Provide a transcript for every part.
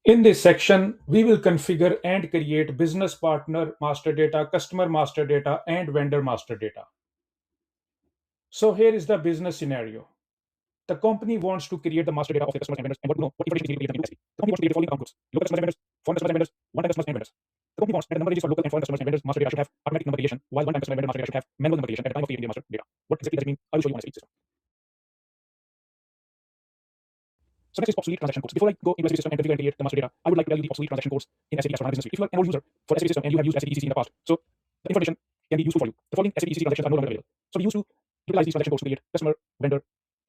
In this section, we will configure and create business partner master data, customer master data, and vendor master data. So here is the business scenario. The company wants to create the master data of the customers and vendors, and what information is needed to create the new SAP. The company wants to create the following account groups: local customers and vendors, foreign customers and vendors, one-time customers and vendors. The company wants that the number ranges for local and foreign customers and vendors master data should have automatic number creation, while one-time customer and vendor master data should have manual number creation at the time of creating the master data. What exactly does it mean? I will show you on a system. So next is obsolete transaction codes. Before I go into SAP system and configure and create the master data, I would like to tell you the obsolete transaction codes in SAP S/4HANA Business Suite. If you are an old user for SAP system and you have used SAP ECC in the past, so the information can be useful for you. The following SAP ECC transactions are no longer available. So we used to utilize these transaction codes to create customer, vendor,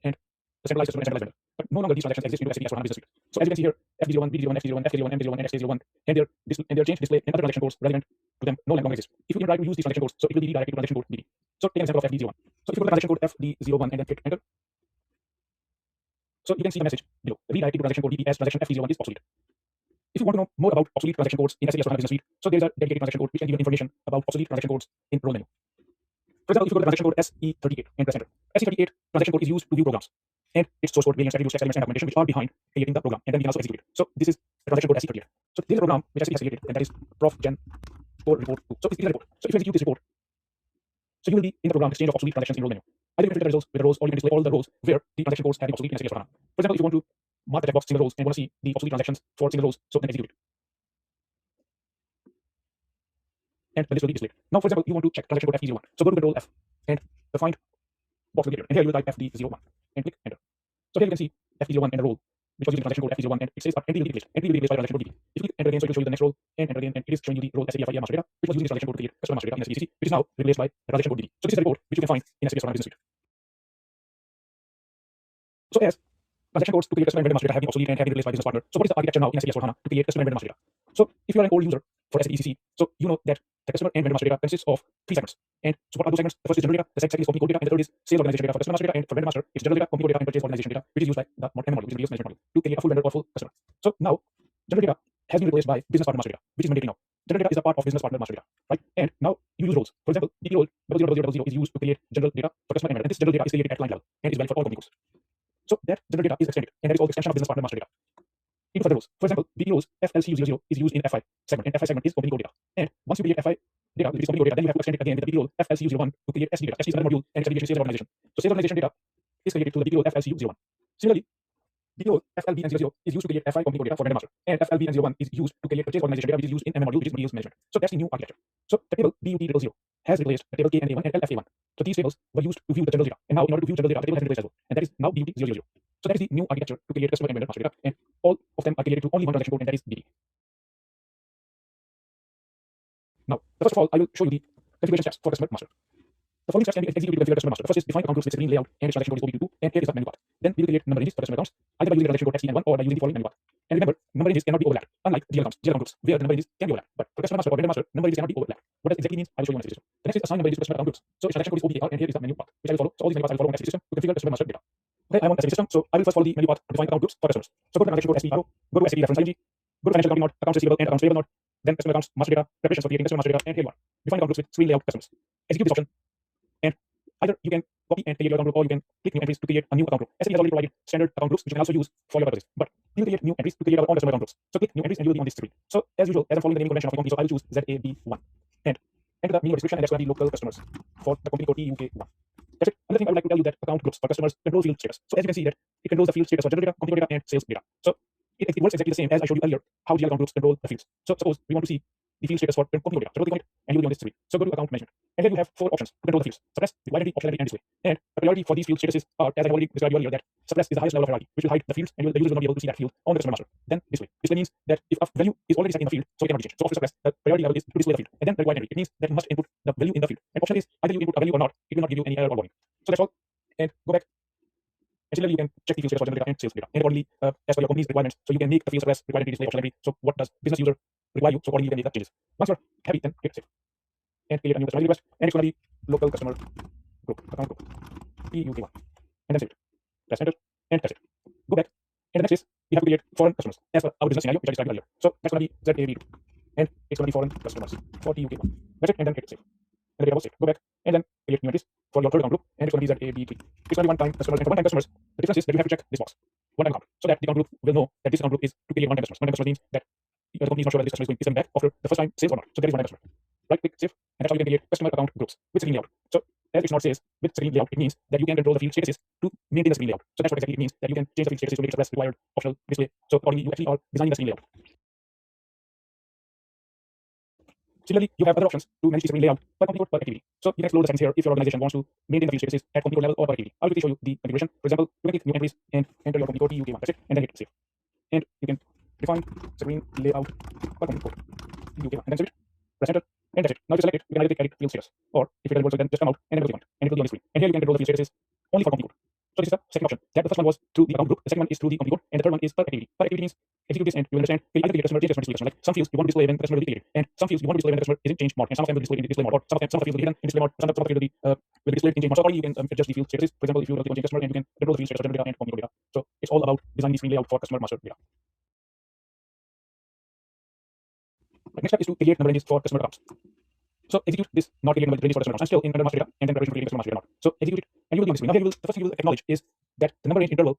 and the centralized customer and centralized vendor. But no longer these transactions exist in SAP S/4HANA Business Suite. So as you can see here, FD01, BD01, FD01, FK01, MD01, and XK01, and their change display and other transaction codes relevant to them no longer exist. If you try to use these transaction codes, so it will be redirected to transaction code DD. So take an example of FD01. So if you go to the transaction code FD01 and then click enter, so you can see the message below. Redirected to transaction code DD as transaction FD01 is obsolete. If you want to know more about obsolete transaction codes in SAP S/4HANA Business Suite, so there is a dedicated transaction code which can give you information about obsolete transaction codes in role menu. For example, if you go to the transaction code SE38 and press enter, SE38 transaction code is used to view programs and its source code, variants, attributes, text elements, and documentation which are behind creating the program, and then we can also execute it. So this is the transaction code SE38. So this is a program which SAP has created, and that is prof gen core report 2. So this is a report. So if you execute this report, so you will be in the program exchange of obsolete transactions in role menu. Either you can filter the results with the rows, or you can display all the rows where the transaction codes have been obsolete in SAP S/4HANA. For example, if you want to mark the checkbox single rows and want to see the obsolete transactions for single rows, so then execute it. And the list will be displayed. Now, for example, you want to check transaction code FD01. So go to Control F and the find box will get here. And here you will type FD01 and click enter. So here you can see FD01 and the role, which was using transaction code FD01, and it says entry will be replaced. Entry will be replaced by transaction code DB. If you click enter again, so it will show you the next role, and enter again, and it is showing you the role SAP FIA master data, which was using this transaction code to create customer master data in SAP ECC, which is now replaced by transaction code DB. So this is a report which you can find in SAP S/4HANA Business Suite. So as transaction codes to create customer and vendor master data have been obsolete and have been replaced by business partner. So what is the architecture now in SAP S/4HANA to create customer and vendor master data? So if you are an old user for SAP ECC, so you know that the customer and vendor master data consists of three segments. And so what are those segments? The first is general data, the second is company code data, and the third is sales organization data for customer master data, and for vendor master, it's general data, company code data, and purchase organization data, which is used by the MM module, which is the management module, to create a full vendor or full customer. So now general data has been replaced by business partner master data, which is mandatory now. General data is a part of business partner master data, right? And now you use roles. For example, BP role 00000 is used to create general data for customer and vendor. And this general data is created at client level and is valid for all company codes. So that general data is extended, and that is called extension of business partner master data into further rows. For example, BPO's FLCU00 is used in F5 segment, and F5 segment is company code data. And once you create F5 data, which is company code data, then you have to extend it again with the BPO FLCU01 to create SD data. SD is another module, and its abbreviation is sales organization. So sales organization data is created to the BPO FLCU01. Similarly, BPO FLBN00 is used to create F5 company code data for vendor master, and FLBN01 is used to create purchase organization data, which is used in MM module, which is materials management. So that's the new architecture. So the table BUT00 has replaced the table KNA1 and LFA1. So these tables were used to view the general data, and now in order to view general data, the table has been replaced as well, and that is now BUT000. So that is the new architecture to create customer and vendor master data, and all of them are created to only one transaction code, and that is DD. Now, first of all, I will show you the configuration steps for customer master. The following steps can be executed to configure customer master. The first is define account groups with screen layout and its transaction code is OBD2, and here is the menu path. Then we will create number ranges for customer accounts, either by using the transaction code XEN1 or by using the following menu path. And remember, number ranges cannot be overlapped, unlike GL accounts, GL account groups, where the number ranges can be overlapped. But for customer master or vendor master, number ranges cannot be overlapped. What that exactly means, I will show you on the system. The next is assign number ranges to customer account groups. So its transaction code is OBAR, and here is the menu path, which I will follow. So all these menu paths I will follow on the system to configure customer master data. Okay, I'm on SAP system, so I will first follow the menu path to define account groups for customers. So go to transaction code SP arrow, go to SAP reference ING, go to financial accounting node, accounts receivable and accounts payable node, then customer accounts master data, preparations for creating customer master data, and here you are. Define account groups with screen layout customers. Execute this option, and either you can copy and create your account group, or you can click new entries to create a new account group. SAP has already provided standard account groups, which you can also use for your purposes. But we will create new entries to create our own customer account groups. So click new entries, and you will be on this screen. So as usual, as I'm following the naming convention of the company, so I will choose ZAB1 and enter the meaning description, and that's going to be local customers for the company code TUK1. That's it. Another thing I would like to tell you that account groups for customers control field status. So as you can see that it controls the field status for general data, company code data, and sales data. So it works exactly the same as I showed you earlier how GL account groups control the fields. So suppose we want to see the field status for company code data. So go click on it, and you will be on this screen. So go to account management, and here you have four options to control the fields: suppress, required entry, optional entry, and display. And the priority for these field statuses are, as I already described earlier, that suppress is the highest level of priority, which will hide the fields, and the user will not be able to see that field on the customer master. Then display. Display means that if a value is already set in the field, so it cannot be changed. So after suppress, the priority level is to display the field. And then the required entry. It means that you must input the value in the field. And optional is either you input a value or not. It will not give you any error or warning. So that's all. And go back. And similarly, you can check the field status for general data and sales data. And accordingly, as per your company's requirements, so you can make the field suppress, required entry, display, optional entry. So what does business user require you? So accordingly, you can make the changes. Once you're happy, then hit save and create a new customizing request, and it's going to be local customer group, account group, TUK1, and then save it. Press enter, and that's it. Go back, and the next is we have to create foreign customers as per our business scenario, which I described earlier. So that's going to be ZAB2, and it's going to be foreign customers for TUK1. That's it, and then hit save. And the data was saved. Go back, and then create new entries for your third account group, and it's going to be ZAB3. It's going to be one-time customers, and for one-time customers, the difference is that you have to check this box. one-time account, so that the account group will know that this account group is to create one-time customers. One-time customer means that the company is not sure whether this customer is coming back after the first time sales or not. So that is one-time customer. Right click save, and that's how you can create customer account groups with screen layout. So as it's not says with screen layout, it means that you can control the field statuses to maintain the screen layout. So that's what exactly it means, that you can change the field statuses to make express required optional display. So accordingly, you actually are designing the screen layout. Similarly, you have other options to manage the screen layout per company code per activity. So you can explore the settings here if your organization wants to maintain the field statuses at company code level or per activity. I'll quickly show you the configuration. For example, you can click new entries and enter your company code UK1. That's it, and then hit save. And you can define screen layout per company code UK1, and then save it. Press enter, and that's it. Now if you select it, you can either click edit field status, or if it doesn't work, then just come out and then click on it, and it will be on the screen. And here you can control the field statuses only for company code. So this is the second option. That the first one was through the account group, the second one is through the company code, and the third one is per activity. Per activity means execute this and you understand either create customer, change customer display. Like some fields you want to display when customer will be created, and some fields you want to display when the customer isn't changed mode, and some of them will display in display mode, or some of the fields will be hidden in display mode, some of the fields will be displayed in change mode. So accordingly you can adjust the field statuses. For example, if you click on change customer, and you can control the field status of general data and company code data. So it's all about designing the screen layout for customer master data. Next step is to create number ranges for customer accounts. So execute this not create number ranges for customer accounts. I'm still in under master data and then preparation for creating customer master data. So execute it and you will be on the screen. Now here the first thing you will acknowledge is that the number range interval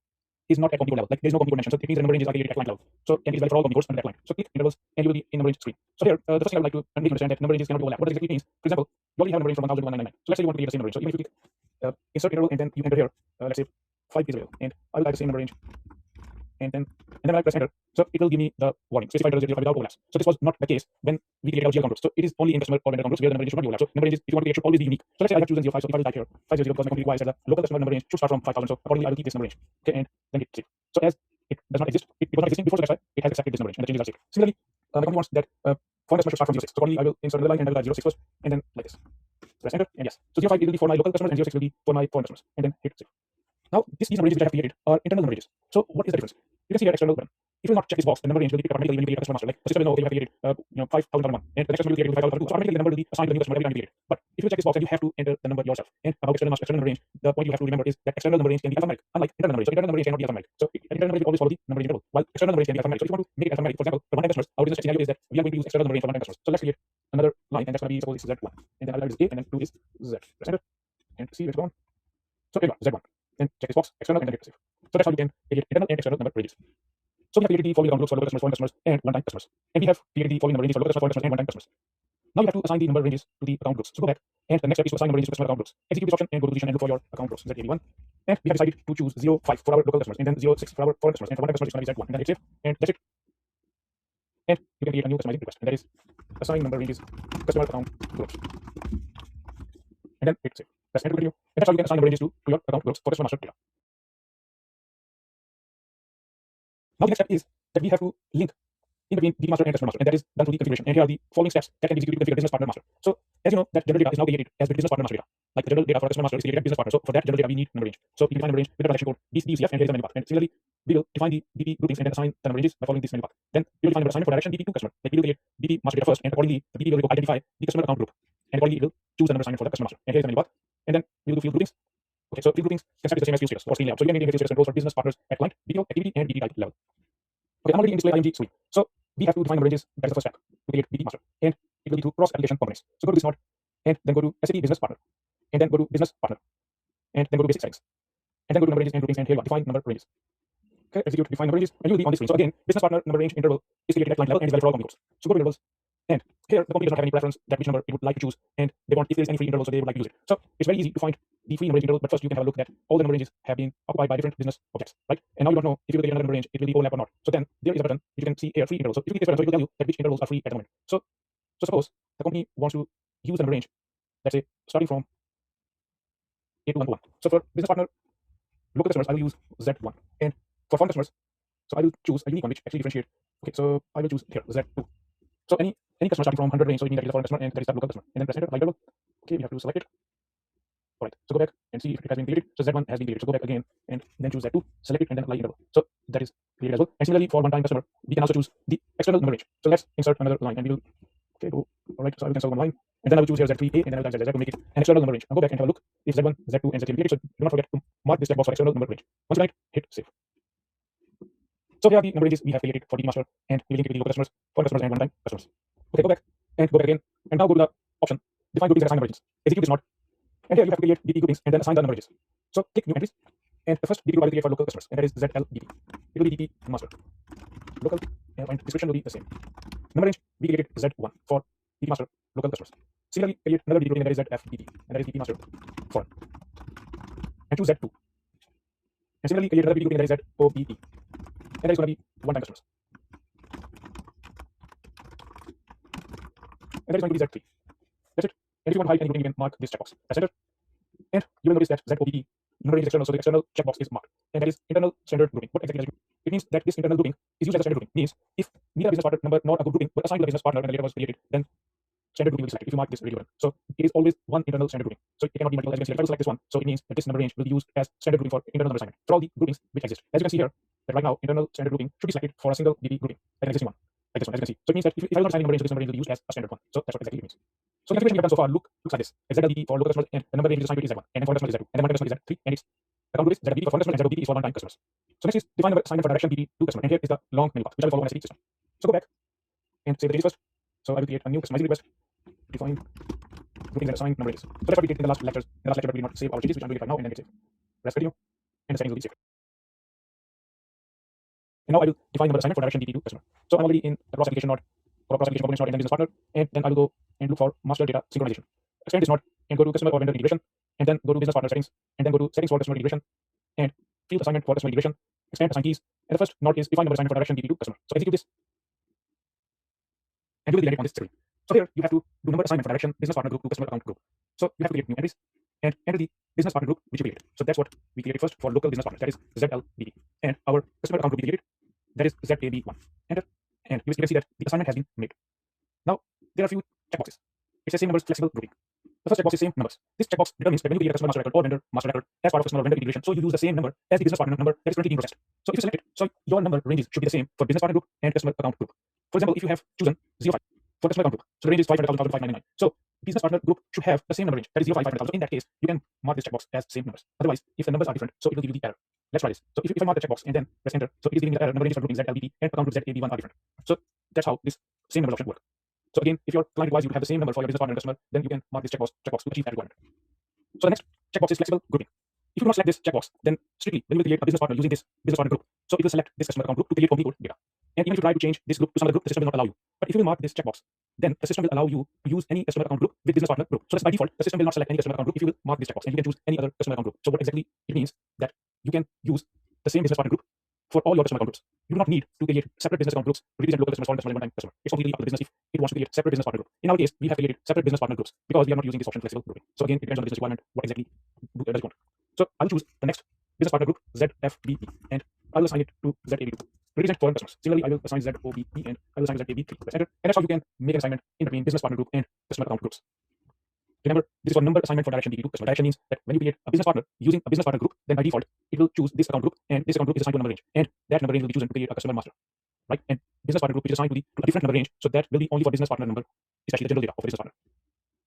is not at company code level. Like there is no company code mentioned. So it means the number ranges are created at client level. So and it is valid for all company codes under that client. So click intervals and you will be in number range screen. So here the first thing I would like to make you understand that number ranges cannot overlap. What does exactly means? For example, you already have a number range from 1000 to 1999. So let's say you want to create the same number range. So even if you click insert interval and then you enter here, let's say 5 is available, and I will type the same number range, and then I press enter. So it will give me the warning specify intervals without overlaps. So this was not the case when we created our GL account groups. So it is only in customer or vendor account groups where the number range should not be overlap. So number ranges, if you want to create, should always be unique. So let's say I have chosen 05. So if I will type here 500 because my company requires that the local customer number range should start from 5000. So accordingly I will keep this number range. Okay, and then hit save. So as it does not exist, it was not existing before, so that's why it has accepted this number range and the changes are saved. Similarly, my company wants that foreign customer should start from 06. So accordingly I will insert another line and I will type 06 first, and then like this. Press enter, and yes. So 05 will be for my local customers and 06 will be for my foreign customers, and then hit save. Now these number ranges which I have created are internal number ranges. So what is the difference? You can see here external button. It will not check this box. The number range will be picked automatically when you create a customer master. Like the system will know, okay, you have created 5001, and the next customer will be created with 5002. So automatically the number will be assigned to the new customer every time you create it. But if you check this box, then you have to enter the number yourself. And about external number range, the point you have to remember is that external number range can be alphanumeric, unlike internal number range. So internal number range cannot be alphanumeric. So internal number range will always follow the number range interval, while external number range can be alphanumeric. So if you want to make it alphanumeric, for example, for one-time customers, our business scenario is that we are going to use external number range for one-time customers. So let's create another line, and that's going to be, suppose this is Z1, and then I'll is A, and then 2 is Z. Press enter, and see where it's gone. So here Z1, and check this box, external, and then hit save. So that's how you can create internal and external number ranges. So we have created the following account groups for local customers, foreign customers, and one-time customers. And we have created the following number ranges for local customers, foreign customers, and one-time customers. Now you have to assign the number ranges to the account groups. So go back, and the next step is to assign number ranges to customer account groups. Execute this option and go to position and look for your account groups Z81. And we have decided to choose 05 for our local customers, and then 06 for our foreign customers, and for one-time customers it's going to be Z1. And then hit save, and that's it. And you can create a new customizing request, and that is assign number ranges customer account groups. And then hit save. Press enter to continue. And that's how you can assign number ranges to your account groups for customer master data. Now the next step is that we have to link in between DB master and customer master, and that is done through the configuration. And here are the following steps that can be executed to configure business partner master. So as you know, that general data is now created as business partner master data. Like the general data for customer master is created as business partner. So for that general data we need number range. So you can define number range with the transaction code DCF, and here is the menu path. And similarly, we will define the DP groupings and then assign the number ranges by following this menu path. Then we will define number assignment for direction DP to customer. Like we will create DP master data first, and accordingly the DP will go identify the customer account group, and accordingly it will choose the number assignment for the customer master. And here is the menu path. And then we will do field groupings. Okay, so field groupings can set the same as field status or screen layout. So you can create field status controls for business partners at client, BPO, activity, and DP type level. Okay, I'm already in display IMG screen. So we have to define number ranges. That is the first step to create BP master, and it will be through cross application components. So go to this node, and then go to SAP business partner, and then go to business partner, and then go to basic settings, and then go to number ranges and groupings, and here you are, define number ranges. Okay, execute define number ranges, and you will be on this screen. So again, business partner number range interval is created at client level and is valid for all company codes. So go to intervals, and here the company does not have any preference that which number it would like to choose, and they want if there is any free interval, so they would like to use it. So it's very easy to find the free number range interval, but first you can have a look that all the number ranges have been occupied by different business objects, right? And now you don't know if you create another number range, it will be overlap or not. So then there is a button you can see here, free interval. So if you click this button, so it will tell you that which intervals are free at the moment. So suppose the company wants to use the number range, let's say starting from A to 1. So for business partner local customers, I will use Z1, and for foreign customers, so I will choose a unique one which actually differentiate. Okay, so I will choose here Z2. So any customer starting from 100 range, so it means that is a foreign customer and that is the local customer. And then press enter, like okay, we have to select it. Alright, so go back and see if it has been created. So Z1 has been created. So go back again and then choose Z2, select it, and then apply interval. So that is created as well. And similarly for one-time customer, we can also choose the external number range. So let's insert another line, and we will go. Alright, so I will insert one line, and then I will choose here Z3A, and then I will type Z to make it an external number range. I'll go back and have a look if Z1, Z2, and Z3 are created. So do not forget to mark this checkbox for external number range. Once you write, hit save. So here are the number ranges we have created for DB master, and we will link it with the local customers, foreign customers, and one-time customers. Okay, go back again, and now go to the option define groupings and assign number ranges. Execute this node, and here you have to create DP groupings and then assign the number ranges. So click new entries, And the first DB group I will create for local customers, and that is ZLDB. It will be DB master. Local, and description will be the same. Number range, we created Z1 for DB master local customers. Similarly, create another DB group, and that is ZFDB, and that is DB master foreign. And choose Z2. And similarly, create another DB group, and that is ZOBE, and that is going to be one-time customers. And that is going to be Z3. That's it. And if you want to hide any grouping, you can mark this checkbox as center. And you will notice that ZOBE number range is external, so the external checkbox is marked. And that is internal standard grouping. What exactly does it mean? It means that this internal grouping is used as a standard grouping. Means if neither a business partner number nor a group grouping were assigned to the business partner when the data was created, then standard grouping will be selected if you mark this really well. So it is always one internal standard grouping. So it cannot be multiple. As you can see, if I select this one, so it means that this number range will be used as standard grouping for internal number assignment for all the groupings which exist. As you can see here, that right now internal standard grouping should be selected for a single DB grouping, like an existing one, like this one, as you can see. So it means that if I will not assign number range, this number range will be used as a standard one. So that's what exactly it means. So the configuration we have done so far looks like this. ZLDB for local customers, and the number range is assigned to Z1, and then foreign customer is Z2, and then one customer is Z3, and its account group is ZLDB for foreign customers, and ZOBE is for one-time customers. So next is define number assignment for direction DB to customer, and here is the long menu path, which I will follow when I speak system. So go back and save the changes first. So I will create a new customizing request. Define grouping that assigned number ranges. So that's what we did in the last lectures. In the last lecture, we did not save our changes, which I'm doing right now, and then hit save. Press continue, and the settings will be saved. And now I will define number assignment for direction DB to customer. So I'm already in the cross application node or cross application components node in the business partner, and then I will go and look for master data synchronization. Expand this node and go to customer or vendor integration, and then go to business partner settings, and then go to settings for customer integration, and field assignment for customer integration, expand assign keys, and the first node is define number assignment for direction DB to customer. So execute this, and you will be landed on this screen. So here you have to do number assignment for direction business partner group to customer account group. So you have to create new entries and enter the business partner group which you created. So that's what we created first for local business partners, that is ZLDB, and our customer account group we created, that is ZAB1. Enter, and you can see that the assignment has been made. Now there are a few checkboxes. It says same numbers flexible grouping. The first checkbox is same numbers. This checkbox determines that when you create a customer master record or vendor master record as part of customer or vendor integration, so you use the same number as the business partner number that is currently being processed. So if you select it, so your number ranges should be the same for business partner group and customer account group. For example, if you have chosen 05 for customer account group, so the range is 500,000 So business partner group should have the same number range, that is 05 500,000. So in that case, you can mark this checkbox as same numbers. Otherwise, if the numbers are different, so it will give you the error. Let's try this. So if I mark the checkbox and then press enter, so it is giving me the error. Number ranges for grouping ZLDB and account group ZAB1 are different. So that's how this same number option works. So again, if your client requires you to have the same number for your business partner and customer, then you can mark this checkbox to achieve that requirement. So the next checkbox is flexible grouping. If you do not select this checkbox, then strictly when you will create a business partner using this business partner group, so it will select this customer account group to create only good data. And even if you try to change this group to some other group, the system will not allow you. But if you will mark this checkbox, then the system will allow you to use any customer account group with business partner group. So that's by default, the system will not select any customer account group if you will mark this checkbox, and you can choose any other customer account group. So what exactly it means that you can use the same business partner group for all your customer account groups. You do not need to create separate business account groups to represent local customers, foreign customers, and one-time customer. It's completely up to the business if it wants to create separate business partner group. In our case, we have created separate business partner groups because we are not using this option flexible grouping. So again, it depends on the business requirement what exactly does it want. So I'll choose the next business partner group ZFBP, and I will assign it to ZAB2 to represent foreign customers. Similarly, I will assign ZOBE and I will assign ZAB3. Press enter, and that's how you can make an assignment in between business partner group and customer account groups. Remember, this is for number assignment for direction DB to customer. Direction means that when you create a business partner using a business partner group, then by default it will choose this account group, and this account group is assigned to a number range, and that number range will be chosen to create a customer master, right? And business partner group is assigned to a different number range, so that will be only for business partner number, especially the general data of a business partner.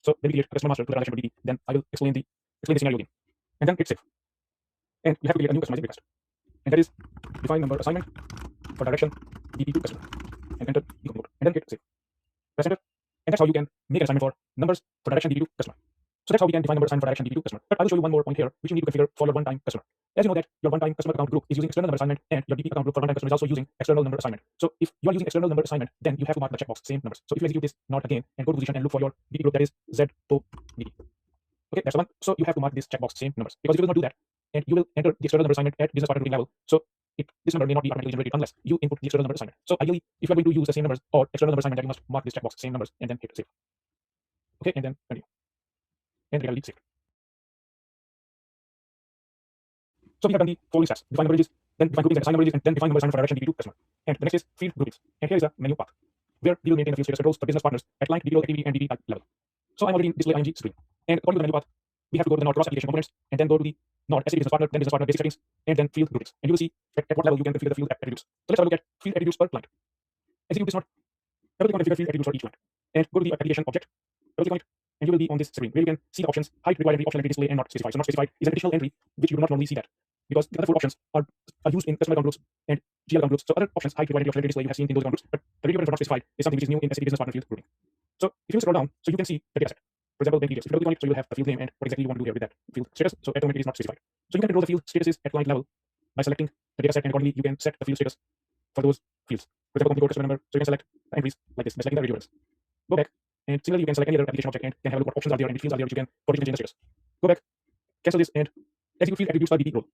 So when we create a customer master to the direction DB, then I will explain the scenario again, and then hit save. And you have to create a new customizing request, and that is define number assignment for direction DB to customer, and enter the code, and then hit save. Press enter, and that's how you can make an assignment for numbers for direction DB to customer. So that's how we can define number assignment for direction DB to customer. But I will show you one more point here, which you need to configure for your one-time customer. As you know that your one-time customer account group is using external number assignment, and your DB account group for one-time customer is also using external number assignment. So if you are using external number assignment, then you have to mark the checkbox same numbers. So if you execute this node again and go to position and look for your DB group, that is ZOBD. Okay, that's the one. So you have to mark this checkbox same numbers, because if you will not do that, and you will enter the external number assignment at business partner grouping level, so this number may not be automatically generated unless you input the external number assignment. So ideally, if you are going to use the same numbers or external number assignment, then you must mark this checkbox same numbers and then hit save. Okay, and then continue, and reality saved. So we have done the following steps: define number ranges, then define groupings and assign number ranges, and then define number assignment for direction DB to customer. And the next is field groupings. And here is a menu path where we will maintain the field status controls for business partners at client, DB activity, and DB type level. So I'm already in display ING screen, and according to the menu path, we have to go to the node cross application components, and then go to the node SAP business partner, then business partner basic settings, and then field groupings. And you will see at what level you can configure the field attributes. So let's have a look at field attributes per client. Execute this node. Double click on configure field attributes for each client, and go to the application object. Double click on it, and you will be on this screen where you can see the options: hide, required entry, optional entry, display, and not specified. So not specified is an additional entry which you do not normally see that, because the other four options are used in customer account groups and GL account groups. So other options, hide, required entry, optional entry, display, you have seen in those account groups, but the requirement for not specified is something which is new in SAP business partner field grouping. So if you scroll down, so you can see the dataset. For example, when PDFs, if you double click on it, so you'll have the field name and what exactly you want to do here with that field status. So at the moment it is not specified. So you can control the field statuses at client level by selecting the data set, and accordingly you can set the field status for those fields. For example, company code, customer number. So you can select the entries like this by selecting the radio buttons. Go back, and similarly you can select any other application object and can have a look what options are there and which fields are there which you can politically change the status. Go back, cancel this, and execute field attributes by BP role.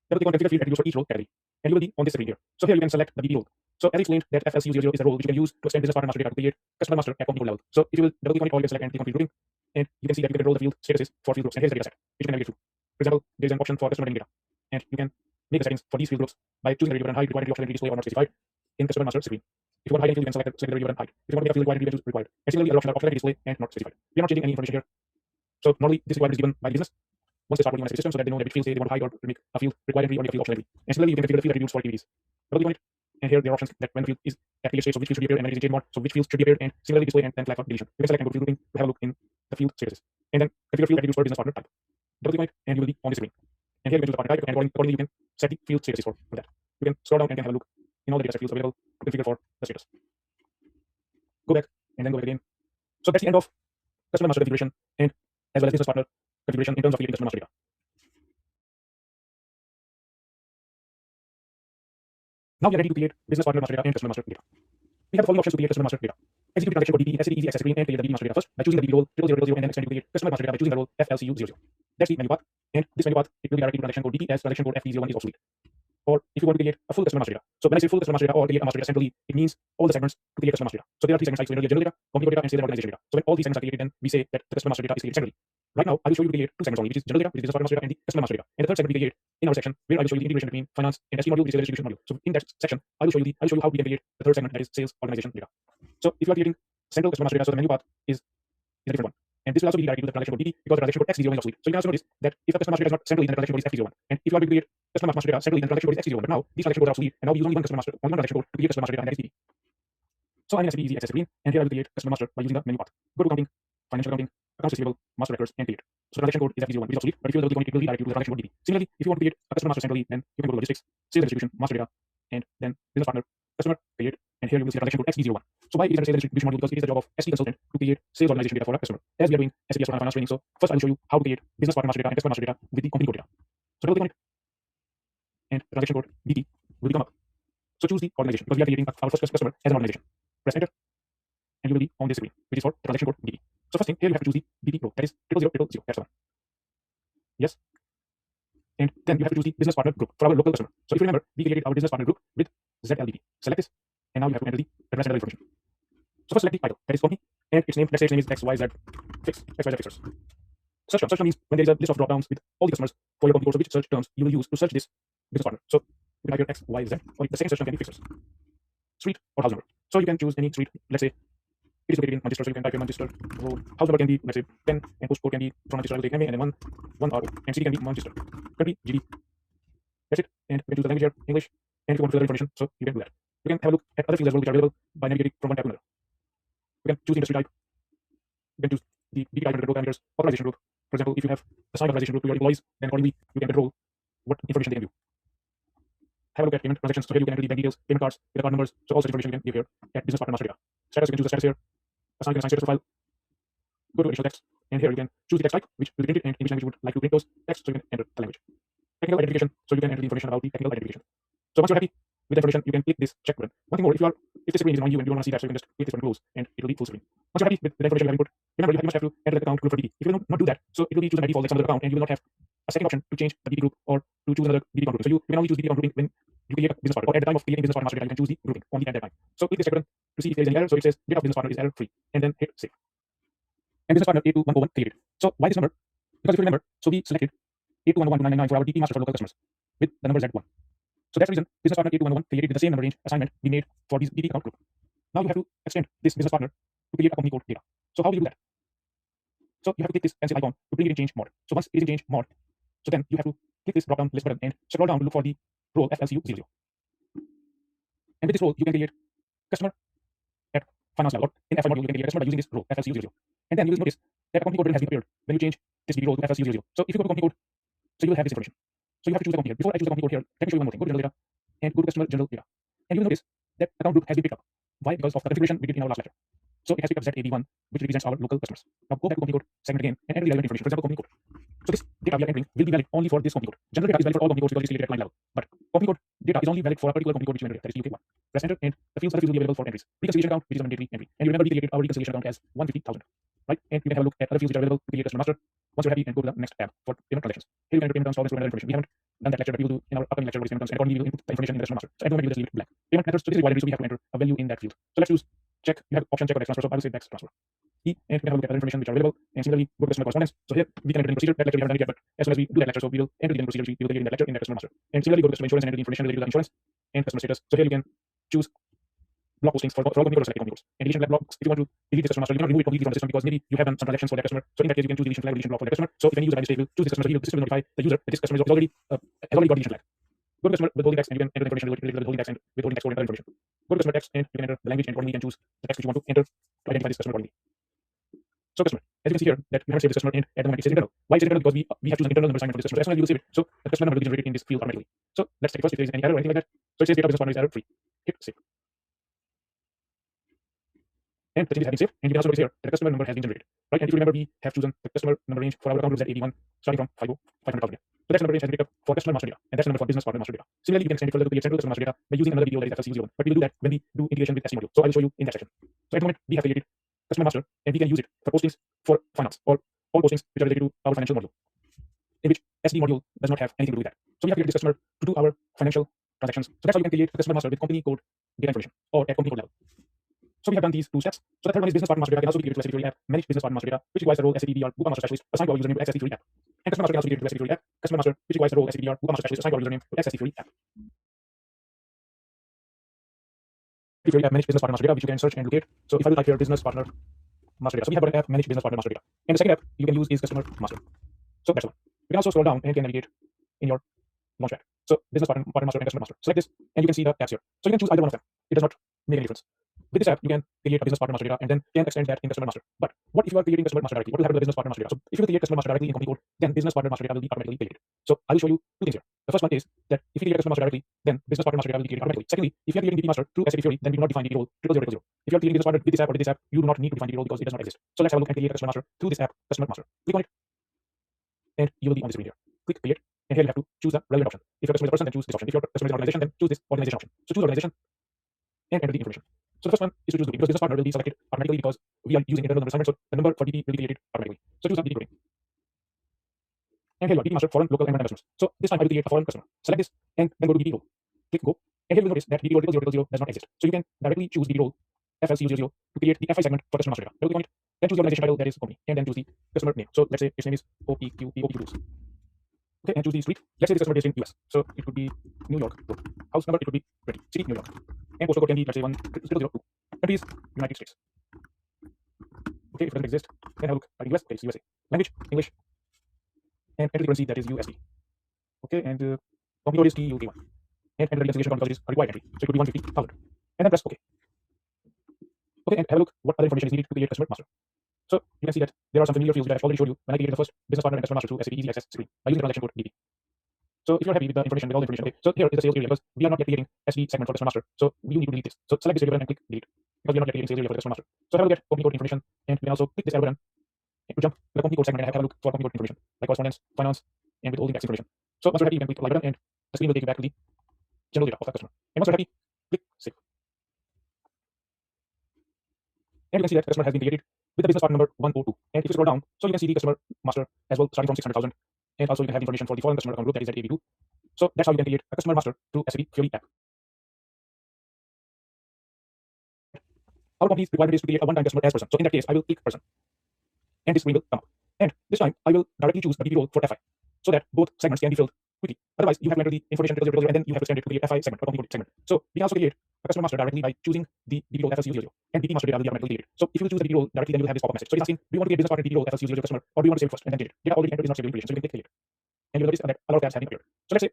Double click on configure field attributes for each role category, and you will be on this screen here. So here you can select the BP role. So as explained, that FLCU00 is the role which you can use to extend business partner master data to create customer master at company code level. So if you will double click on it, or you can select and click on field grouping, and you can see that you can control the field statuses for field groups. And here's the data set which you can navigate through. For example, there is an option for customer training data, and you can make the settings for these field groups by choosing the radio button height, required entry option, entry display, or not specified in customer master screen. If you want high entry, you can select the radio button height. If you want to make a field required, you can choose required. And similarly, other options are option, entry display, and not specified. We are not changing any information here. So normally this requirement is given by the business once they start working on a system, so that they know that which fields they want to hide or to make a field required entry or make a field option entry. And similarly, you can configure the field attributes for activities. Double click on it, and here there are options that when the field is at clear state, so which field should be appeared, and when it is in change mode, so which fields should be appeared, and similarly display and then flag for deletion. You can select and go to field grouping to have a look in the field statuses, and then configure field attributes for business partner type. Double click on it, and you will be on the screen. And here you can choose the partner type, and accordingly you can set the field statuses for that. You can scroll down and can have a look in all the data set fields available to configure for the status. Go back and then go back again. So that's the end of customer master configuration and as well as business partner configuration in terms of creating customer master data. Now we are ready to create business partner master data and customer master data. We have the following options to create customer master data. Execute transaction code DT, SAP easy access screen, and create the DT master data first by choosing the DT role 0000, and then extend to create customer master data by choosing the role FLCU00. That's the menu path, and this menu path it will be directed to transaction code DT as transaction code FT01 is obsolete. Or if you want to create a full customer master data. So when I say full customer master data or create a master data centrally, it means all the segments to create customer master data. So there are three segments like general data, company code data, and sales and organization data. So when all these segments are created, then we say that the customer master data is created centrally. Right now, I will show you to create two segments only, which is general data, which is business partner master data, and the customer master data. And the third segment we create in our section, where I will show you the integration between finance and SAP module, which is the distribution module. So in that section, I will show you how we can create the third segment, that is sales organization data. So if you are creating central customer master data, so the menu path is a different one. And this will also be directed to the transaction code DT because the transaction code XD01 is obsolete. So you can also notice that if the customer master data is not centrally, then the transaction code is FT01. And if you are going to create customer master data centrally, then the transaction code is XD01. But now these transaction codes are obsolete, and now we use only one transaction code to create customer master data, and that is DT. So I'm in SAP easy access screen, and here I will create customer master by using the menu path. Go to accounting, financial accounting, accounts receivable, master records, and create. So transaction code is FT01, which is obsolete, but if you double click on it, it will redirect you to the transaction code DT. Similarly, if you want to create a customer master centrally, then you can go to logistics, sales and distribution, master data, and then business partner, customer, create, and here you will see the transaction code XD01. So why it is a sales and distribution module? Because it is the job of SAP consultant to create sales organization data for a customer. As we are doing SAP S/4HANA finance training, so first I will show you how to create business partner master data and customer master data with the company code data. So double click on it, and the transaction code DT will come up. So choose the organization because we are creating our first customer as an organization. Press enter, and you will be on this screen, which is for transaction code DT. So first thing, here you have to choose the DT row, that is 00000. That's the one. Yes. And then you have to choose the business partner group for our local customer. So if you remember, we created our business partner group with ZLDT. Select this, and now you have to enter the address and other information. So first select the title, that is company, and its name, let's say its name is XYZ Fixers. Search term. Search term means when there is a list of drop downs with all the customers for your company code, so which search terms you will use to search this business partner. So you can type here XYZ, or the second search term can be Fixers. Street or house number. So you can choose any street, let's say it is located in Manchester, so you can type here Manchester. House number can be, let's say, 10, and postcode can be from Manchester, I will take MA, and then 1 RO, and city can be Manchester. Country, GD. That's it. And you can choose the language here, English, and if you want further information, so you can do that. You can have a look at other fields as well, which are available by navigating from one tab to another. You can choose the industry type. You can choose the DP type under the group parameters, authorization group. For example, if you have assigned authorization group to your employees, then accordingly you can control what information they can view. Have a look at payment transactions. So here you can enter the bank details, payment cards, credit card numbers. So all such information you can give here at business partner master data. Status, you can choose the status here. Assign status profile. Go to additional text, and here you can choose the text type, which will be printed, and in which language you would like to print those text, so you can enter the language. Technical identification, so you can enter the information about the technical identification. So once you're happy with the information, you can click this check button. One thing more, if this screen is annoying you and you don't want to see that, so you can just click this button close, and it will be full screen. Once you're happy with the information you have input, remember you must have to enter the account group for DT. If you will not do that, so it will be chosen by default like some other account, and you will not have a second option to change the DT group or to choose another DT account group. So you can only choose DT account grouping when you create a business partner, or at the time of creating business partner master data, you can choose the grouping only at that time. So click this check button to see if there is any error. So it says data of business partner is error free, and then hit save. And business partner A2101 created. So why this number? Because if you remember, so we selected A21012999 for our DT master for local customers with the number Z1. So that's the reason business partner A2111 created with the same number range assignment we made for this DT account group. Now you have to extend this business partner to create a company code data. So how will you do that? So you have to click this pencil icon to bring it in change mode. So once it is in change mode, so then you have to click this drop down list button and scroll down to look for the role FLCU00. And with this role, you can create customer at finance level. Or in FI module, you can create customer by using this role FLCU00. And then you will notice that a company code has been prepared when you change this DB role to FLCU00. So if you go to company code, so you will have this information. So you have to choose the company here. Before I choose the company code here, let me show you one more thing. Go to general data and go to customer general data. And you will notice that account group has been picked up. Why? Because of the configuration we did in our last lecture. So it has picked up ZAB1, which represents our local customers. Now go back to company code segment again and enter the relevant information. For example, company code. So this data we are entering will be valid only for this company code. General data is valid for all company codes because it's created at client level. But company code data is only valid for a particular company code which you entered, that is UK1. Press enter and the fields will be available for entries. Reconciliation account, which is a mandatory entry. And you remember we created our reconciliation account as 150,000. Right? And you can have a look at other fields which are available to create customer master. Once you're happy, and go to the next tab for payment transactions. Here you can enter payment terms, solvents, and other information. We haven't done that lecture, but we will do in our upcoming lecture what is payment terms, and accordingly we will input the information in the customer master. So at the moment we will just leave it blank. Payment methods, so this is required, so we have to enter a value in that field. So let's choose check. You have option check or X transfer, so I will say X transfer. And we can have a look at other information which are available, and similarly go to customer correspondence. So here we can enter in procedure. That lecture we haven't done it yet, but as soon as we do that lecture, so we will enter the procedure which we will create in that lecture in that customer master. And similarly go to customer insurance and enter the information related to the insurance and customer status. So here you can choose block postings for all company codes or select company codes. And deletion flag blocks, if you want to delete this customer master, you cannot remove it completely from the system because maybe you have done some transactions for that customer. So in that case, you can choose deletion flag or deletion block for that customer. So if any user by mistake will choose this customer, the system will notify the user that this customer has already got deletion flag. Go to customer withholding tax and you can enter the information related to withholding tax and withholding tax code and other information. Go to customer text and you can enter the language and accordingly you can choose the text which you want to enter to identify this customer accordingly. So customer, as you can see here that we haven't saved this customer and at the moment it says internal. Why is it internal? Because we have chosen internal number assignment for this customer. So as soon as we will save it, so the customer number will be generated in this field automatically. So let's check it first if there is any error or anything like that. So it says data business partner is error free. Hit save. And the changes have been saved, and you can also notice here that the customer number has been generated. Right? And if you remember, we have chosen the customer number range for our account group Z81 starting from 500,000. So that's the number range has been picked up for customer master data, and that's the number for business partner master data. Similarly, you can extend it further to create central customer master data by using another video that is FLC01. But we will do that when we do integration with SAP module. So I will show you in that section. So at the moment, we have created customer master, and we can use it for postings for finance or all postings which are related to our financial module, in which SD module does not have anything to do with that. So we have created this customer to do our financial transactions. So that's how you can create a customer master with company code data information or at company code level. So we have done these two steps. So the third one is business partner master data can also be created to SAP Theory app. Manage business partner master data, which requires the role SAP BR Bupa master specialist assigned to our username to access the Theory app. And customer master can also be created to SAP Theory app. Customer master, which requires the role SAP BR Bupa master specialist assigned to our username to access the Theory app. Theory app manage business partner master data, which you can search and locate. So if I will type here business partner master data, so we have one app manage business partner master data. And the second app you can use is customer master. So that's one. You can also scroll down and can navigate in your launchpad. So business partner master and customer master. Select this and you can see the apps here. So you can choose either one of them. It does not make any difference. With this app, you can create a business partner master data and then can extend that in customer master. But what if you are creating customer master directly? What will happen to the business partner master data? So if you create customer master directly in company code, then business partner master data will be automatically created. So I will show you two things here. The first one is that if you create customer master directly, then business partner master data will be created automatically. Secondly, if you are creating BP master through SAP Theory, then we do not define BP role 000. If you are creating business partner with this app or with this app, you do not need to define BP role because it does not exist. So let's have a look and create a customer master through this app, customer master. Click on it, and you will be on this screen here. Click create, and here you have to choose the relevant option. If your customer is a person, then choose this option. If your customer is an organization, then choose this organization option. So choose organization and enter the information. So the first one is to choose the because business partner will be selected automatically because we are using internal number assignment. So the number for BP will be created automatically. So choose the BP coding. And here you are, BP master, foreign, local, and random customers. So this time I will create a foreign customer. Select this and then go to BP role. Click go. And here you will notice that BP role 000 does not exist. So you can directly choose BP role FLC000 to create the FI segment for customer master data. Double click on it. Then choose the organization title, that is company, and then choose the customer name. So let's say its name is OPQ Tools. Okay, and choose the street. Let's say the customer is in US. So it could be New York. House number, it could be 20. City, New York. And postal code can be, let's say, 1002. Countries, United States. Okay, if it doesn't exist, then have a look at US, okay, it's USA. Language, English. And enter the currency, that is USD. Okay, and company code is TUK1. And enter the reconciliation account because it is a required entry. So it could be 150,000. And then press OK. Okay, and have a look what other information is needed to create customer master. So you can see that there are some familiar fields that I have already showed you when I created the first business partner and customer master through SAP Easy Access screen by using the transaction code BP. So if you're happy with the information, with all the information, okay, so here is the sales area because we are not yet creating SD segment for customer master. So you need to delete this. So select this area and click delete because we are not yet creating sales area for the customer master. So have a look at company code information and we can also click this arrow button to jump to the company code segment and have a look for company code information like correspondence, finance, and withholding tax information. So once you're happy, you can click apply button and the screen will take you back to the general data of that customer. And once you're happy, click save. And you can see that customer has been created with the business partner number 102. And if you scroll down, so you can see the customer master as well, starting from 600,000. And also you can have information for the foreign customer account group, that is ZAB2. So that's how you can create a customer master through SAP Theory app. Our company's requirement is to create a one-time customer as person. So in that case, I will click person. And this screen will come up. And this time, I will directly choose the BP role for FI so that both segments can be filled quickly. Otherwise, you have to enter the information and then you have to send it to create FI segment or company code segment. So we can also create a customer master directly by choosing the BP role FLC00 and BP master data will be automatically created. So if you choose the BP role directly, then you will have this pop-up message. So it's asking, do you want to create business partner BP role FLC00 customer or do you want to save it first and then create it? Data already entered is not saved in creation, so you can click create. And you will notice that a lot of tabs have been appeared. So let's say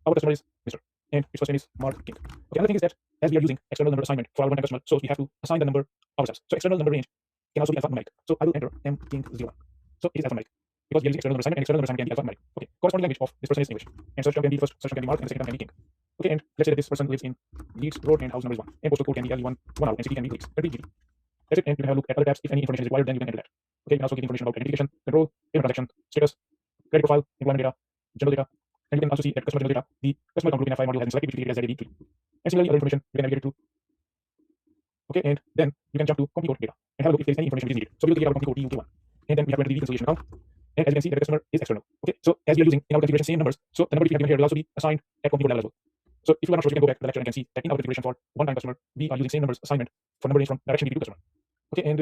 our customer is Mr. and his first name is Mark King. Okay, another thing is that as we are using external number assignment for our one-time customer, so we have to assign the number ourselves. So external number range can also be alphanumeric. So I will enter M King 01. So it is alphanumeric because we are using external number assignment and external number assignment can be alphanumeric. Okay, corresponding language of this person is English. And search term can be first search term can be Mark and the second term can be King. Okay, and let's say that this person lives in Leeds Road and house number is 1. And postal code can be LE1 and city can be Leeds. Let me That's it, and you can have a look at other tabs. If any information is required, then you can enter that. Okay, you can also get information about identification, control, payment transaction, status, credit profile, employment data, general data, and you can also see that customer general data, the customer account group in F5 module has been selected, which is created as ZAD3. And similarly, other information you can navigate it to. Okay, and then you can jump to company code data and have a look if there is any information which is needed. So we will create our company code TUK1, and then we have to enter the reconciliation account. And as you can see, that the customer is external. Okay, so as we are using in our configuration same numbers, so the number which we have given here will also be assigned at company code level as well. So if you are not sure, you can go back to the lecture and can see that in our configuration for one-time customer, we are using same numbers assignment for number range from direction DB to customer. Okay, and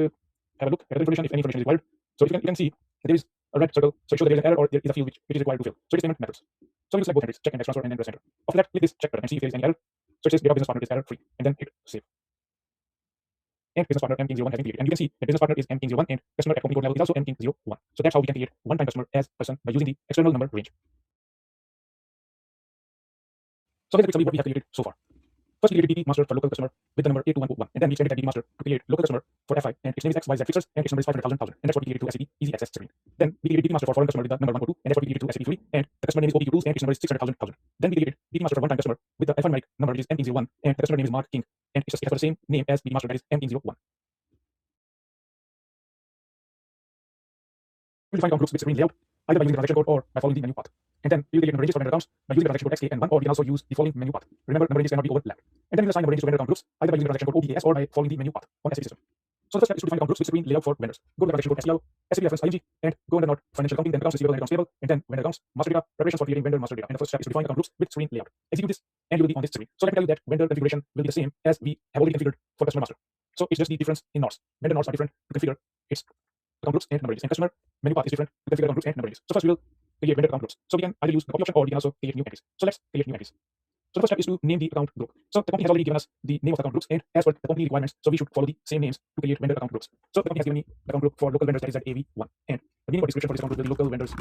have a look at the information if any information is required. So you can see that there is a red circle, so it shows that there is an error or there is a field which is required to fill. So it is payment methods. So we will select both entries, check index transfer, and then press enter. After that, click this check button and see if there is any error. So it says data business partner is error free, and then hit save. And business partner MKing01 has been created. And you can see that business partner is MKing01 and customer at company code level is also MKing01. So that's how we can create one-time customer as person by using the external number range. So let's summary what we have created so far. First, we created DB master for local customer with the number A2101, and then we extended that DB master to create local customer for F5, and its name is XYZ fixers, and its number is 500,000, and that's what we created to SAP Easy Access screen. Then we created DB master for foreign customer with the number 142, and that's what we created to SAP Free, and the customer name is OPQ Tools, and its number is 600,000. Then we created DB master for one-time customer with the alphanumeric number which is MKing01, and the customer name is Mark King, and it has the same name as DB master, that is MKing01. We define account groups with screen layout either by using the transaction code or by following the menu path. And then we will create number ranges for vendor accounts by using the transaction code XK and 1, or we can also use the following menu path. Remember, number ranges cannot be overlapped. And then we will assign number ranges to vendor account groups either by using the transaction code OBAS or by following the menu path on SAP system. So the first step is to define account groups with screen layout for vendors. Go to the transaction code SEO, SAP reference ING, and go under node financial accounting, then accounts receivable and accounts payable, and then vendor accounts, master data, preparations for creating vendor master data. And the first step is to define account groups with screen layout. Execute this, and you will be on this screen. So let me tell you that vendor configuration will be the same as we have already configured for customer master. So it's just the difference in nodes. Vendor nodes are different to configure its account groups and number ranges, and customer menu path is different to configure account groups and number ranges. So first we will create vendor account groups. So we can either use the copy option or we can also create new entries. So let's create new entries. So the first step is to name the account group. So the company has already given us the name of the account groups, and as per the company requirements, so we should follow the same names to create vendor account groups. So the company has given me the account group for local vendors, that is at AV1, and the meaning or description for this account group will be local vendors,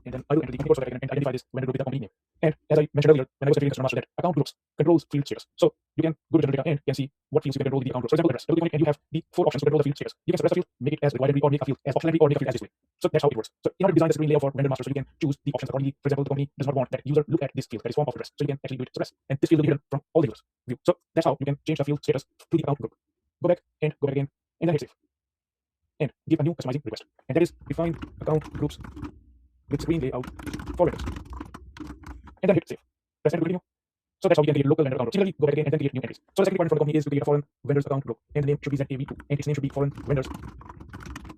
and then I will enter the company code so that I can identify this vendor group with the company name. And as I mentioned earlier, when I was configuring customer master, that account groups controls field status. So you can go to general data and can see what fields you can control with the account group. For example, address, and you have the 4 options to control the field status. You can suppress a field, make it as required entry, or make a field as optional entry, or make a field as display. So that's how it works. So in order to design the screen layout for vendor master, so you can choose the options accordingly. For example, the company does not want that user look at this field, that is form of address. So you can actually do it suppress, and this field will be hidden from all the users view. So that's how you can change the field status to the account group. Go back again, and then hit save. And give a new customizing request. And that is define account groups with screen layout for vendors. And then hit save. Press enter to continue. So that's how we can create local vendor account group. Similarly, go back again and then create new entries. So the second requirement for the company is to create a foreign vendors account group, and the name should be ZAV2, and its name should be foreign vendors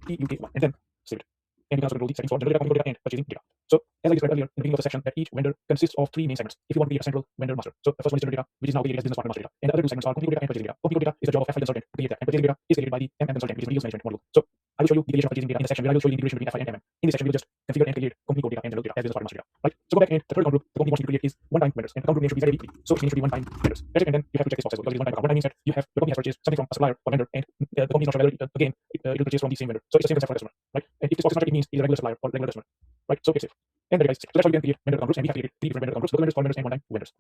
TUK1, and then save it. And you can also control the settings for general data, company data, and purchasing data. So as I described earlier in the beginning of the section, that each vendor consists of 3 main segments if you want to create a central vendor master. So the first one is general data, which is now created as business partner master data, and the other 2 segments are company data and purchasing data. Company data is the job of F5 consultant to create that, and purchasing data is created by the MM consultant, which is the deals management module. So I will show you the creation of purchasing data in the section where I will show you the integration between F5 and MM. In this section, we will just configure and create company code data and general data as business partner master data. Right? So go back, and the third account group the company wants you to create is one-time vendors, and the account group name should be ZAV3. So its name should be one-time vendors. That's it, and then you have to check this box as well, because it is one-time account. One-time means that your company has purchased something from a supplier or vendor, and the company is not sure whether it will purchase from the same vendor. So it's the same concept for the customer, right? And if this box is not checked, it means it's a regular supplier or regular customer, right? So it's safe. And there it is. So that's how you can create vendor account groups, and we have created 3 different vendor account groups: local vendors, foreign vendors, and one-time vendors.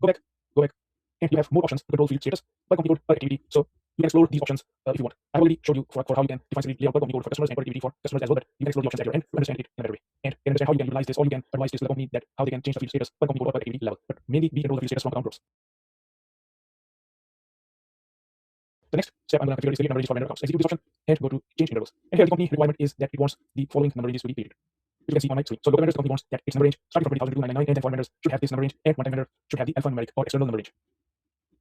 Go back, and you have more options to control field status by company code per activity. So you can explore these options if you want. I've already showed you for how you can define screen layout by company code for customers and per activity for customers as well, but you can explore the options at your end to understand it in a better way. And you can understand how you can utilize this, or you can advise this to the company that how they can change the field status by company code or per activity level. But mainly we control the field status from account groups. The next step I'm going to configure is create number ranges for vendor accounts. Execute this option and go to change intervals. And here the company requirement is that it wants the following number ranges to be created. You can see on my screen. So local vendors, the company wants that its number range starting from 20,299, and then foreign vendors should have this number range, and one-time vendor should have the alphanumeric or external number range.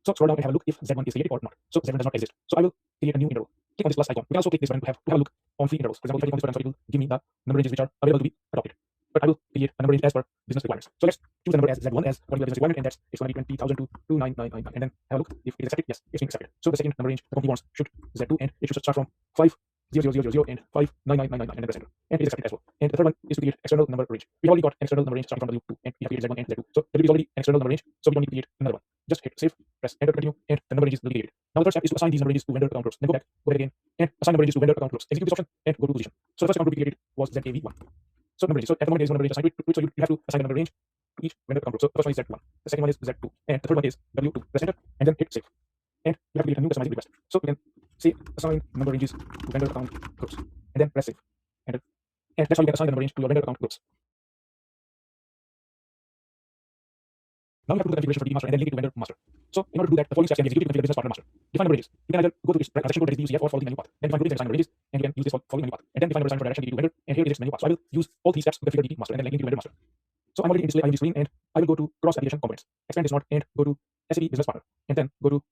So scroll down and have a look if Z1 is created or not. So Z1 does not exist. So I will create a new interval. Click on this plus icon. You can also click this button to have a look on free intervals. For example, if I click on this button, so it will give me the number ranges which are available to be adopted. But I will create a number range as per business requirements. So let's choose a number as Z1 as according to the business requirement, and that's it's going to be 20,000 to 29,999. And then have a look if it is accepted. Yes, it's been accepted. So the second number range the company wants should Z2, and it should start from 5,000,000 and 5,9999, and then press enter. And it is accepted as well. And the third one is to create external number range. We already got external number range starting from W2, and we have created Z1 and Z2. So W is already an external number range, so we don't need to create another one. Just hit save, press enter to continue, and the number ranges will be created. Now the third step is to assign these number ranges to vendor account groups. Then go back again, and assign number ranges to vendor account groups. Execute this option and go to position. So the first account group we created was ZAV1. So number range. So at the moment there is no number range assigned to it, so you have to assign a number range to each vendor account group. So the first one is Z1, the second one is Z2, and the third one is W2. Press enter, and then hit save. And you have to create a new customizing request. So you can say assign number ranges to vendor account groups, and then press save. And that's how you can assign the number range to your vendor account groups. Now you have to do the configuration for DB master and then link it to vendor master. So in order to do that, the following steps can be executed to configure the business partner master. Define number ranges. You can either go to this transaction code that is the UCF or follow the menu path. Then define groups and assign number ranges, and you can use this following menu path. And then define number assigned for direction DB to vendor, and here is its menu path. So I will use all three steps to configure DB master and then link to vendor master. So I'm already in display IMG screen, and I will go to cross application components, expand this node, and go to SAP business partner, and then go to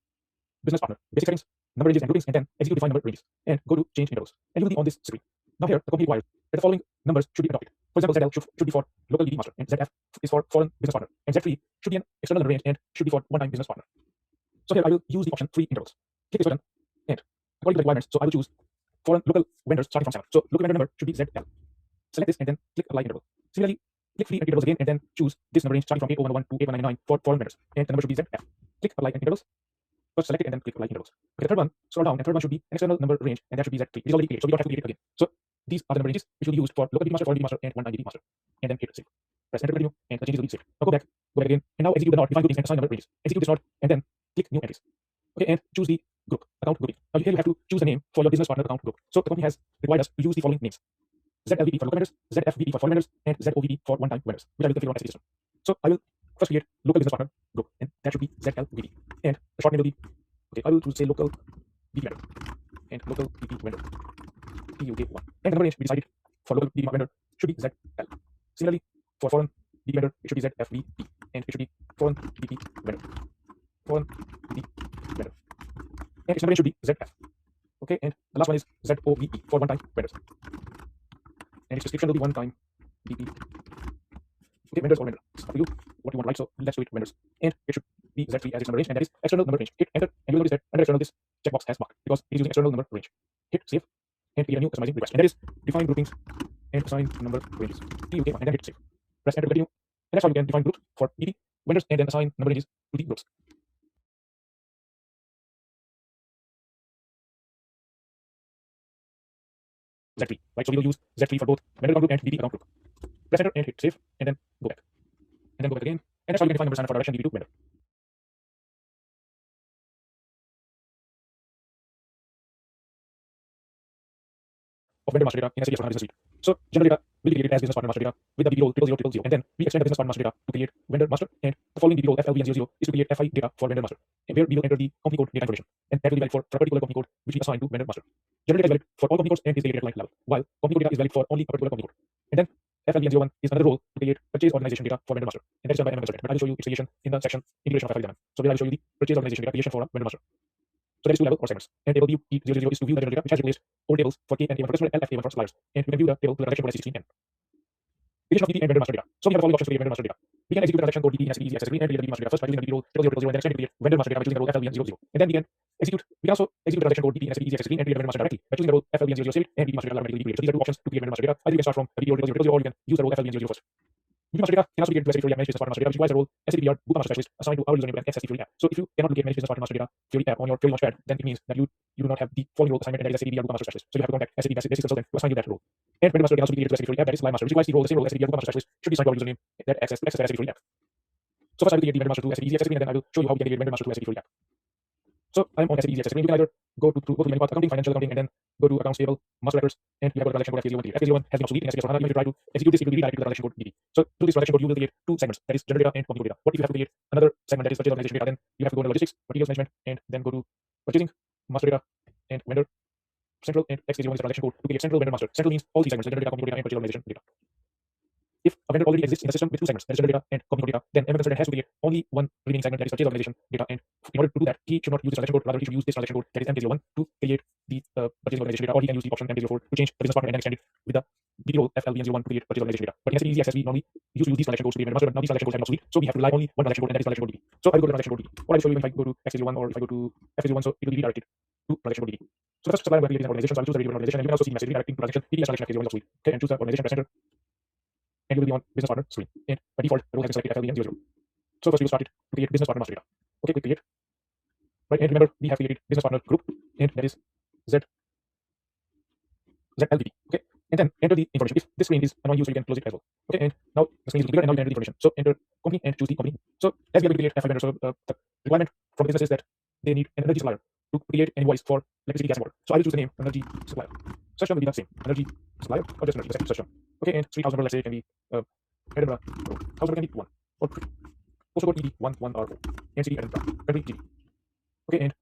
business partner, basic settings, number ranges and groupings, and then execute define number ranges, and go to change intervals, and you will be on this screen. Now here, the company requires that the following numbers should be adopted. For example, ZL should be for local DB master, and ZF is for foreign business partner, and Z3 should be an external number range and should be for one-time business partner. So here I will use the option 3 intervals. Click this button, and according to the requirements, so I will choose foreign local vendors starting from 7. So local vendor number should be ZL. Select this and then click apply interval. Similarly, click free intervals again and then choose this number range starting from 8011 to 8199 for foreign vendors, and the number should be ZF. Click apply intervals. First select it and then click apply intervals. Okay, the third one, scroll down, and third one should be an external number range, and that should be Z3. It is already created, so we don't have to create it again. So these are the number ranges which will be used for local DB master, foreign DB master, and one-time DB master. And then hit save. Press enter to continue, and the changes will be saved. Now go back again, and now execute the node, define groupings, and assign number ranges. Execute this node, and then click new entries. Okay, and choose the group, account grouping. Now here you have to choose a name for your business partner account group. So the company has required us to use the following names: ZLVP for local vendors, ZFVP for foreign vendors, and ZOVP for one-time vendors, which I will configure on SAP system. So I will first create local business partner group, and that should be ZLVP. And the short name will be, okay, I will choose say local DB vendor, and local DB vendor, PUK1. And the number range we decided for local DB vendor should be ZL. Similarly, for foreign DB vendor, it should be ZFVP, and it should be foreign DB vendor. Foreign DB vendor. And its number range should be ZF. Okay, and the last one is ZOVE for one-time vendors. And its description will be one-time DB. Okay, vendors or vendor. It's up to you what you want to write, so let's do it vendors. And it should be Z3 as its number range, and that is external number range. Hit enter, and you will notice that under external this checkbox has marked because it is using external number range. Hit save, and create a new customizing request. And that is define groupings and assign number ranges. Okay, and then hit save. Press enter to continue. And that's how you can define groups for DB vendors and then assign number ranges to the groups. Z3, right? So we will use Z3 for both vendor account group and DB account group. Press enter and hit save, and then go back. And then go back again. And that's how you can define number assignment for direction DB to vendor. Of vendor master data in SAP S/4HANA Business Suite. So general data will be created as business partner master data with the DB role 00000, and then we extend the business partner master data to create vendor master, and the following DB role FLVN00 is to create FI data for vendor master, and where we will enter the company code data information, and that will be valid for a particular company code which we assign to vendor master. General data is valid for all company codes and is created at line level, while company code data is valid for only a particular company code. And then FLVN01 is another role to create purchase organization data for vendor master, and that is done by MM Consultant. But I will show you its creation in the section integration of FI. So where I will show you the purchase organization data creation for a vendor master. So that is 2 level or segments. And table view E00 is to view the general data which has replaced old tables for K and K1 for customer and LFK1 for suppliers. And you can view the table to the transaction code as 16N. Creation of DB and vendor master data. So we have the following options to create vendor master data. We can execute the transaction code DB in SAP Easy Access Screen and create the DB master data first by using the DB role 000 and then extend it to create vendor master data by using the role FLVN00. And then we can also execute the transaction code DB in SAP Easy Access Screen and create vendor master directly by choosing the role FLVN00 saved and DB master data automatically created. So these are 2 options to create vendor master data. Either you can start from the DB role 000 or you can use the role FLVN00 first. DB master data can also be created through SAP Theory app managed business partner master data, which requires the role SAP BR Bupa master specialist assigned to our username and access Theory app. So if you cannot locate managed business partner master data Theory app on your Theory Launchpad, then it means that you do not have the following role assignment, and that is SAP BR Bupa master specialist. So you have to contact SAP basic consultant to assign you that role. And vendor master can also be created through SAP Theory app, that is live master, which requires the role the same role as SAP BR Bupa master specialist should be assigned to our username that access that SAP Theory app. So first I will create the vendor master to SAP Easy Access Screen, and then I will show you how we can create vendor master to SAP Theory app. So I am on SAP Easy Access Screen. You can either go to the menu path accounting, financial accounting, and then go to accounts payable, master records, and you have got the transaction code FK01. FK01 has been obsolete in SAP S/4HANA. Even if you try to execute this, it will be redirected to the transaction code DB. So to this transaction code, you will create 2 segments, that is general data and company code data. What if you have to create another segment that is purchase organization data? Then you have to go to logistics, materials management, and then go to purchasing, master data, and vendor central, and XK01 is the transaction code to create central vendor master. Central means all 3 segments, general data, company code data, and purchase organization data. If a vendor already exists in the system with 2 segments, that is general data and company code data, then MM Consultant has to create only one remaining segment, that is purchase organization data. And in order to do that, he should not use this transaction code, rather he should use this transaction code, that is MK01, to create the purchasing organization data, or he can use the option MK04 to change the business partner and then extend it with the DB role FLVN01 to create purchase organization data. But in SAP Easy Access, we normally used to use these transaction codes to create vendor master, but now these transaction codes have been obsolete, so we have to rely only one transaction code, and that is transaction code DB. So I will go to transaction code DB. What I will show you if I go to XK01 or if I go to FK01, so it will be redirected to transaction code DB. So the first supplier I'm going to create is an organization, so I will choose the organization, and you can also see the message redirecting to transaction DB as transaction FK01 is obsolete. Okay, and choose the organization, press enter, and you will be on business partner screen. And by default, the role has been selected FLVN00. So first we will start it to create business partner master data. Okay, click create. Right, and remember we have created business partner group, and that is ZLVP. Okay, and then enter the information. If this screen is annoying you, so you can close it as well. Okay, and now the screen is bigger, and now you can enter the information. So enter company and choose the company. So as we are going to create FI vendor, so the requirement from the business is that they need an energy supplier to create an invoice for electricity, gas, and water. So I will choose the name energy supplier. Search term will be the same, energy supplier, or just energy, the second search term. Okay, and street house number, let's say, can be Edinburgh Road. House number can be 1 or 3. Postal code ED11RO. NCD Edinburgh. Country GB. Okay, and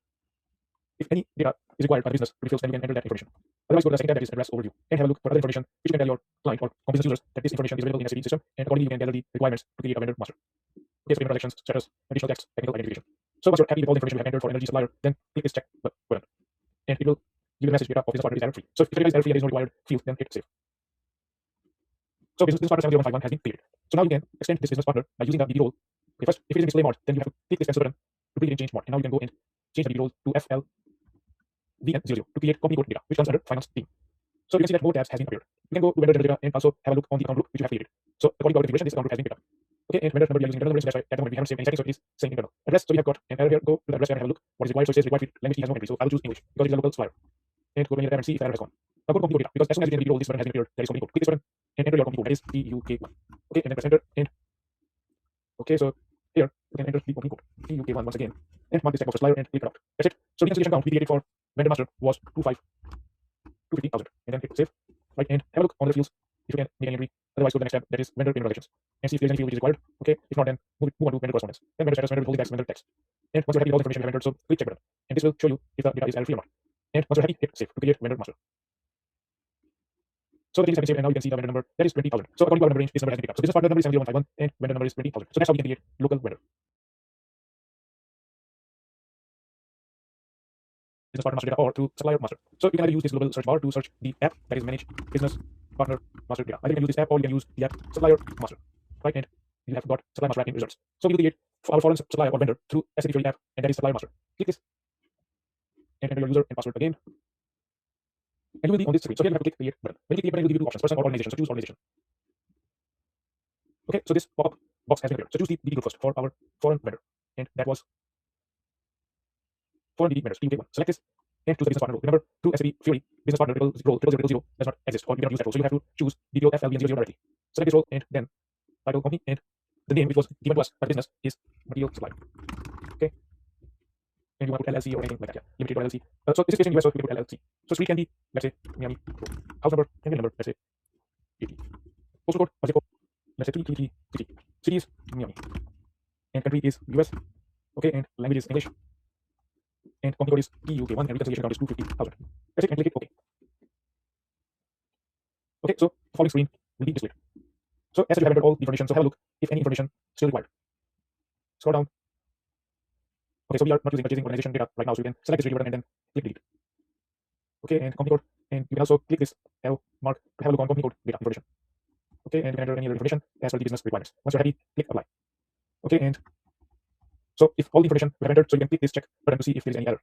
If any data is required by the business to be filled, then you can enter that information. Otherwise, go to the second tab, that is address overview, and have a look for other information which you can tell your client or business users that this information is available in SAP system, and accordingly you can gather the requirements to create a vendor master. Okay, so transactions, status, additional text, technical identification. So once you're happy with all the information you have entered for energy supplier, then click this check button, and it will give you a message data of business partner is error free. So if the data is error free and there is no required field, then hit save. So business partner 70151 has been created. So now you can extend this business partner by using the DB role. Okay, first, if it is in display mode, then you have to click this pencil button to bring it in change mode. And now you can go and change the DB role to FLVN00 to create company code data, which comes under finance team. So you can see that more tabs has been appeared. You can go to vendor data and also have a look on the account group which you have created. So according to our configuration, this account group has been picked up. Okay, and vendor number we are using internal range, so that's why at the moment we haven't saved any settings, so it is saying internal. Address, so we have got an error here. Go to the address and have a look what is required. So it says required field language has no entry, so I will choose English because it is a local supplier. And go to any tab and see if the error has gone. Now go to company code data, because as soon as you can roll, this button has been appeared, there is company code. Click this button and enter your company code, that is TUK1. Okay, and then press enter and okay, so here you can enter the company code TUK1 once again and mark this checkbox for supplier and click out. That's it. So the reconciliation account we created for vendor master was 250,000 and then click save. Right, and have a look on the fields if you can make any entry. Otherwise, go to the next tab, that is vendor payment relations, and see if there is any field which is required. Okay, if not, then move on to vendor correspondence. Then vendor status, vendor withholding tax, vendor text. And once you're happy with all the information you have entered, so click check button, and this will show you if the data is error free or not. And once you're happy, hit save to create vendor master. So the things have been saved, and now you can see the vendor number, that is 20,000. So according to our number range, this number has been picked up. So business partner number is 70151 and vendor number is 20,000. So that's how we can create local vendor. Business partner master data or through supplier master. So you can either use this global search bar to search the app that is manage business partner master data. Either you can use this app or you can use the app supplier master. Right, and you have got supplier master app in results. So we will create our foreign supplier or vendor through SAP Fiori app, and that is supplier master. Click this and enter your user and password again. And you will be on this screen. So here you have to click create button. When you click button, it will give you two options, person or organization. So choose organization. Okay, so this pop-up box has been appeared. So choose the DB group first for our foreign vendor, and that was foreign DB vendors, TUK1. Select this and choose the business partner role. Remember, through SAP Fiori, business partner role 0000 does not exist, or you cannot use that role. So you have to choose DBO FLVN00 directly. Select this role and then title company, and the name which was given to us by the business is material supply. Okay, and you want to put LLC or anything like that. Yeah, limited or LLC. So this is based in US, so we can put LLC. So street can be, let's say, Miami. House number can be number, let's say, 80. Postal code, zip code, let's say 333. City is Miami, and country is US. Okay, and language is English. And company code is TUK1 and reconciliation account is 250,000. That's it, and click it OK. Okay, so the following screen will be displayed. So as you have entered all the information, so have a look if any information still required. Scroll down. Okay, so we are not using purchasing organization data right now, so you can select this review button and then click delete. Okay, and company code, and you can also click this arrow mark to have a look on company code data information. Okay, and you can enter any other information as per the business requirements. Once you're happy, click apply. Okay, and so if all the information we have entered, so you can click this check button to see if there is any error.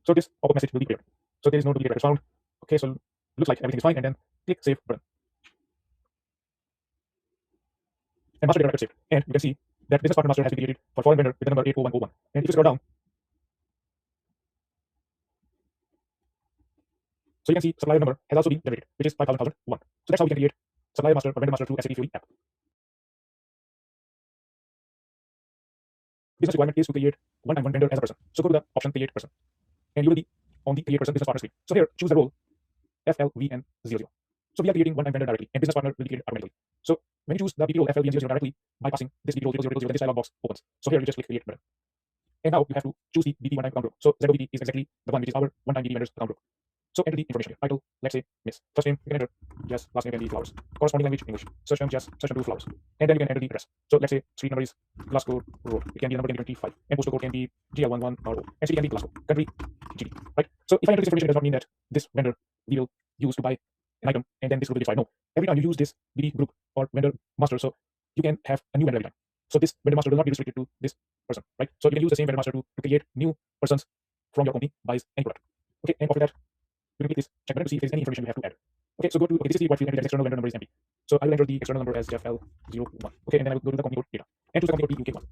So this pop-up message will be cleared. So there is no duplicate records found. Okay, so looks like everything is fine, and then click save button. And master data record saved. And you can see that business partner master has been created for foreign vendor with the number 80101. And if you scroll down, so you can see supplier number has also been generated, which is 5001. So that's how we can create supplier master or vendor master through SAP Fiori app. Business requirement is to create one-time one vendor as a person. So go to the option create person, and you will be on the create person business partner screen. So here choose the role FLVN00. So we are creating one-time vendor directly, and business partner will be created automatically. So when you choose the role FLVN00 directly, bypassing this role 0000, then this dialog box opens. So here you just click create button. And now you have to choose the BT one-time account group. So ZOBT is exactly the one which is our one-time BT vendors account group. So enter the information here. Title, let's say Miss. First name, you can enter just, last name can be flowers. Corresponding language, English. Search term, just search term to flowers. And then you can enter the address. So let's say street number is Glasgow Road. It can be a number, can be 25. And postal code can be GL11RO. And city can be Glasgow. Country, GD. Right? So if I enter this information, it does not mean that this vendor we will use to buy an item and then this group will be defined. No. Every time you use this BD group or vendor master, so you can have a new vendor every time. So this vendor master will not be restricted to this person, right? So you can use the same vendor master to create new persons from your company buys any product. Okay, and after that, you can click this check button to see if there is any information you have to add. Okay, so go to, okay, this is the white field and the external vendor number is empty. So I will enter the external number as JFL01. Okay, and then I will go to the company code data and choose the company code TUK1.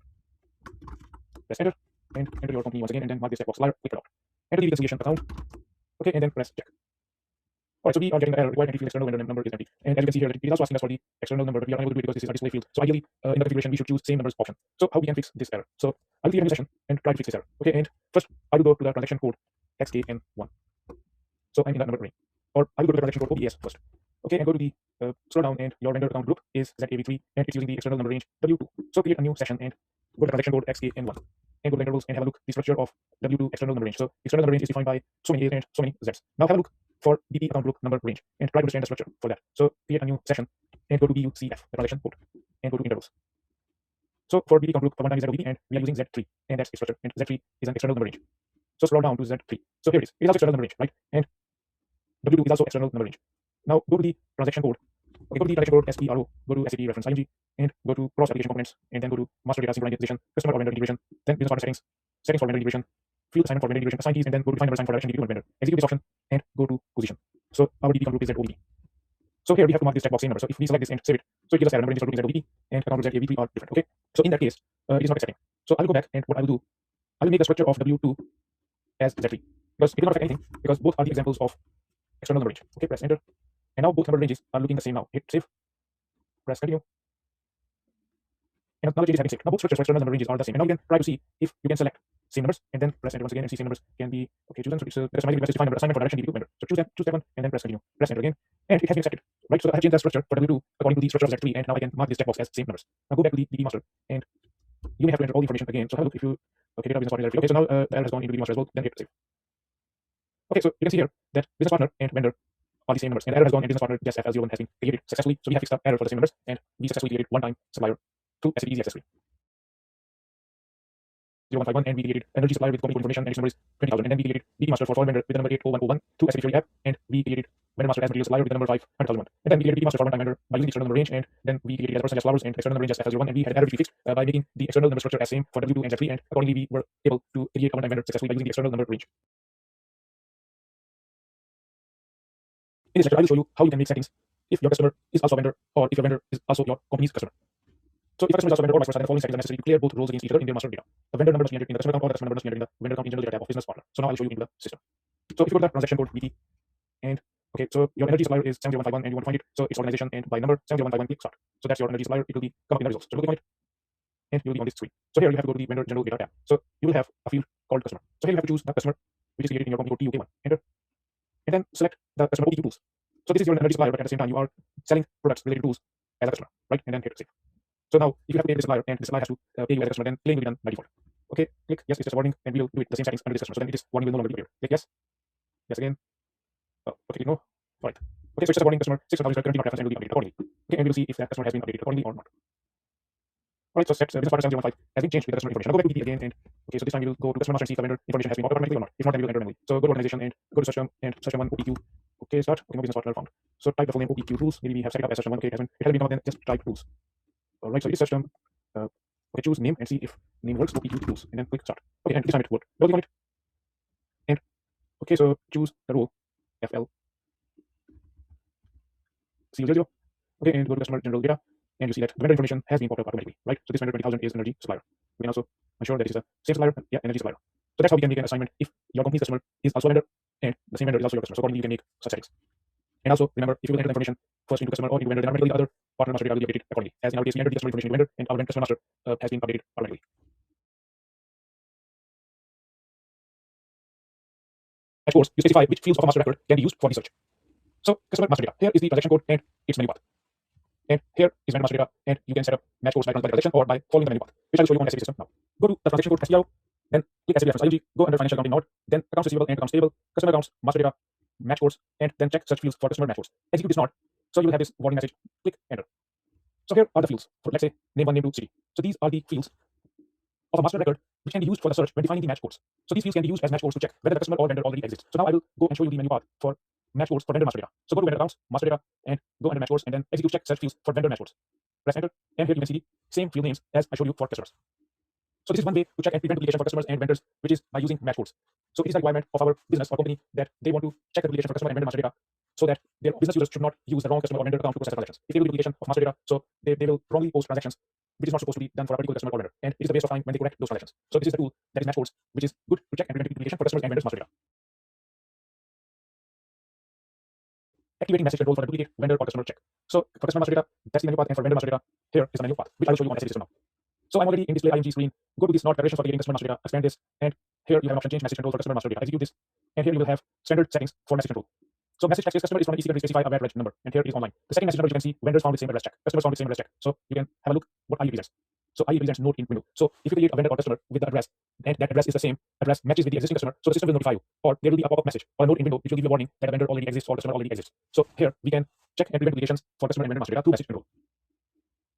Press enter and enter your company once again and then mark this checkbox flyer, click it out. Enter the reconciliation account. Okay, and then press check. Alright, so we are getting the error required entry field external vendor number is empty. And as you can see here, it is also asking us for the external number, but we are unable to do it because this is a display field. So ideally, in the configuration, we should choose same numbers option. So how we can fix this error? So I will create a new session and try to fix this error. Okay, and first I will go to the transaction code XKN1. So I'm in that number range. Or I will go to the transaction code OBS first. Okay, and go to the scroll down, and your vendor account group is ZAV3 and it's using the external number range W2. So create a new session and go to the transaction code XKN1. and go to intervals and have a look at the structure of W2 external number range. So external number range is defined by so many A's and so many Z's. Now have a look for BP account group number range and try to understand the structure for that. So create a new section and go to BUCF, the transaction code, and go to intervals. So for BP account group, for one time is BP, and we are using Z3, and that's its structure, and Z3 is an external number range. So scroll down to Z3. So here it is. It is also external number range, right? And W2 is also external number range. Now go to the transaction code. Okay, go to the transaction code SPRO, go to SAP reference ING, and go to cross application components, and then go to master data synchronization, customer or vendor integration, then business partner settings, settings for vendor integration, field assignment for vendor integration, assign keys, and then go to find number assigned for direction DB2 and vendor. Execute this option and go to position. So our DB account group is ZODB. So here we have to mark this checkbox same number. So if we select this and save it, so it gives us error number ranges for group ZODB and account group ZAB3 are different. Okay, so in that case, it is not accepting. So I will go back, and what I will do, I will make the structure of W2 as Z3 because it will not affect anything because both are the examples of external number range. Okay, press enter, and now both number ranges are looking the same now. Hit save, press continue, and now the changes have been saved. Now both structures for external number ranges are the same. And now you can try to see if you can select same numbers and then press enter once again and see same numbers can be okay. Choose them. So it's the customized request is find number assignment for direction DB2 vendor. So choose that one and then press continue. Press enter again, and it has been accepted. Right. So I have changed the structure for W2 according to the structure of Z3, and now I can mark this checkbox as same numbers. Now go back to the DB master, and you may have to enter all the information again. So have a look if you data business partner. Okay, so now the error has gone into DB master as well. Then hit save. Okay, so you can see here that business partner and vendor are the same numbers, and the error has gone, and business partner just FL01 has been created successfully. So we have fixed the error for the same numbers, and we successfully created one-time supplier to SAP Easy Access 0151, and we created energy supplier with company information, and its number is 20,000. And then we created BP master for foreign vendor with the number 80101 to SAP Theory app, and we created vendor master as material supplier with the number 500,001. And then we created BP master for one-time vendor by using the external number range, and then we created as percentage flowers and external number range as FL01, and we had error which we fixed by making the external number structure as same for W2 and Z3, and accordingly we were able to create a one-time vendor successfully by using the external number range. In this lecture, I will show you how you can make settings if your customer is also a vendor or if your vendor is also your company's customer. So if a customer is also a vendor or vice versa, then the following settings are necessary to clear both roles against each other in their master data. The vendor number must be entered in the customer account, or the customer number must be entered in the vendor account in general data type of business partner. So now I'll show you into the system. So if you go to the transaction code BP, and okay, so your energy supplier is 7051 and you want to find it. So its organization and by number 7051 click start. So that's your energy supplier. It will be come up in the results. So click on it, and you will be on this screen. So here you have to go to the vendor general data tab. So you will have a field called customer. So here you have to choose the customer which is created in your company code TUK1. Enter, and then select the customer OPQ tools. So this is your energy supplier, but at the same time you are selling products related to tools as a customer, right? And then hit save. So now if you have to pay the supplier and the supplier has to pay you as a customer, then claim will be done by default. Okay, click yes, it's just a warning, and we will do it the same settings under this customer. So then it is warning will no longer be appeared. Click yes, yes again. Oh, okay, no. Right. Okay, so it's just a warning customer 6,000 is currently not referenced and will be updated accordingly. Okay, and we will see if that customer has been updated accordingly or not. Alright, so set business partner 7015 has been changed with the customer information. Now go back to BP again, and okay, so this time we will go to customer master and see if the vendor information has been copied automatically or not. If not, then we will enter manually. So go to organization and go to search term and search term one OPQ. Okay, start. Okay, no business partner found. So type the full name OPQ tools. Maybe we have set it up as search term one. Okay, it hasn't been found. Then just type tools. Alright, so it is search term. Okay, choose name and see if name works. OPQ tools, and then click start. Okay, and this time it worked. Now click on it. And okay, so choose the role FL. C00. Okay, and go to customer general data, and you see that the vendor information has been popped up automatically, right? So this vendor 20,000 is energy supplier. We can also ensure that it is a same supplier, yeah, energy supplier. So that's how we can make an assignment if your company's customer is also a vendor and the same vendor is also your customer. So accordingly, you can make such settings. And also remember, if you will enter the information first into customer or into vendor, then automatically the other partner master data will be updated accordingly. As in our case, we entered the customer information into vendor, and our customer master has been updated automatically. Of course, you specify which fields of a master record can be used for research. So customer master data. Here is the transaction code and its menu path. And here is vendor master data, and you can set up match codes by transaction or by following the menu path, which I will show you on the SAP system now. Go to the transaction code SPRO, then click SAP reference ING, go under financial accounting node, then accounts receivable and accounts payable, customer accounts, master data, match codes, and then check search fields for customer match codes. Execute this node, so you will have this warning message. Click enter. So here are the fields for, let's say, name 1, name 2, city. So these are the fields of a master record which can be used for the search when defining the match codes. So these fields can be used as match codes to check whether the customer or vendor already exists. So now I will go and show you the menu path for match codes for vendor master data. So go to vendor accounts, master data, and go under match codes, and then execute check search fields for vendor match codes. Press enter, and here you can see the same field names as I showed you for customers. So this is one way to check and prevent duplication for customers and vendors, which is by using match codes. So it is a requirement of our business or company that they want to check the duplication for customer and vendor master data, so that their business users should not use the wrong customer or vendor account to process transactions. If they do duplication of master data, so they will wrongly post transactions which is not supposed to be done for a particular customer or vendor, and it is a waste of time when they correct those transactions. So this is the tool that is match codes, which is good to check and prevent duplication for customers and vendors master data. Activating message control for the duplicate vendor or customer check. So for customer master data, that's the menu path, and for vendor master data, here is the menu path, which I will show you on the SAP system now. So I'm already in display ING screen. Go to this node preparations for creating customer master data, expand this, and here you have an option change message control for customer master data. Execute this, and here you will have standard settings for message control. So message text is customer is from an EC country, specify a VAT reg number, and here it is online. The second message number you can see vendors found with same address check, customers found with same address check. So you can have a look what IP represents. So I represents node in window. So if you create a vendor or customer with the address, and that address is the same address matches with the existing customer, so the system will notify you, or there will be a pop-up message or a node in window which will give you a warning that a vendor already exists or customer already exists. So here we can check and prevent duplications for customer and vendor master data through message control.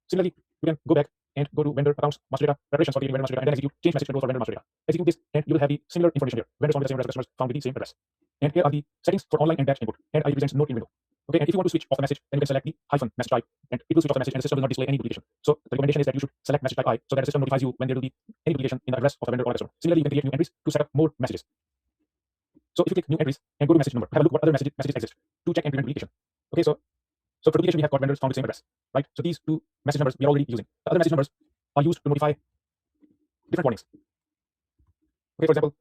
Similarly, you can go back and go to vendor accounts master data preparations for creating vendor master data and then execute change message control for vendor master data. Execute this and you will have the similar information here. Vendors found with the same address, customers found with the same address. And here are the settings for online and batch input. And I represents node in window. Okay, and if you want to switch off the message, then you can select the hyphen message type, and it will switch off the message, and the system will not display any duplication. So the recommendation is that you should select message type I, so that the system notifies you when there will be any duplication in the address of the vendor or the customer. Similarly, you can create new entries to set up more messages. So if you click new entries and go to message number, have a look what other messages exist to check and prevent duplication. Okay, so for duplication we have got vendors found with the same address, right? So these two message numbers we are already using. The other message numbers are used to notify different warnings. Okay, for example,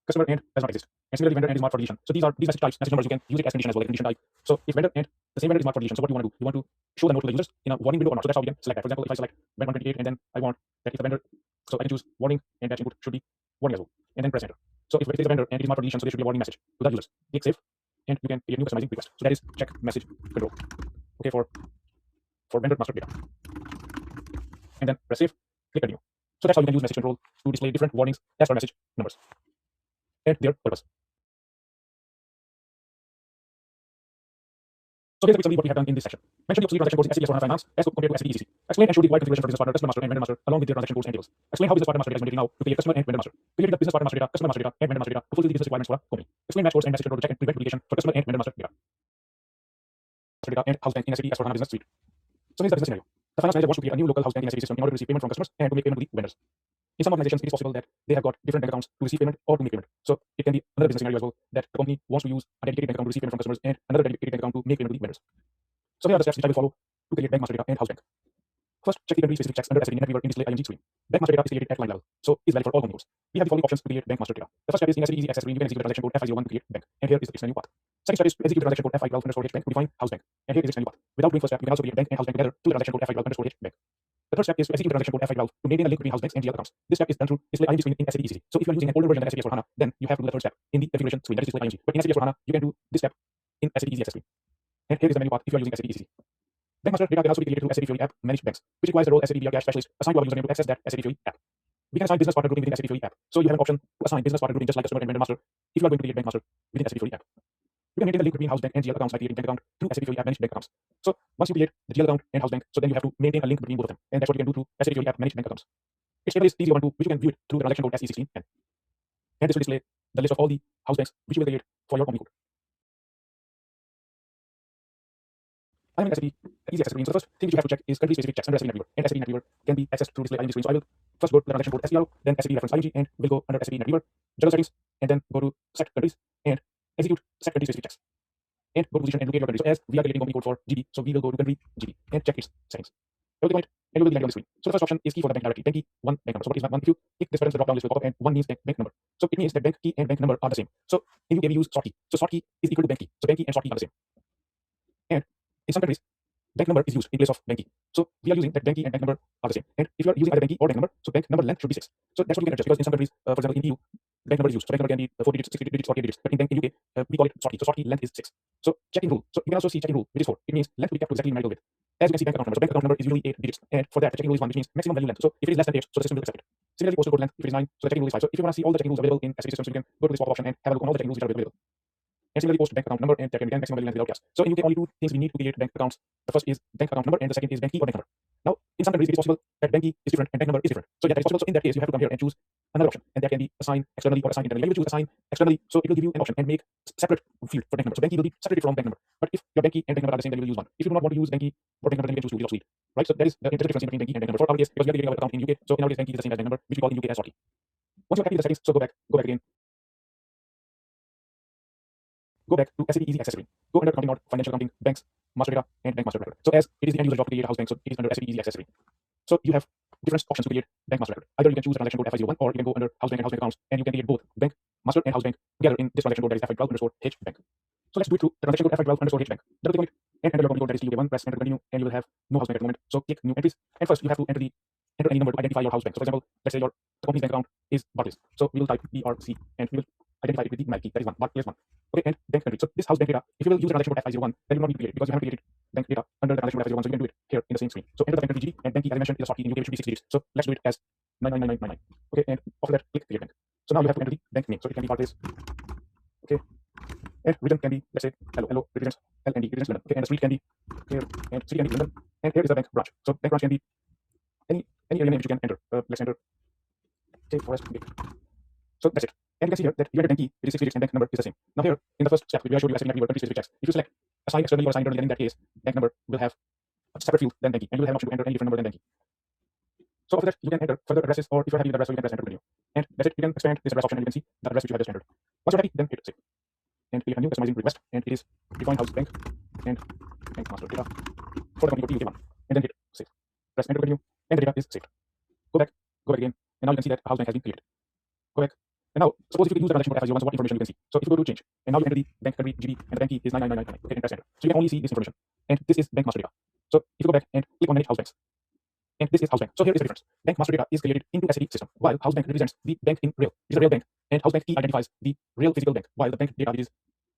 customer and does not exist. And similarly, vendor and is marked for deletion. So these message types, message numbers, you can use it as condition as well, like condition type. So if vendor and the same vendor is marked for deletion, so what do you want to do? You want to show the note to the users in a warning window or not? So that's how we can select that. For example, if I select vendor 128 and then I want that if the vendor, so I can choose warning and batch input should be warning as well, and then press enter. So if it is a vendor and it is marked for deletion, so there should be a warning message to the users. Click save, and you can create a new customizing request. So that is check message control. Okay, for vendor master data, and then press save, click continue. So that's how you can use message control to display different warnings as per message numbers and their purpose. So here's a quick summary what we have done in this section. Mention the obsolete transaction codes in SAP S/4HANA Finance as compared to SAP ECC. Explain and show the required configuration for business partner, customer master, and vendor master along with their transaction codes and tables. Explain how business partner master data is managed now to create customer and vendor master. Create the business partner master data, customer master data, and vendor master data to fulfill the business requirements for a company. Explain match codes and message control to check and prevent duplication for customer and vendor master data. Master data and house bank in SAP S/4HANA Business Suite. So here's the business scenario. The finance manager wants to create a new local house bank in SAP system in order to receive payment from customers and to make payment to the vendors. In some organizations, it is possible that they have got different bank accounts to receive payment or to make payment. So it can be another business scenario as well that the company wants to use a dedicated bank account to receive payment from customers and another dedicated bank account to make payment to the vendors. So here are the steps which I will follow to create bank master data and house bank. First, check the country specific checks under SAP NetWeaver in display IMG screen. Bank master data is created at line level, so is valid for all companies. We have the following options to create bank master data. The first step is in SAP Easy Access screen, you can execute the transaction code F501 to create bank, and here is its menu path. Second step is to execute the transaction code F512_H bank to define house bank, and here is its menu path. Without doing first step, you can also create bank and house bank together through the transaction code F512_H bank. The third step is to execute the transaction code F512 to maintain a link between house banks and GL accounts. This step is done through display IMG screen in SAP ECC. So if you are using an older version than SAP S/4HANA, then you have to do the third step in the configuration screen, that is display IMG. But in SAP S/4HANA, you can do this step in SAP Easy Access screen. And here is the menu path if you are using SAP ECC. Bank master data can also be created through SAP Fiori app managed banks, which requires the role SAP BR specialist assigned to our username to access that SAP Fiori app. We can assign business partner grouping within SAP Fiori app. So you have an option to assign business partner grouping just like customer and vendor master if you are going to create bank master within SAP Fiori app. You can maintain the link between house bank and GL accounts by creating bank account through SAP Fiori app managed bank accounts. So once you create the GL account and house bank, so then you have to maintain a link between both of them, and that's what you can do through SAP Fiori app managed bank accounts. Its table is T012, which you can view it through the transaction code SE16N. And this will display the list of all the house banks which you will create for your company code. I am in SAP Easy Access screen. So the first thing which you have to check is country specific checks under SAP NetWeaver. And SAP NetWeaver can be accessed through display IMG screen. So I will first go to the transaction code SERO, then SAP reference IMG, and we'll go under SAP NetWeaver, general settings, and then go to set countries and execute set country specific checks. And go to position and locate your country. So as we are creating company code for GB, so we will go to country GB and check its settings. I will click on it and you will be landing on the screen. So the first option is key for the bank directory. Bank key, one bank number. So what is one? If you click this button, the drop down list will pop up, and one means bank number. So it means that bank key and bank number are the same. So in UK we use sort key. So sort key is equal to bank key. So bank key and sort key are the same. And in some countries, bank number is used in place of bank key. So we are using that bank key and bank number are the same. And if you are using either bank key or bank number, so bank number length should be 6. So that's what we can adjust, because in some countries, for example in EU, bank number is used. So bank number can be 4 digits, 6 digits, or 8 digits. But in UK, we call it sort key. So sort key length is 6. So checking rule. So you can also see checking rule, which is 4. It means length will be kept to exactly numerical width. As you can see bank account number. So bank account number is usually 8 digits. And for that, the checking rule is 1, which means maximum value length. So if it is less than 8, so the system will accept it. Similarly, postal code length, if it is 9, so the checking rule is 5. So if you want to see all the checking rules available in SAP systems, so you can go to this pop option and have a look on all the checking rules which are available. And similarly, post bank account number, and that can be maximum value length without gas. So in UK, only two things we need to create bank accounts. The first is bank account number, and the second is bank key or bank number. Now, in some countries, it is possible that bank key is different and bank number is different. So that is possible. So in that case, you have to come here and choose another option, and that can be assigned externally or assigned internally. You will choose assign externally, so it will give you an option and make separate field for bank number. So bank key will be separated from bank number. But if your bank key and bank number are the same, then you will use one. If you do not want to use bank key or bank number, then you can choose two, which is obsolete. Right? So that is the difference between bank key and bank number. For our case, because we are creating our account in UK, so in our case, bank key is the same as bank number, which we call in UK as sort key. Once you are happy with the settings, so go back again. Go back to SAP Easy Access screen. Go under accounting node, financial accounting, banks, master data, and bank master record. So as it is the end user job to create a house bank, so it is under SAP Easy Access screen. So you have different options to create bank master record. Either you can choose the transaction code F501, or you can go under house bank and house bank accounts, and you can create both bank master and house bank together in this transaction code that is F512_H bank. So let's do it through the transaction code F512_H bank. Double click on it and enter your company code, that is TUK1, press enter to continue, and you will have no house bank at the moment. So click new entries, and first you have to enter any number to identify your house bank. So for example, let's say the company's bank account is Barclays. So we will type BRC and we will identify it with the key, that is 1, Barclays 1. Okay, and bank country. So this house bank data, if you will use the transaction code F501, then you will not need to create it because you haven't created bank data under the transaction mode F01, so you can do it here in the same screen. So enter the bank country GD, and bank key, as I mentioned, is a short key in UK, which should be 6 digits. So let's do it as 999999. Okay, and after that, click create bank. So now you have to enter the bank name. So it can be Barclays. Okay, and region can be, let's say, hello, represents LND, represents London. Okay, and the street can be here, and city can be London, and here is the bank branch. So bank branch can be any area name which you can enter. Let's enter, okay, Forest Gate. So that's it. And you can see here that you enter bank key, which is 6 digits, and bank number is the same. Now here, in the first step, we will show you SAP country specific checks. If you select assign externally or assign internally, then in that case, bank number will have a separate field than bank key, and you will have an option to enter any different number than bank key. So after that, you can enter further addresses, or if you're happy with the address, so you can press enter continue. And that's it. You can expand this address option, and you can see the address which you have just entered. Once you're happy, then hit save. And click a new customizing request, and it is define house bank and bank master data for the company code UK1. And then hit save. Press enter continue, and the data is saved. Go back again, and now you can see that a house bank has been created. Go back. And now, suppose if you can use the transaction code F01, so what information you can see. So if you go to change, and now you enter the bank country GB, and the bank key is 9999. Okay, and press enter. So you can only see this information. And this is bank master data. So if you go back and click on manage house banks, and this is house bank. So here is the difference. Bank master data is created into SAP system, while house bank represents the bank in real. It is a real bank, and house bank key identifies the real physical bank, while the bank data is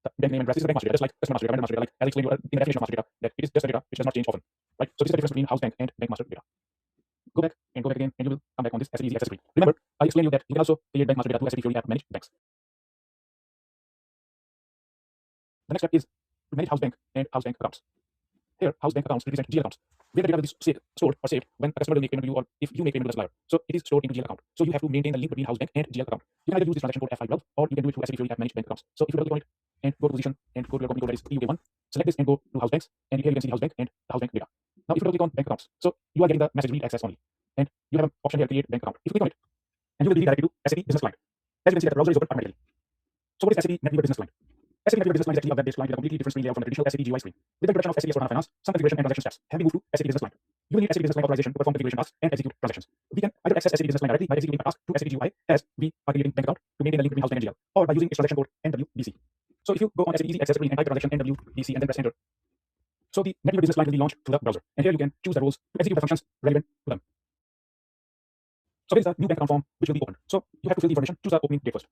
the bank name and address is the bank master data, just like customer master data, vendor master data, like as I explained in the definition of master data, that it is just a data which does not change often. Right? So this is the difference between house bank and bank master data. Go back and go back again, and you will come back on this SAP easy access screen. Remember, I explained you that you can also create bank master data to SAP Fiori app manage banks. The next step is to manage house bank and house bank accounts. Here, house bank accounts represent GL accounts, where the data will be stored or saved when a customer will make payment to you, or if you make payment to the supplier. So it is stored into GL account. So you have to maintain the link between house bank and GL account. You can either use this transaction code F512, or you can do it through SAP Fiori app manage bank accounts. So if you double click on it and go to position and go to your company code, that is UK1, select this and go to house banks, and here you can see house bank and house bank data. Now if you double click on bank accounts, so you are getting the message read access only, and you have an option here, create bank account. If you click on it, and you will be redirected to SAP business client. As you can see that the browser is open automatically. So what is SAP NetWeaver business client? SAP NetWeaver business client is actually a web-based client with a completely different screen layout from the traditional SAP GUI screen. With the introduction of SAP S/4HANA Finance, some configuration and transaction steps have been moved to SAP business client. You will need SAP business client authorization to perform configuration tasks and execute transactions. We can either access SAP business client directly by executing a task to SAP GUI, as we are creating bank account to maintain the link between house bank and GL, or by using its transaction code NWBC. So if you go on SAP Easy Access screen and type the transaction NWBC and then press enter, so the NetWeaver business client will be launched through the browser, and here you can choose the roles to execute the functions relevant to them. So here is the new bank account form which will be opened. So you have to fill the information. Choose the opening date first.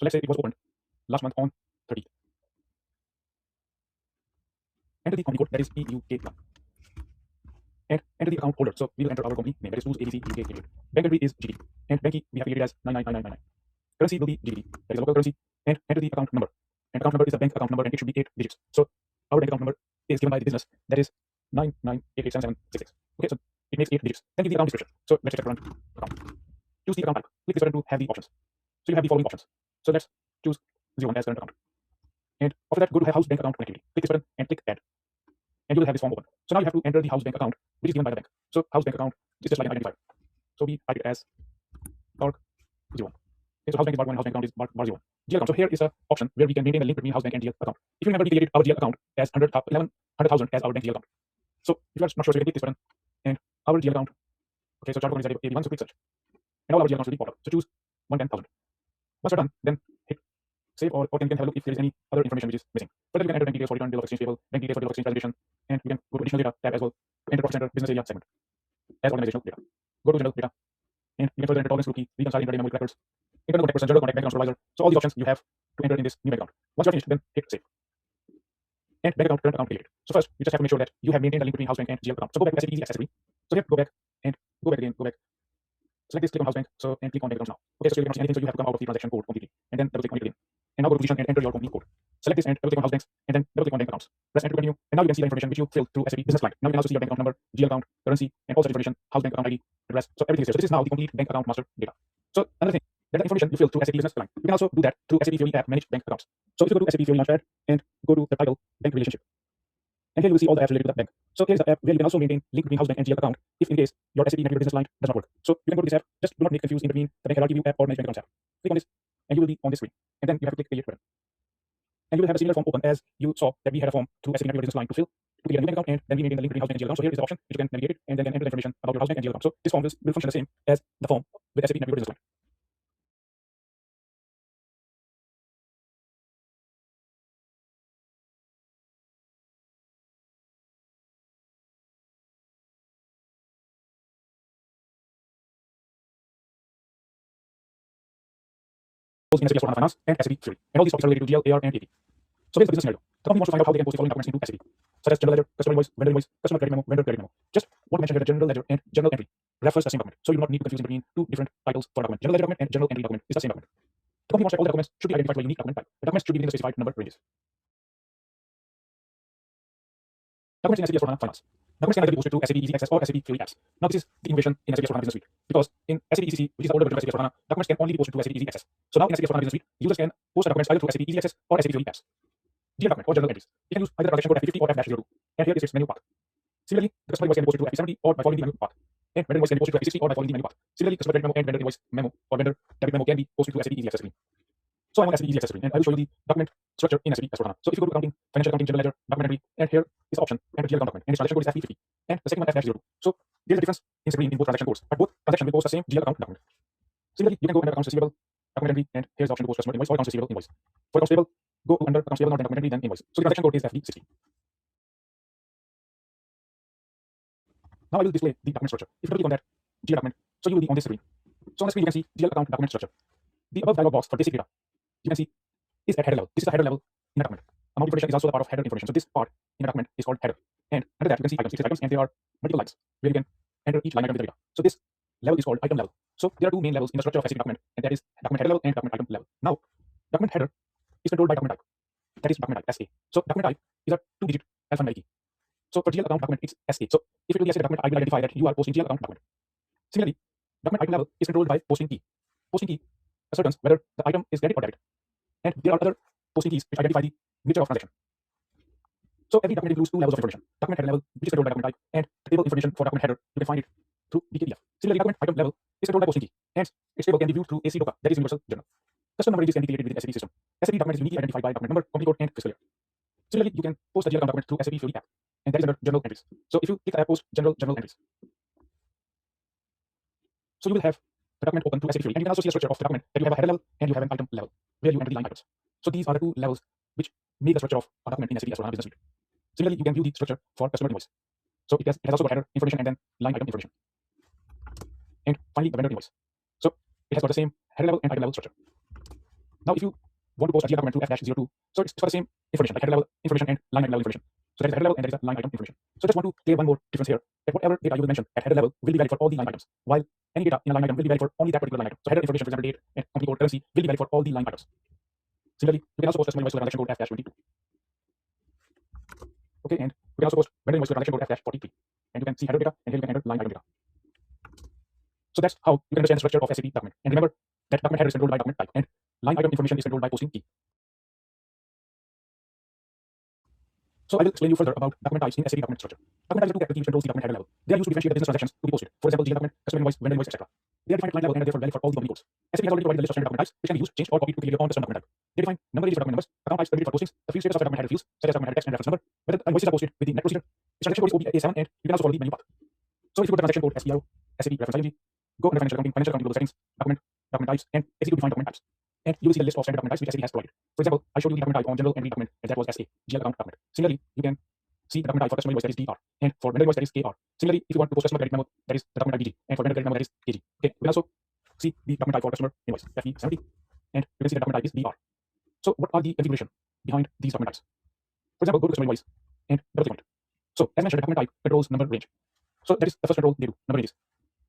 So let's say it was opened last month on 30th. Enter the company code, that is EUK1. And enter the account holder. So we will enter our company name, that is Tools ABC UK Limited. Bank country is GBP, and bank key we have created as 999999. Currency will be GBP, that is local currency, and enter the account number. And account number is the bank account number, and it should be 8 digits. So our bank account number is given by the business, that is 998877766. Okay, so it makes 8 digits. Then give the account description. So let's check the current account. Choose the account type. Click this button to have the options. So you have the following options. So let's choose 01 as current account. And after that, go to house bank account connectivity. Click this button and click add. And you will have this form open. So now you have to enter the house bank account, which is given by the bank. So house bank account is just like an identifier. So we type it as BARC01. Okay, so house bank is BARC1, house bank account is BARC01. GL account. So here is an option where we can maintain the link between house bank and GL account. If you remember, we created our GL account as 100,000 as our bank GL account. So if you are not sure, so you can click this button and our GL account. Okay, so chart is AB1, so click search. And all our GL accounts will be popped up. So choose 110,000. Once you're done, then hit save, or you can have a look if there is any other information which is missing. Further, you can enter bank details for return, bill of exchange payable, bank details for bill of exchange resolution, and you can go to additional data tab as well to enter profit center business area segment as organizational data. Go to general data, and you can further enter tolerance group key, reconcile intraday memory records, internal contact person, general contact, bank account supervisor. So all these options you have to enter in this new bank account. Once you're finished, then hit save. And bank account, current account created. So first, you just have to make sure that you have maintained the link between house bank and GL account. So go back to SAP Easy Access screen. So here, go back and go back again, go back. Select this, click on house bank, so and click on bank accounts now. Okay, so you cannot see anything, so you have to come out of the transaction code completely, and then double click on it again. And now go to position and enter your company code. Select this and double click on house banks, and then double click on bank accounts. Press enter to continue, and now you can see the information which you filled through SAP business client. Now you can also see your bank account number, GL account, currency, and all such information, house bank account ID, address. So everything is here. So this is now the complete bank account master data. So another thing, that the information you filled through SAP business client, you can also do that through SAP Fiori app manage bank accounts. So if you go to SAP Fiori Launchpad and go to the title bank relationship, and here you will see all the apps related to that bank. So here's the app where you can also maintain link between house bank and GL account if in case your SAP NetWeaver business line does not work. So you can go to this app. Just do not make confused in between the bank hierarchy view app or manage bank accounts app. Click on this, and you will be on this screen. And then you have to click create button. And you will have a similar form open as you saw that we had a form through SAP NetWeaver business line to fill to create a new bank account, and then we maintain the link between house bank and GL account. So here is the option which you can navigate it, and then enter the information about your house bank and GL account. So this form will function the same as the form with SAP NetWeaver business line. In SAP S/4HANA Finance and SAP Fiori. And all these topics are related to GL, AR, and AP. So here's the business scenario. The company wants to find out how they can post the following documents into SAP, such as general ledger, customer invoice, vendor invoice, customer credit memo, vendor credit memo. Just want to mention here that general ledger and general entry refers to the same document, so you do not need to confuse between two different titles for a document. General ledger document and general entry document is the same document. The company wants that all the documents should be identified by a unique document type. The documents should be within the specified number ranges. Documents in SAP S/4HANA Finance. Documents can either be posted to SAP Easy Access or SAP Fiori apps. Now this is the innovation in SAP S/4HANA Business Suite, because in SAP ECC, which is the older version of SAP S/4HANA, documents can only be posted to SAP Easy Access. So now in SAP S/4HANA Business Suite, users can post the documents either through SAP Easy Access or SAP Fiori apps. GL document or general entries. You can use either the transaction code F50 or F-02, and here is its menu path. Similarly, the customer invoice can be posted to F70 or by following the menu path, and vendor invoice can be posted to F60 or by following the menu path. Similarly, customer credit memo and vendor invoice memo or vendor debit memo can be posted to SAP Easy Access screen. So I'm on SAP Easy Access screen, and I will show you the document structure in SAP S/4HANA. So if you go to accounting, financial accounting, general ledger, document entry, and here is the option enter GL account document, and its transaction code is F50, and the second one F-02. So there is a difference in screen in both transaction codes, but both transactions will post the same GL account document. Similarly, you can go under accounts receivable, document entry, and here's the option to post customer invoice or accounts receivable invoice. For accounts payable, go to under accounts payable, not then document entry, then invoice. So the transaction code is FD60. Now I will display the document structure. If you click on that GL document, so you will be on this screen. So on the screen you can see GL account document structure. The above dialog box for basic data, you can see, is at header level. This is the header level in the document. Amount information is also the part of header information. So this part in the document is called header. And under that you can see items. It is items, and there are multiple lines where you can enter each line item with the data. So this level is called item level. So there are two main levels in the structure of SAP document, and that is document header level and document item level. Now, document header is controlled by document type. That is document type SA. So document type is a 2-digit alphanumeric key. So for GL account document, it's SA. So if it will be SA document, I will identify that you are posting GL account document. Similarly, document item level is controlled by posting key. Posting key ascertains whether the item is credit or debit. And there are other posting keys which identify the nature of transaction. So every document includes two levels of information. Document header level, which is controlled by document type, and the table information for document header, you can find it through DKDF. Similarly, document item level is controlled by posting key. Hence, its table can be viewed through AC DOCA, that is Universal Journal. Custom number ranges can be created within SAP system. SAP document is uniquely identified by document number, company code, and fiscal year. Similarly, you can post the GL account document through SAP Fiori app, and that is under general entries. So if you click the app post general entries, so you will have the document open through SAP Fiori, and you can also see the structure of the document that you have a header level and you have an item level where you enter the line items. So these are the two levels which make the structure of a document in SAP S/4HANA Business Suite. Similarly, you can view the structure for customer invoice. So it has also got header information and then line item information. And finally, the vendor invoice. So it has got the same header level and item level structure. Now, if you want to post a GL document to F-02, so it's for the same information, like header level information and line item level information. So there is a header level and there is a line item information. So just want to clear one more difference here, that whatever data you will mention at header level will be valid for all the line items, while any data in a line item will be valid for only that particular line item. So header information, for example, date and company code, currency, will be valid for all the line items. Similarly, you can also post customer invoice to the transaction code F-22. Okay, and we can also post vendor invoice to the transaction code F-43. And you can see header data, and here you can enter line item data. So that's how you can understand the structure of SAP document. And remember that document header is controlled by document type, and line item information is controlled by posting key. So I will explain you further about document types in SAP document structure. Document types are two categories which controls the document header level. They are used to differentiate the business transactions to be posted. For example, GL document, customer invoice, vendor invoice, etc. They are defined at line level and are therefore valid for all the company codes. SAP has already provided the list of standard document types which can be used, changed, or copied to create your own custom document type. They define number ranges for document numbers, account types permitted for postings, the field status of the document header fields, such as document header text and reference number, whether the invoices are posted with the net procedure. Its transaction code is OBA7, and you can also follow the menu path. So if you go to the transaction code SPRO, SAP reference ING, go under financial accounting global settings, document types, and execute defined document types. And you will see the list of standard document types which SAP has provided. For example, I showed you the document type on general entry document, and that was SA, GL account document. Similarly, you can see the document type for customer invoice, that is DR, and for vendor invoice, that is KR. Similarly, if you want to post customer credit memo, that is the document type BG, and for vendor credit memo, that is KG. Okay, we can also see the document type for customer invoice, FE70, and you can see the document type is DR. So what are the configuration behind these document types? For example, go to customer invoice and double click on it. So as mentioned, the document type controls number range. So that is the first control they do, number ranges.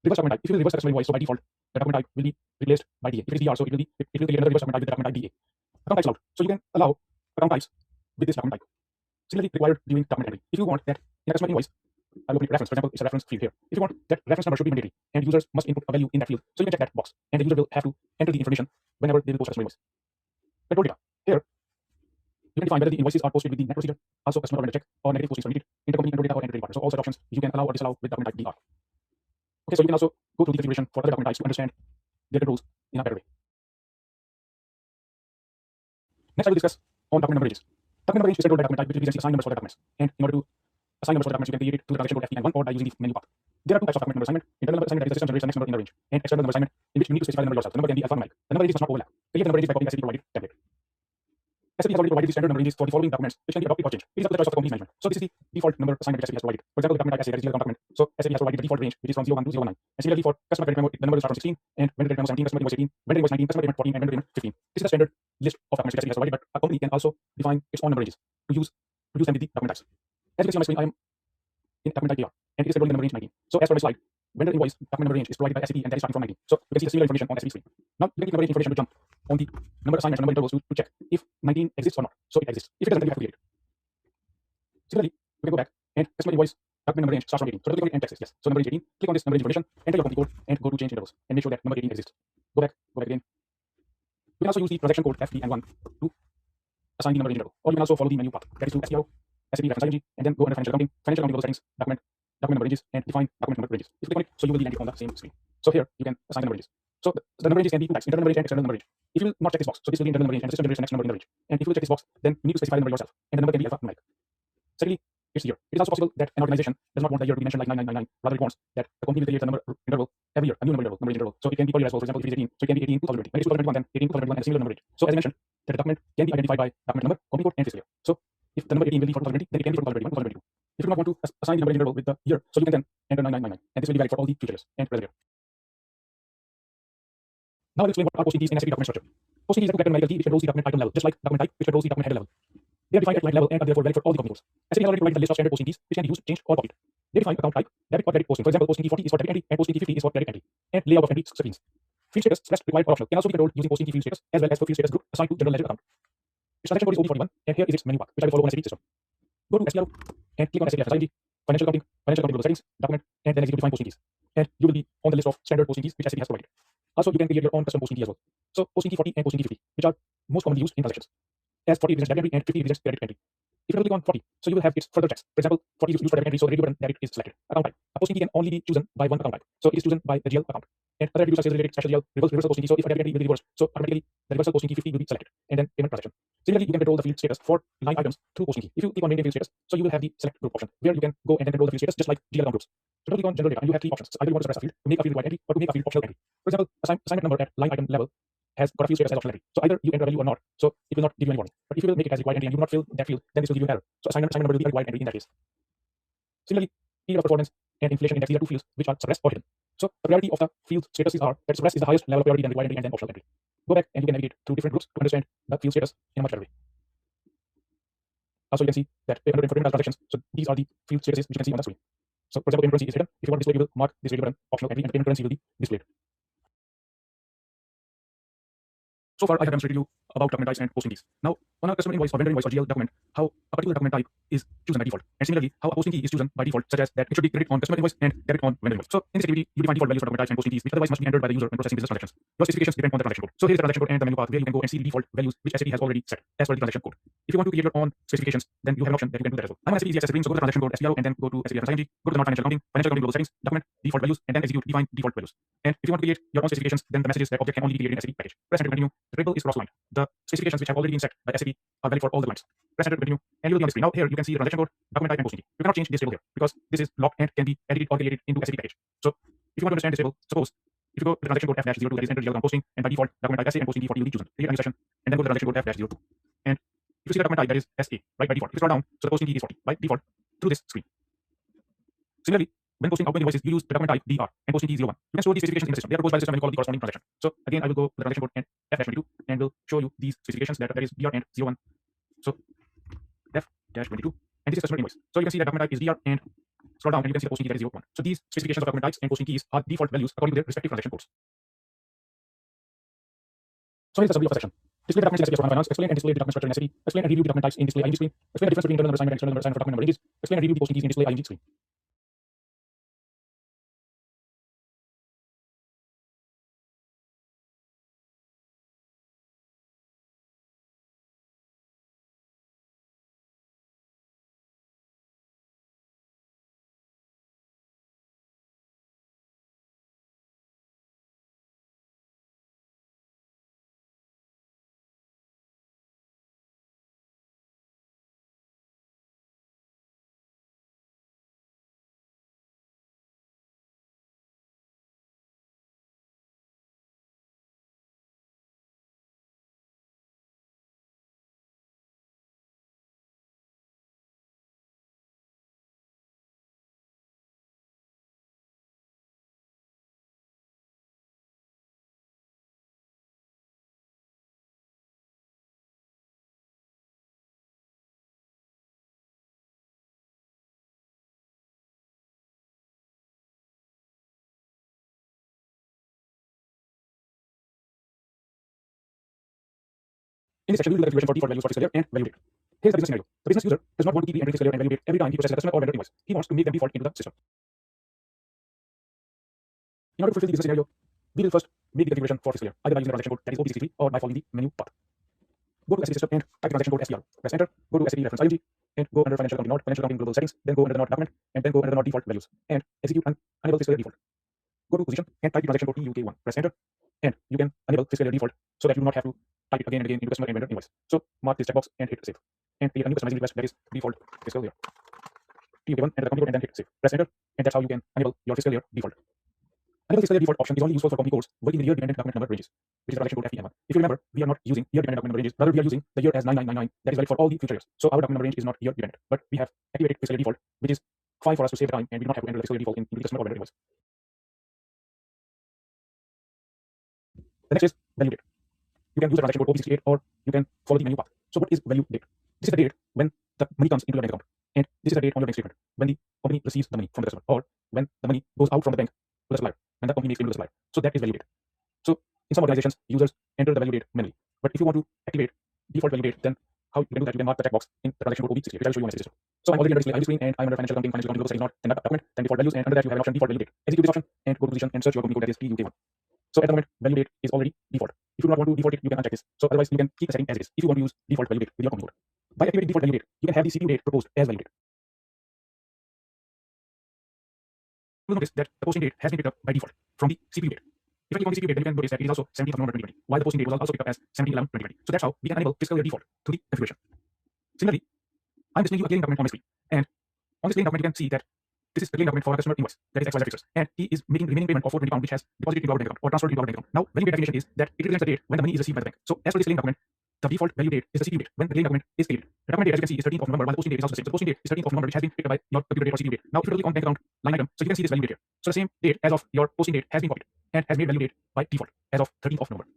Reverse document type. If you reverse the customer invoice, so by default, the document type will be replaced by DA. If it is DR, so it will create another reverse document type with the document type DA. Account types allowed. So you can allow account types with this document type. Similarly, required during document entry. If you want that in a customer invoice, I will put reference. For example, it's a reference field here. If you want that reference number should be mandatory, and users must input a value in that field, so you can check that box, and the user will have to enter the information whenever they will post customer invoice. Control data. Here, you can define whether the invoices are posted with the net procedure, also customer or vendor check, or negative postings permitted, intercompany control data, or entry partner. So all such options you can allow or disallow with document type DR. Okay, so you can also go through the configuration for other document types to understand their controls in a better way. Next, I will discuss on document number ranges. Document number range is controlled by document type, which represents the assigned numbers for the documents. And in order to assign numbers for the documents, you can create it through the transaction code FE1 or by using the menu path. There are two types of document number assignment: internal number assignment, that is the system generates the next number in the range, and external number assignment, in which you need to specify the number yourself. The number can be alphanumeric. The number ranges must not overlap. Create the number ranges by copying SAP provided template. SAP has already provided the standard number ranges for the following documents, which can be adopted or changed. It is up to the choice of the company's management. So this is the default number assignment which SAP has provided. For example, the document type SA, that is dealer account document. So SAP has provided the default range, which is from 01 to 019. And similarly for customer credit memo, the number will start from 16, and vendor credit memo 17, customer invoice 18, vendor invoice 19, customer payment 14, and vendor payment 15. This is the standard list of documents which SAP has provided, but a company can also define its own number ranges to use them with the document types. As you can see on my screen, I am in document type AR, and it is controlling the number range 19. So as per my slide, vendor invoice document number range is provided by SAP, and that is starting from 19. So you can see the similar information on SAP screen. Now you can click number range information to jump on the number assignments and number intervals to check if 19 exists or not. So it exists. If it doesn't, then you have to create it. Similarly, we can go back and customer invoice document number range starts from 18. So double click on it and text yes. So number range 18. Click on this number range information, enter your company code, and go to change intervals and make sure that number 18 exists. Go back again. You can also use the transaction code FD and 1 to assign the number range interval. Or you can also follow the menu path. That is to SPRO, SAP reference ING, and then go under financial accounting level settings, document number ranges, and define document number ranges. If you click on it, so you will be landed on the same screen. So here you can assign the number ranges. So the number ranges can be two types: internal number range and external number range. If you will not check this box, so this will be internal number range and the system generates the next number in the range. And if you will check this box, then you need to specify the number yourself, and the number can be alphanumeric. Secondly, it's year. It is also possible that an organization does not want the year to be mentioned like 9999. Rather, it wants that the company will create the number interval every year, a new number interval. So it can be per year as well. For example, if it is 18, so it can be 18 2020. When it's 2021, then 18 2021 and a similar number range. So as I mentioned, that the document can be identified by document number, company code, and fiscal year. So if the number 18 will be for 2020, then it can be for 2021, 2022. If you do not want to assign the number interval with the year, so you can then enter 9999, and this will be valid for all the future years and present year. Now I'll explain what are posting keys in SAP document structure. Posting keys are two character numerical key which controls the document item level, just like document type which controls the document header level. They are defined at line level and are therefore valid for all the company codes. SAP has already provided the list of standard posting keys which can be used, changed, or copied. They define account type, debit or credit posting. For example, posting key 40 is for debit entry and posting key 50 is for credit entry. And layout of entry screens. Field status, stressed, required, or optional can also be controlled using posting key field status as well as for field status group assigned to general ledger account. Its transaction code is OB41, and here is its menu bar, which I will follow on SAP system. Go to SPRO and click on SAP FSIG, financial accounting settings, document, and then execute define posting keys. And you will be on the list of standard posting keys which SAP has provided. Also, you can create your own custom posting key as well. So posting key 40 and posting key 50, which are most commonly used in transactions. As 40 represents debit entry and 50 represents credit entry. If you click on 40, so you will have its further text. For example, 40 is used for debit entry, so the radio button debit is selected. Account type. A posting key can only be chosen by one account type. So it is chosen by the GL account. And other attributes are sales related, special GL, reversal posting key. So if a debit entry will be reversed, so automatically the reversal posting key 50 will be selected. And then payment transaction. Similarly, you can control the field status for line items through posting key. If you click on maintain field status, so you will have the select group option, where you can go and then control the field status just like GL account groups. So click on general data, and you have three options. So either you want to suppress a field to make a field required entry or to make a field optional entry. For example, assignment number at line item level has got a field status as optional entry. So either you enter a value or not, so it will not give you any warning. But if you will make it as required entry and you do not fill that field, then this will give you an error. So assignment number will be a required entry in that case. Similarly, period of performance and inflation index, these are two fields which are suppressed or hidden. So the priority of the field statuses are that suppressed is the highest level of priority than required entry and then optional entry. Go back and you can navigate through different groups to understand the field status in a much better way. Also, you can see that payment for payment transactions. So these are the field statuses which you can see on the screen. So for example, payment currency is hidden. If you want to display, you will mark this radio button optional entry and the payment currency will be displayed. So far, I have demonstrated you about document types and posting keys. Now, on a customer invoice or vendor invoice or GL document, how a particular document type is chosen by default. And similarly, how a posting key is chosen by default, such as that it should be credit on customer invoice and debit on vendor invoice. So in this activity, you define default values for document types and posting keys, which otherwise must be entered by the user when processing business transactions. Your specifications depend on the transaction code. So here is the transaction code and the menu path where you can go and see the default values which SAP has already set as per the transaction code. If you want to create your own specifications, then you have an option that you can do that as well. I'm on SAP EasyAccess screen, so go to the transaction code SPRO and then go to SAP FSIG, go to the non-financial accounting global settings, document, default values, and then execute define default values. And if you want to create your own specifications, then the message is that object can only be created in SAP package. Press enter to continue. The table is cross-lined. The specifications which have already been set by SAP are valid for all the lines. Press enter to continue, and you will be on the screen. Now here you can see the transaction code, document type, and posting key. You cannot change this table here because this is locked and can be edited or created into SAP package. So if you want to understand this table, suppose if you go to the transaction code F-02, that is enter GL account posting, and by default document type SA and posting key 40 will be chosen. Create a new session, and then go to the transaction code F-02. And if you see the document type, that is SA, right by default. If you scroll down, so the posting key is 40 by default through this screen. Similarly, when posting outgoing invoices, you use the document type DR and posting key 01. You can store these specifications in the system. They are proposed by the system when you call the corresponding transaction. So again, I will go to the transaction code and F-22 and will show you these specifications that is DR and 01. So F-22, and this is customer invoice. So you can see that document type is DR and scroll down and you can see the posting key that is 01. So these specifications of document types and posting keys are default values according to their respective transaction codes. So here's the summary of a section. Display the documents in SAP for finance, explain and display the document structure in SAP, explain and review the document types in display ING screen, explain the difference between internal number assignment and external number assignment for document number ranges, explain and review the posting keys in display ING screen. In this section, we will do the configuration for default values for fiscal year and value date. Here's the business scenario. The business user does not want to keep re-entering fiscal year and value date every time he processes a customer or vendor invoice. He wants to make them default into the system. In order to fulfill the business scenario, we will first make the configuration for fiscal year, either by using the transaction code that is OP63 or by following the menu path. Go to SAP system and type the transaction code STR. Press enter. Go to SAP reference ING and go under financial accounting node, financial accounting global settings, then go under the node document and then go under the node default values and execute and enable fiscal year default. Go to position and type the transaction code TUK1. Press enter and you can enable fiscal year default so that you do not have to type it again and again into customer and vendor invoice. So mark this checkbox and hit save. And create a new customizing request that is default fiscal year. TUK1, enter the company code and then hit save. Press enter and that's how you can enable your fiscal year default. Enable fiscal year default option is only useful for company codes working in the year dependent document number ranges, which is the transaction code FEM1. If you remember, we are not using year dependent document number ranges, rather we are using the year as 9999 that is valid for all the future years. So our document number range is not year dependent, but we have activated fiscal year default, which is fine for us to save the time and we do not have to enter the fiscal year default in the customer or vendor invoice. The next is value date. You can use the transaction code OP68 or you can follow the menu path. So what is value date? This is the date when the money comes into your bank account, and this is the date on your bank statement when the company receives the money from the customer, or when the money goes out from the bank to the supplier, when the company makes payment to the supplier. So that is value date. So in some organizations, users enter the value date manually. But if you want to activate default value date, then how you can do that? You can mark the checkbox in the transaction code OP68, which I will show you on my system. So I'm already under display and I'm under financial accounting global settings node, then that document, then default values, and under that you have an option default value date. Execute this option and go to position and search your company code that is TUK1. So at the moment, value date is already default. If you do not want to default it, you can uncheck this. So otherwise, you can keep the setting as it is if you want to use default value date with your company code. By activating default value date, you can have the CPU date proposed as value date. You will notice that the posting date has been picked up by default from the CPU date. If I click on the CPU date, then you can notice that it is also 17th of November 2020, while the posting date was also picked up as 17/11/2020. So that's how we can enable fiscal year default to the configuration. Similarly, I'm displaying you a clearing document on my screen, and on this clearing document you can see that this is the clearing document for a customer invoice that is XYZ Fixers, and he is making remaining payment of £420 which has deposited into our bank account or transferred into our bank account. Now, value date definition is that it represents the date when the money is received by the bank. So as for this clearing document, the default value date is the CPU date when the clearing document is created. The document date, as you can see, is 13th of November, while the posting date is also the same. So the posting date is 13th of November, which has been picked up by your computer date or CPU date. Now, if you click on bank account line item, so you can see this value date here. So the same date as of your posting date has been copied and has made value date by default as of 13th of November.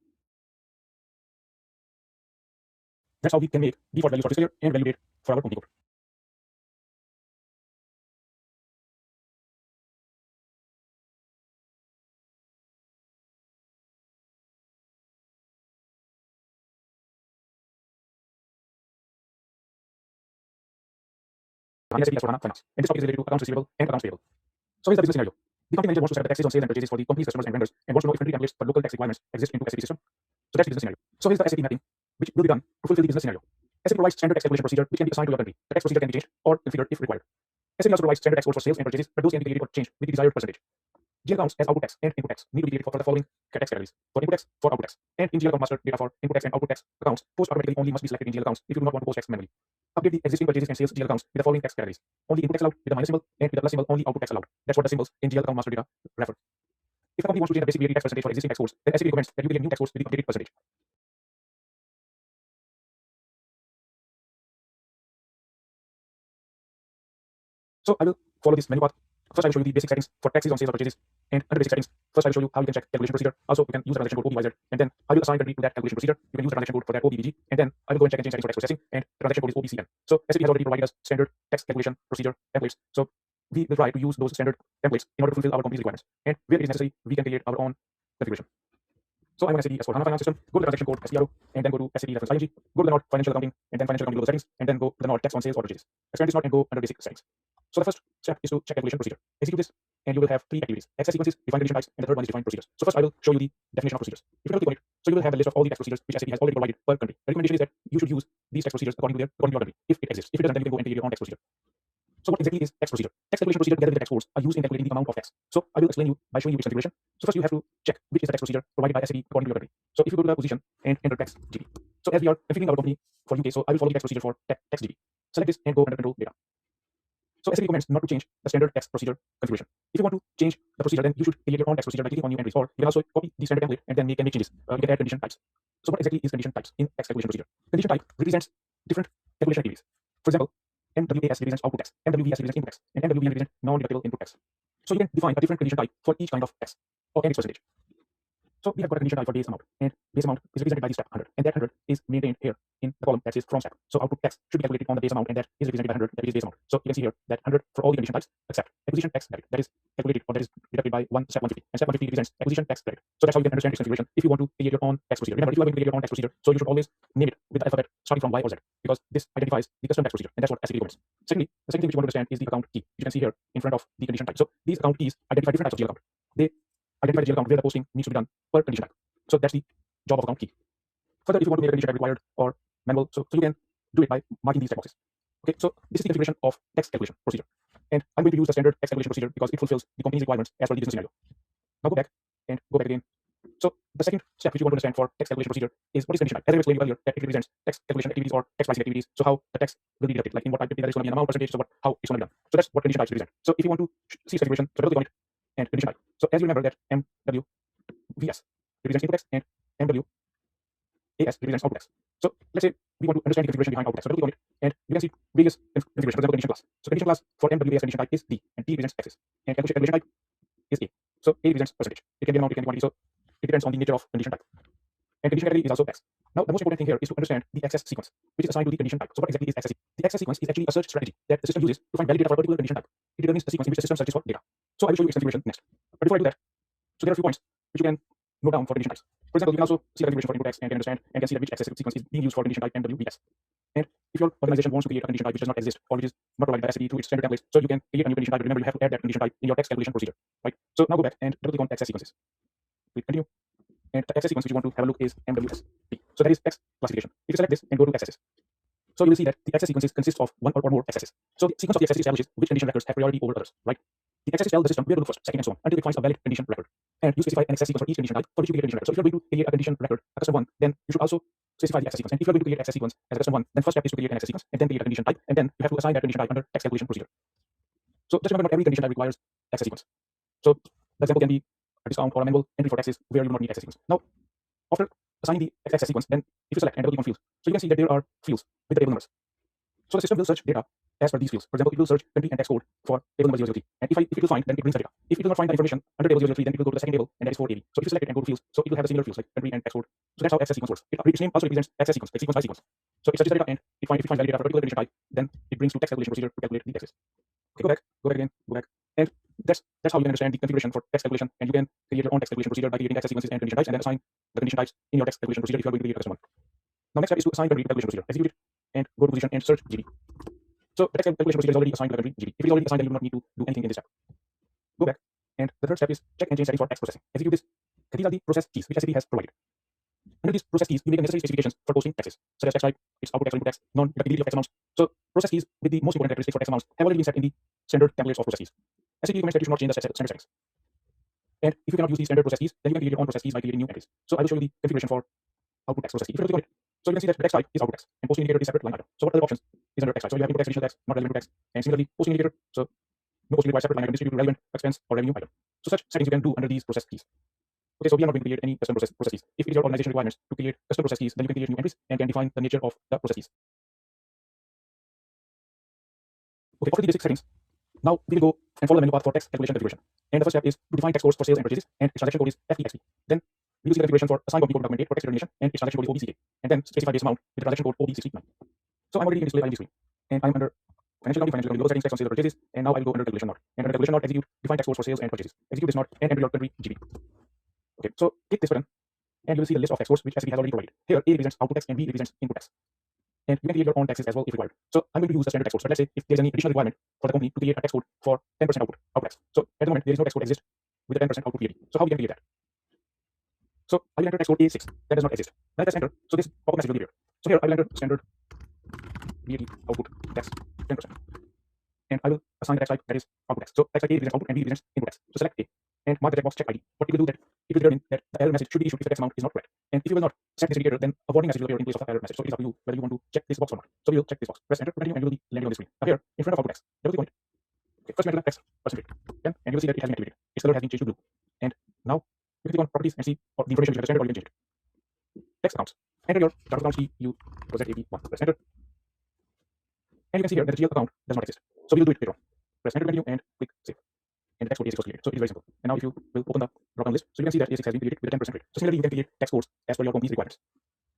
That's how we can make default values for fiscal year and value date for our company code. In SAP S/4HANA Finance. And this topic is related to accounts receivable and accounts payable. So here's the business scenario. The company manager wants to set up the taxes on sales and purchases for the company's customers and vendors and wants to know if country templates for local tax requirements exist into SAP system. So that's the business scenario. So here's the SAP mapping, which will be done to fulfill the business scenario. SAP provides standard tax calculation procedure which can be assigned to your country. The tax procedure can be changed or configured if required. SAP also provides standard tax codes for sales and purchases, but those can be created or changed with the desired percentage. GL accounts as output tax and input tax need to be created for the following tax categories. For input tax, for output tax. And in GL account master, data for input tax and output tax accounts post automatically only must be selected in GL accounts if you do not want to post tax manually. Update the existing purchases and sales GL accounts with the following tax categories. Only input tax allowed with the minus symbol, and with the plus symbol only output tax allowed. That's what the symbols in GL account master data refer. If a company wants to change the basic VAT tax percentage for existing tax codes, then SAP recommends that you create new tax codes with the updated percentage. So I will follow this menu path. First I will show you the basic settings for taxes on sales or purchases, and under basic settings, first I will show you how you can check calculation procedure. Also, you can use the transaction code OPYZ, and then I will assign country to that calculation procedure. You can use the transaction code for that OPBG, and then I will go and check and change settings for tax processing, and the transaction code is OPCN. So SAP has already provided us standard tax calculation procedure templates. So we will try to use those standard templates in order to fulfill our company's requirements. And where it is necessary, we can create our own configuration. So I'm on SAP S/4HANA Finance system. Go to the transaction code STRO, and then go to SAP reference ING. Go to the node financial accounting, and then financial accounting global settings, and then go to the node tax on sales or purchases. Expand this node and go under basic settings. So the first step is to check calculation procedure. Execute this, and you will have three activities: access sequences, define condition types, and the third one is define procedures. So first I will show you the definition of procedures. If you click on it, so you will have a list of all the tax procedures which SAP has already provided per country. The recommendation is that you should use these tax procedures according to your country, if it exists. If it doesn't, then you can go and create your own tax procedure. So what exactly is tax procedure? Tax calculation procedure together with the tax codes are used in calculating the amount of tax. So I will explain you by showing you which configuration. So first you have to check which is the tax procedure provided by SAP according to your country. So if you go to the position and enter tax GP. So as we are configuring our company for UK, so I will follow the tax procedure for tax GP. Select this and go under control data. So SAP recommends not to change the standard tax procedure configuration. If you want to change the procedure, then you should create your own tax procedure by clicking on new entries, or you can also copy the standard template and then make changes. You can add condition types. So what exactly is condition types in tax calculation procedure? Condition type represents different calculation activities. For example, NWAS represents output tax, MWVS represents input tax, and MWVN represents non-deductible input tax. So you can define a different condition type for each kind of tax or and its percentage. So we have got a condition type for base amount, and base amount is represented by the step 100, and that 100 is maintained here in the column that says from step. So output x should be calculated on the base amount, and that is represented by 100, that is base amount. So you can see here that 100 for all the condition types except acquisition tax credit, that is calculated or that is deducted by step 150, and step 150 represents acquisition tax credit. So that's how you can understand this configuration if you want to create your own tax procedure. Remember, if you are going to create your own tax procedure, so you should always name it with the alphabet starting from Y or Z, because this identifies the custom tax procedure, and that's what SAP recommends. Secondly, the second thing which you want to understand is the account key, which you can see here in front of the condition type. So these account keys identify different types of GL account. They identify the GL account where the posting needs to be done per condition type. So that's the job of account key. Further, if you want to make a condition type required or manual, so you can do it by marking these checkboxes. Okay, so this is the configuration of tax calculation procedure, and I'm going to use the standard tax calculation procedure because it fulfills the company's requirements as per the business scenario. Now go back again. So the second step which you want to understand for tax calculation procedure is what is condition type. As I explained earlier, that it represents tax calculation activities or tax pricing activities. So how the tax will be deducted, like in what type that is going to be an amount, percentage, so how it's going to be done. So that's what condition types represent. So if you want to see this configuration, so double click on it and condition type. So as you remember that MWVS represents input tax and MWAS represents output tax. So let's say we want to understand the configuration behind output tax. So double click on it and you can see various configurations. For example, condition class. So condition class for MWAS condition type is D, and D represents taxes, and calculation type is A. So A represents percentage. It can be amount, it can be quantity. So it depends on the nature of condition type. And condition category is also tax. Now, the most important thing here is to understand the access sequence, which is assigned to the condition type. So what exactly is access sequence? The access sequence is actually a search strategy that the system uses to find valid data for a particular condition type. It determines the sequence in which the system searches for data. So I will show you its configuration next. But before I do that, so there are a few points which you can note down for condition types. For example, you can also see the configuration for input tax and can understand and can see that which access sequence is being used for condition type MWBS. And if your organization wants to create a condition type which does not exist or which is not provided by SAP through its standard templates, so you can create a new condition type. Remember, you have to add that condition type in your tax calculation procedure, right? So now go back and double click on access sequences. Click continue. And the access sequence which you want to have a look is MWSP. So that is tax classification. If you select this and go to accesses, so you will see that the access sequences consist of one or more accesses. So the sequence of the accesses establishes which condition records have priority over others, right? The accesses tell the system where to look first, second, and so on until it finds a valid condition record. And you specify an access sequence for each condition type for which you create a condition record. So if you're going to create a condition record, a custom one, then you should also specify the access sequence. And if you're going to create access sequence as a custom one, then first step is to create an access sequence and then create a condition type, and then you have to assign that condition type under tax calculation procedure. So just remember, not every condition type requires access sequence. So the example can be a discount or a manual entry for taxes where you do not need access sequence. Now, after assigning the access sequence, then if you select and double click on fields, so you can see that there are fields with the table numbers. So the system will search data as per these fields. For example, it will search country and tax code for table number 003. And if it will find, then it brings the data. If it will not find the information under table 003, then it will go to the second table, and that is for AB. So if you select it and go to fields, so it will have the similar fields like country and tax code. So that's how access sequence works. Its name also represents access sequence, like sequence by sequence. So it searches the data, and if it finds valid data for a particular condition type, then it brings to tax calculation procedure to calculate the taxes. Okay, go back again, and that's how you can understand the configuration for tax calculation, and you can create your own tax calculation procedure by creating access sequences and condition types, and then assign the condition types in your tax calculation procedure if you are going to create a custom one. Now, next step is to assign the calculation procedure. Execute it and go to position and search GB. So the tax calculation procedure is already assigned to the country GB. If it is already assigned, then you do not need to do anything in this step. Go back, and the third step is check and change settings for tax processing. Execute this. These are the process keys which SAP has provided. Under these process keys, you make the necessary specifications for posting taxes, such as tax type, its output tax or input tax, non-deductibility of tax amounts. So process keys with the most important characteristics for tax amounts have already been set in the standard templates of process keys. SAP recommends that you should not change the standard settings. And if you cannot use these standard process keys, then you can create your own process keys by creating new entries. So I will show you the configuration for output tax process key. If you click on it, so you can see that the tax type is output tax, and posting indicator is separate line item. So what other options is under tax type? So you have input tax, additional tax, not relevant tax, and similarly posting indicator. So no posting requires separate line item distributed to relevant expense or revenue item. So such settings you can do under these process keys. Okay, so we are not going to create any custom process keys. If it is your organization requirements to create custom process keys, then you can create new entries and can define the nature of the process keys. Okay, after the basic settings, now we will go and follow the menu path for tax calculation configuration. And the first step is to define tax codes for sales and purchases, and its transaction code is FEXP. Then we will see the configuration for assigned company code document date for tax determination, and its transaction code is OBCK. And then specify base amount with the transaction code OB69. So I'm already in display line screen, and I'm under financial accounting, local settings, tax on sales or purchases, and now I will go under calculation node. And under calculation node, execute define tax codes for sales and purchases. Execute this node and enter your country GB. Okay, so click this button, and you will see the list of tax codes which SAP has already provided. Here, A represents output tax and B represents input tax. And you can create your own taxes as well if required. So I'm going to use the standard tax codes. But let's say if there's any additional requirement for the company to create a tax code for 10% output tax. So at the moment, there is no tax code exist with the 10% output VAT. So how we can create that? So I will enter tax code A6. That does not exist. When I press enter, so this pop-up message will be here. So here I will enter standard VAT output tax 10%. And I will assign the tax type that is output tax. So tax type A represents output and B represents input tax. So select A and mark the checkbox check ID. What it will do that it will determine that the error message should be issued if the tax amount is not correct. And if you will not set this indicator, then a warning message will appear in place of the error message. So it is up to you whether you want to check this box or not. So we will check this box. Press enter to continue, and you will be landing on the screen. Now here, in front of output tax, double click on it. Okay, first enter the tax percentage. Then, and you will see that it has been activated. Its color has been changed to blue. And now you click on properties and see the information which is standard or you can change it. Tax accounts. Enter your chart of accounts key, you project AB1. Press enter. And you can see here that the GL account does not exist. So we will do it later on. Press enter to continue and click save. and the tax code A6 was created. So it is very simple. And now if you will open the drop-down list, so you can see that A6 has been created with a 10% rate. So similarly, you can create tax codes as per your company's requirements.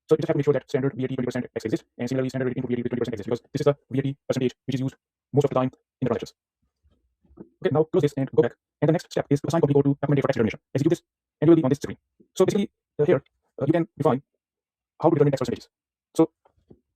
So you just have to make sure that standard VAT 20% tax exists, and similarly standard rate input VAT with 20% exists, because this is the VAT percentage which is used most of the time in the transactions. Okay, now close this and go back. And the next step is to assign company code to document date for tax determination. Execute this, and you will be on this screen. So basically, here you can define how to determine tax percentages. So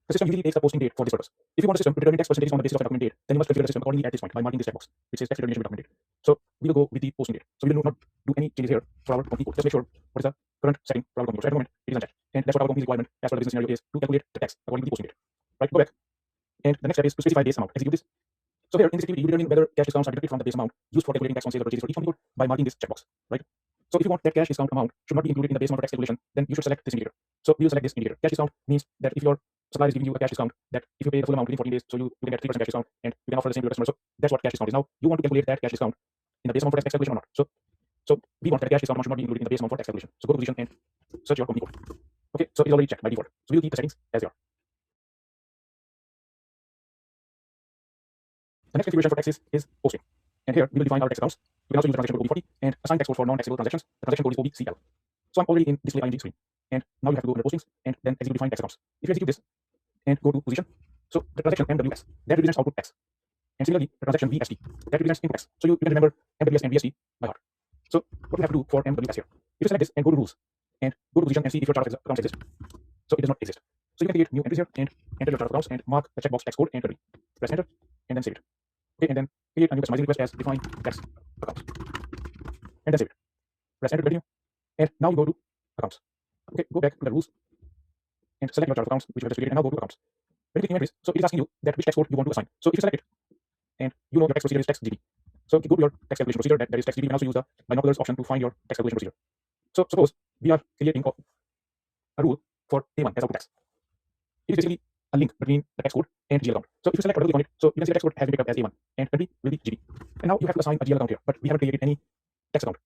the system usually takes the posting date for this purpose. If you want the system to determine tax percentages on the basis of the document date, then you must configure the system accordingly at this point by marking this checkbox, which says tax determination with document date. So we will go with the posting date. So we will not do any changes here for our company code. Just make sure what is the current setting for our company code. So at the moment, it is unchecked. And that's what our company's requirement as per the business scenario is to calculate the tax according to the posting date. Right, go back. And the next step is to specify base amount. Execute this. So here in this activity, you determine whether cash discounts are deducted from the base amount used for calculating tax on sales or purchases for each company code by marking this checkbox. Right. So if you want that cash discount amount should not be included in the base amount for tax calculation, then you should select this indicator. So we will select this indicator. Cash discount means that if your supplier is giving you a cash discount, that if you pay the full amount within 14 days, so you can get 3% cash discount, and you can offer the same to the customer. So that's what cash discount is. Now you want to calculate that cash discount in the base amount for tax calculation or not. So we want that cash discount amount should not be included in the base amount for tax calculation. So go to position and search your company code. Okay, so it's already checked by default. So we'll keep the settings as they are. The next configuration for taxes is posting. And here we will define our tax accounts. We will also use the transaction code OB40 and assign tax code for non-taxable transactions. The transaction code is OBCL. So I'm already in display ING screen. And now you have to go under postings and then execute define tax accounts. If you execute this and go to position, so the transaction MWS, that represents output tax. And similarly, the transaction VST, that represents input tax. So you can remember MWS and VST by heart. So what we have to do for MWS here, you select this and go to rules and go to position and see if your chart of accounts exists. So it does not exist. So you can create new entries here and enter your chart of accounts and mark the checkbox tax code and country. Press enter and then save it. Okay, and then create a new customizing request as define tax accounts. And then save it. Press enter to continue. And now you go to accounts. Okay, go back to the rules and select your chart of accounts which you have just created, and now go to accounts. When you click new entries, so it is asking you that which tax code you want to assign. So if you select it and you know your tax procedure is tax GB. So go to your tax calculation procedure, that is tax GB. You can also use the binoculars option to find your tax calculation procedure. So suppose we are creating a rule for A1 as output tax. It is basically a link between the tax code and GL account. So if you select whatever you want it, so you can see the tax code has been picked up as A1 and country will be GB. And now you have to assign a GL account here, but we haven't created any tax account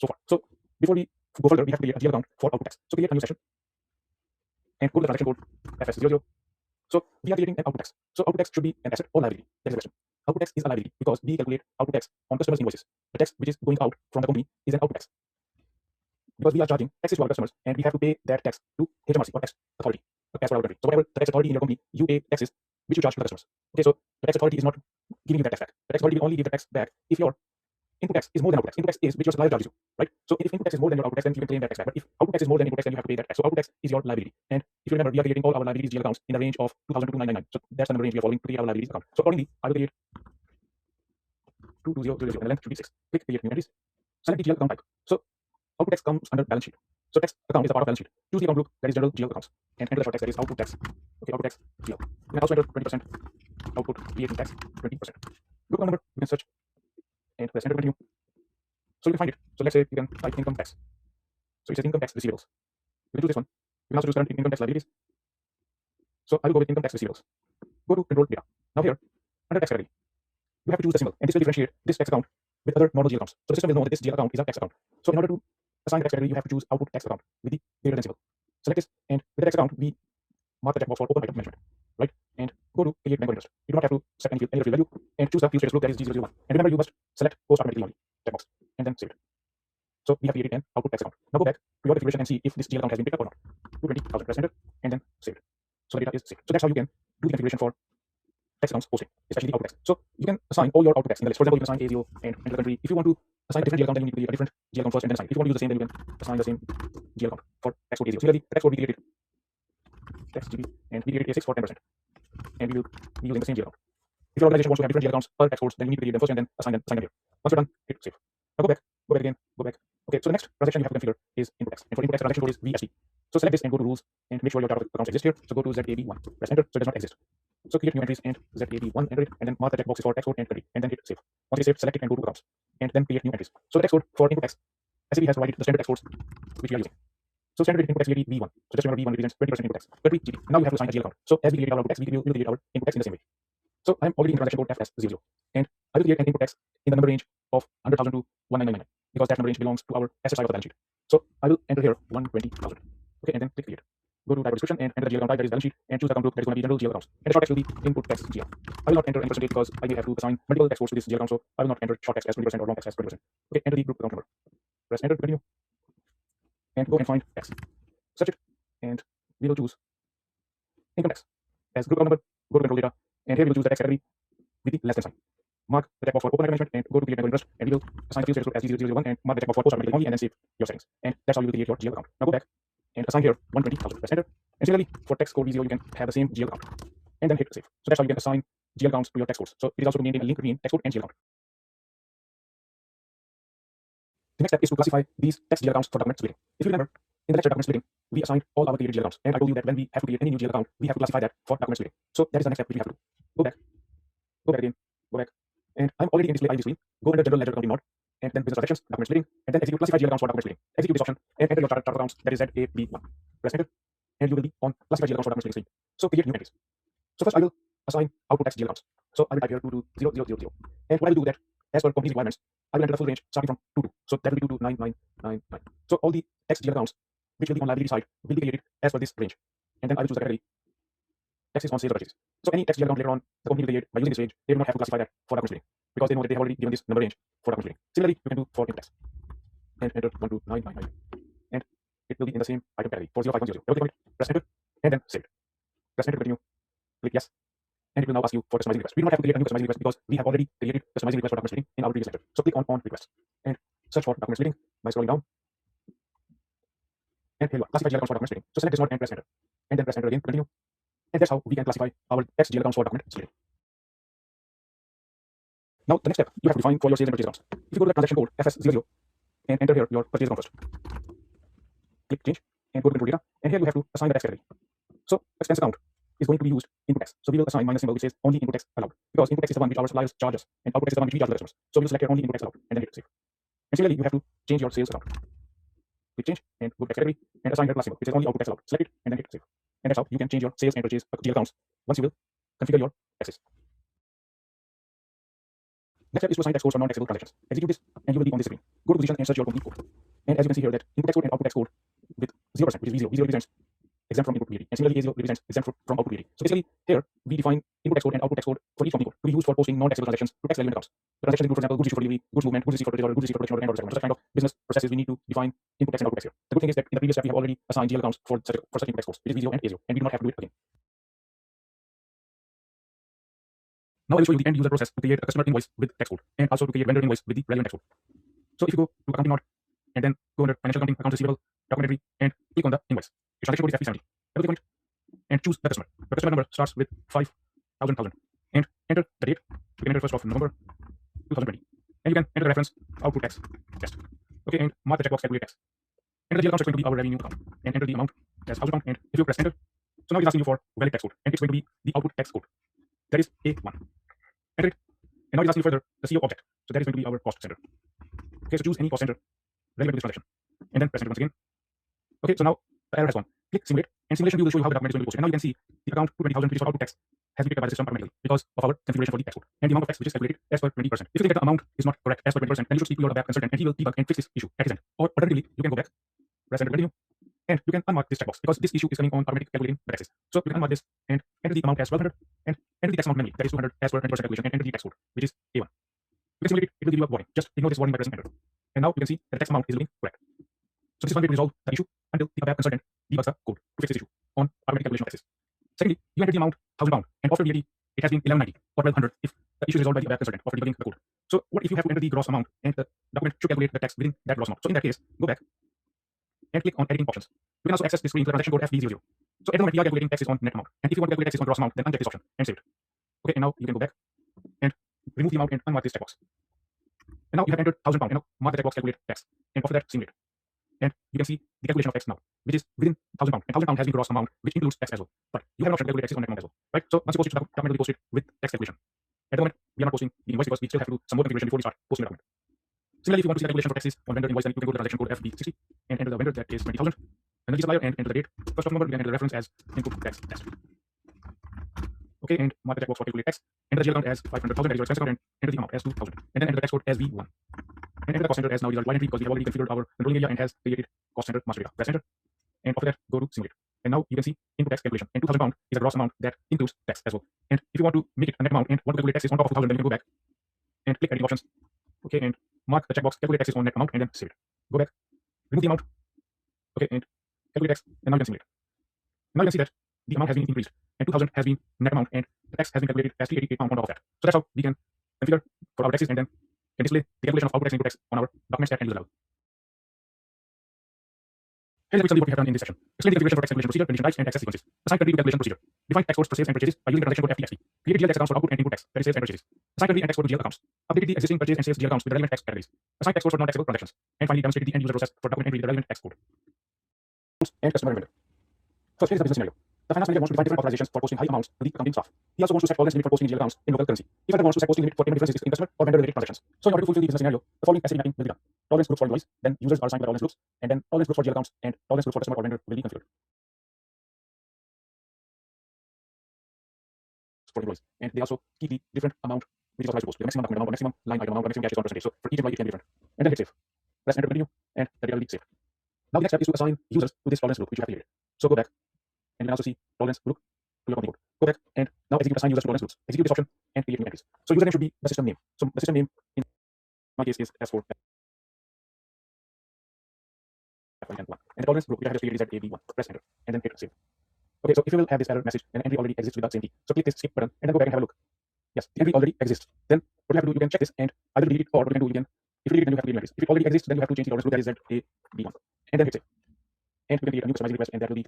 so far. So before we go further, we have to create a GL account for output tax. So create a new session and go to the transaction code FS00. So we are creating an output tax. So output tax should be an asset or liability. That is the question. Output tax is a liability because we calculate output tax on customers' invoices. The tax which is going out from the company is an output tax. Because we are charging taxes to our customers and we have to pay that tax to HMRC or tax authority, as per our country. So whatever the tax authority in your company, you pay taxes which you charge to the customers. Okay, so the tax authority is not giving you that tax back. The tax authority will only give the tax back if your input tax is more than output tax. Input tax is which your supplier charges you, right? So if input tax is more than your output tax, then you can claim that tax back. But if output tax is more than input tax, then you have to pay that tax. So output tax is your liability. And if you remember, we are creating all our liabilities GL accounts in the range of 2,000 to 2,999. So that's the number range we are following to create our liabilities account. So accordingly, I will create 22000 and the length should be 6. Click create new entries. Select the GL account type. So output tax comes under balance sheet. So tax account is a part of balance sheet. Choose the account group that is general GL accounts and enter the short text that is output tax. Okay, output tax GL. You can also enter 20% output VAT tax 20%. Group number you can search and press enter to continue. So you can find it. So let's say you can type income tax. So it says income tax receivables. You can choose this one. You can also choose current income tax liabilities. So I will go with income tax receivables. Go to control data. Now here under tax category, you have to choose the symbol and this will differentiate this tax account with other normal GL accounts. So the system will know that this GL account is a tax account. So in order to assign the tax category, you have to choose output tax account with the greater than symbol. Select this, and with the tax account, we mark the checkbox for open item management, right? And go to create bank interest. You do not have to set any field value, and choose the field status group that is G001. And remember, you must select post automatically only checkbox, and then save it. So we have created an output tax account. Now go back to your configuration and see if this GL account has been picked up or not. 220,000, press enter, and then save it. So the data is saved. So that's how you can do the configuration for tax accounts posting, especially the output tax. So you can assign all your output tax in the list. For example, you can assign A0 and enter the country. If you want to assign a different GL account, then you need to create a different GL account first and then assign. If you want to use the same, then you can assign the same GL account for tax code A0. Similarly, the tax code we created tax GB and we created A6 for 10%. And we will be using the same GL account. If your organization wants to have different GL accounts per tax codes, then you need to create them first and then assign them here. Once you're done, hit save. Now go back again, go back. Okay, so the next transaction you have to configure is input tax. And for input tax, transaction code is VST. So select this and go to rules and make sure your chart of accounts exist here. So go to ZAB1. Press enter, so it does not exist. So create new entries and ZAB1, enter it, and then mark the checkboxes for tax code and country, and then hit save. Once it's saved, select it and go to accounts, and then create new entries. So the tax code for input tax, SAP has provided the standard tax codes which we are using. So standard input tax VAT V1. So just remember V1 represents 20% input tax. But we GB. Now you have to assign a GL account. So as we create our output tax, we will create our input tax in the same way. So I'm already in transaction code FS00, and I will create an input tax in the number range of 100,000 to 1999 because that number range belongs to our asset side of the balance sheet. So I will enter here 120,000. Okay, and then click create. go to type of description and enter the GL account type, that is balance sheet, and choose the account group that is going to be general GL accounts. And the short text will be input text GL. I will not enter any percentage because I will have to assign multiple text codes to this GL account, so I will not enter short text as 20% or long text as 20%. Okay, enter the group account number. Press enter to continue, and go and find text. Search it, and we will choose income tax as group account number. Go to control data, and here we will choose the tax category with the less than sign. Mark the checkbox for open management and go to create interest, and we will assign the field status group as G001 and mark the checkbox for post automatically only, and then save your settings. And that's how you will create your GL account. Now go back and assign here 120,000. Press enter. And similarly for text code V0 you can have the same GL account and then hit save. So that's how you can assign GL accounts to your text codes. So it is also to maintain a link between text code and GL account. The next step is to classify these text GL accounts for document splitting. If you remember, in the lecture document splitting, we assigned all our created GL accounts, and I told you that when we have to create any new GL account, we have to classify that for document splitting. So that is the next step which we have to do. Go back again, go back, and I'm already in display ID screen. Go under general ledger accounting mode, and then business transactions, document splitting, and then execute classify GL accounts for document splitting. Execute this option and enter your chart of accounts, that is ZAB1. Press enter, and you will be on classify GL accounts for document splitting screen. So create new entries. So first I will assign output text GL accounts. So I will type here 22000, and what I will do that as per company's requirements, I will enter the full range starting from 22. So that will be 229999. So all the text GL accounts which will be on liability side will be created as per this range, and then I will choose the category taxes on sales or purchases. So any text GL account later on the company will create by using this range, they will not have to classify that for document splitting because they know that they have already given this number range for document splitting. Similarly, you can do for input tax and enter 12999, and it will be in the same item category 40500. Double click on it, press enter, and then save it. Press enter to continue. Click yes, and it will now ask you for customizing request. We do not have to create a new customizing request because we have already created customizing request for document splitting in our previous lecture. So click on requests and search for document splitting by scrolling down. And here you are, classify GL accounts for document splitting. So select this one and press enter, and then press enter again to continue. And that's how we can classify our text GL accounts for document splitting. Now the next step you have to define for your sales and purchase accounts. If you go to the transaction code FS00 and enter here your purchase account first, click change and go to control data, and here you have to assign the text category. So expense account is going to be used input text. So we will assign minus symbol which says only input text allowed, because input text is the one which our suppliers charge us, and output text is the one which we charge the customers. So we will select here only input text allowed and then hit save. And similarly, you have to change your sales account. Click change and go to text category and assign here plus symbol which is only output text allowed. Select it and then hit save. And that's how you can change your sales and purchase GL accounts once you will configure your taxes. Next step is to assign tax codes for non-taxable transactions. Execute this and you will be on this screen. Go to position and search your company code. And as you can see here that input tax code and output tax code with 0%, which is V0. V0 represents exempt from input VAT. And similarly, A0 represents exempt from output VAT. So basically here we define input tax code and output tax code for each company code to be used for posting non-taxable transactions to tax relevant accounts. The transactions include, for example, goods issued for delivery, goods movement, goods received for purchase order, goods received for production order, and order settlement. So such kind of business processes we need to define input tax and output tax here. The good thing is that in the previous step we have already assigned GL accounts for such input tax codes, which is V0 and A0, and we do not have to do it again. Now I will show you the end user process to create a customer invoice with tax code and also to create vendor invoice with the relevant tax code. So if you go to accounting node and then go under financial accounting, accounts receivable, document entry, and click on the invoice. Your transaction code is FP70. Double click on it and choose the customer. The customer number starts with 5,000 and enter the date. You can enter 1st of November 2020. And you can enter the reference output tax test. Okay, and mark the checkbox calculate tax. Enter the GL account is going to be our revenue account and enter the amount as £1,000, and if you press enter, so now it's asking you for valid tax code and it's going to be the output tax code. That is A1. Enter it. And now it's asking you further the CO object. So that is going to be our cost center. Okay, so choose any cost center relevant to this transaction. And then press enter once again. Okay, so now the error has gone. Click simulate, and simulation view will show you how the document is going to be posted. And now you can see the account 220,000 which is for output tax has been picked up by the system automatically because of our configuration for the tax code. And the amount of tax which is calculated as per 20%. If you think that the amount is not correct as per 20%, then you should speak to your BAP consultant and he will debug and fix this issue at his end. Or alternatively, you can go back, press enter continue, and you can unmark this checkbox because this issue is coming on automatic calculating the taxes. So you can unmark this and enter the amount as 1,200 and enter the tax amount manually, that is 200 as per 20% calculation, and enter the tax code, which is A1. You can simulate it, it will give you a warning. Just ignore this warning by pressing enter. And now you can see that the tax amount is looking correct. So this is one way to resolve the issue until the BAP consultant debugs the code to fix this issue on automatic calculation of taxes. Secondly, you enter the amount £1,000 and after VAT it has been 1190 or 1200 if the issue is resolved by the BAP consultant after debugging the code. So what if you have to enter the gross amount and the document should calculate the tax within that gross amount? So in that case, go back and click on editing options. You can also access this screen to the transaction code FB00. So at the moment we are calculating taxes on net amount, and if you want to calculate taxes on gross amount, then uncheck this option and save it. Okay, and now you can go back and remove the amount and unmark this checkbox. And now you have entered £1,000 and now mark the checkbox calculate tax, and after that simulate. And you can see the calculation of tax now, which is within £1,000, and £1,000 has been gross amount, which includes tax as well. But you have an option to calculate taxes on net amount as well, right? So once you post it to the document, will be posted with tax calculation. At the moment, we are not posting the invoice because we still have to do some more configuration before we start posting the document. Similarly, if you want to see the calculation for taxes on vendor invoice, then you can go to the transaction code FB60 and enter the vendor, that is 20,000, and the supplier, and enter the date. 1st of November, you can enter the reference as input tax test. Okay, and mark the checkbox for calculate tax. Enter the GL account as 500,000, that is your expense account, and enter the amount as 2,000. And then enter the tax code as V1. And enter the cost center as now result line entry because we have already configured our controlling area and has created cost center master data. Press enter, and after that, go to simulate. And now you can see input tax calculation. And 2,000 pound is a gross amount that includes tax as well. And if you want to make it a net amount and want to calculate taxes on top of 2,000, then you can go back and click editing options. Okay, and mark the checkbox calculate taxes on net amount and then save it. Go back, remove the amount. Okay, and calculate tax. And now you can simulate. Now you can see that the amount has been increased and 2,000 has been net amount and the tax has been calculated as 388 pound on top of that. So that's how we can configure for our taxes and then can display the calculation of output tax and input tax on our documents at end user level. Here's a quick summary of what we have done in this session. Explain the configuration for tax calculation procedure, condition types, and tax sequences. Assign country to calculation procedure. Define tax codes for sales and purchases by using the transaction code FTXT. Create GL tax accounts for output and input tax, that is sales and purchases. Assign country and tax code to GL accounts. Update the existing purchase and sales GL accounts with the relevant tax categories. Assign tax codes for non-taxable transactions. And finally, demonstrate the end user process for document entry with the relevant tax code. And customer vendor. First, here is the business scenario. The finance manager wants to define different authorizations for posting high amounts to the accounting staff. He also wants to set tolerance limit for posting in GL accounts in local currency. He further wants to set posting limit for payment differences in customer or vendor related transactions. So in order to fulfill the business scenario, the following SAP mapping will be done. Tolerance groups for employees, then users are assigned by tolerance groups, and then tolerance groups for GL accounts and tolerance groups for customer or vendor will be configured. For employees. And they also keep the different amount which is authorized to post, the maximum document amount, or maximum line item amount, or maximum cash on percentage. So for each employee it can be different. And then hit save. Press enter to continue, and the data will be saved. Now the next step is to assign users to this tolerance group which you have created. So go back, and you can also see tolerance group to your company code. Go back and now execute assign users to tolerance groups. Execute this option and create new entries. So username should be the system name. So the system name in my case is S4 F1. And the tolerance group which I have just created is ZAB1. Press enter and then hit save. Okay, so if you will have this error message, then entry already exists without same key. So click this skip button and then go back and have a look. Yes, the entry already exists. Then what you have to do, you can check this and either delete it or what you can do, you can, if you delete it, then you have to delete entries. If it already exists, then you have to change the tolerance group that is ZAB1. And then hit save. And you can create a new customizing request and that will be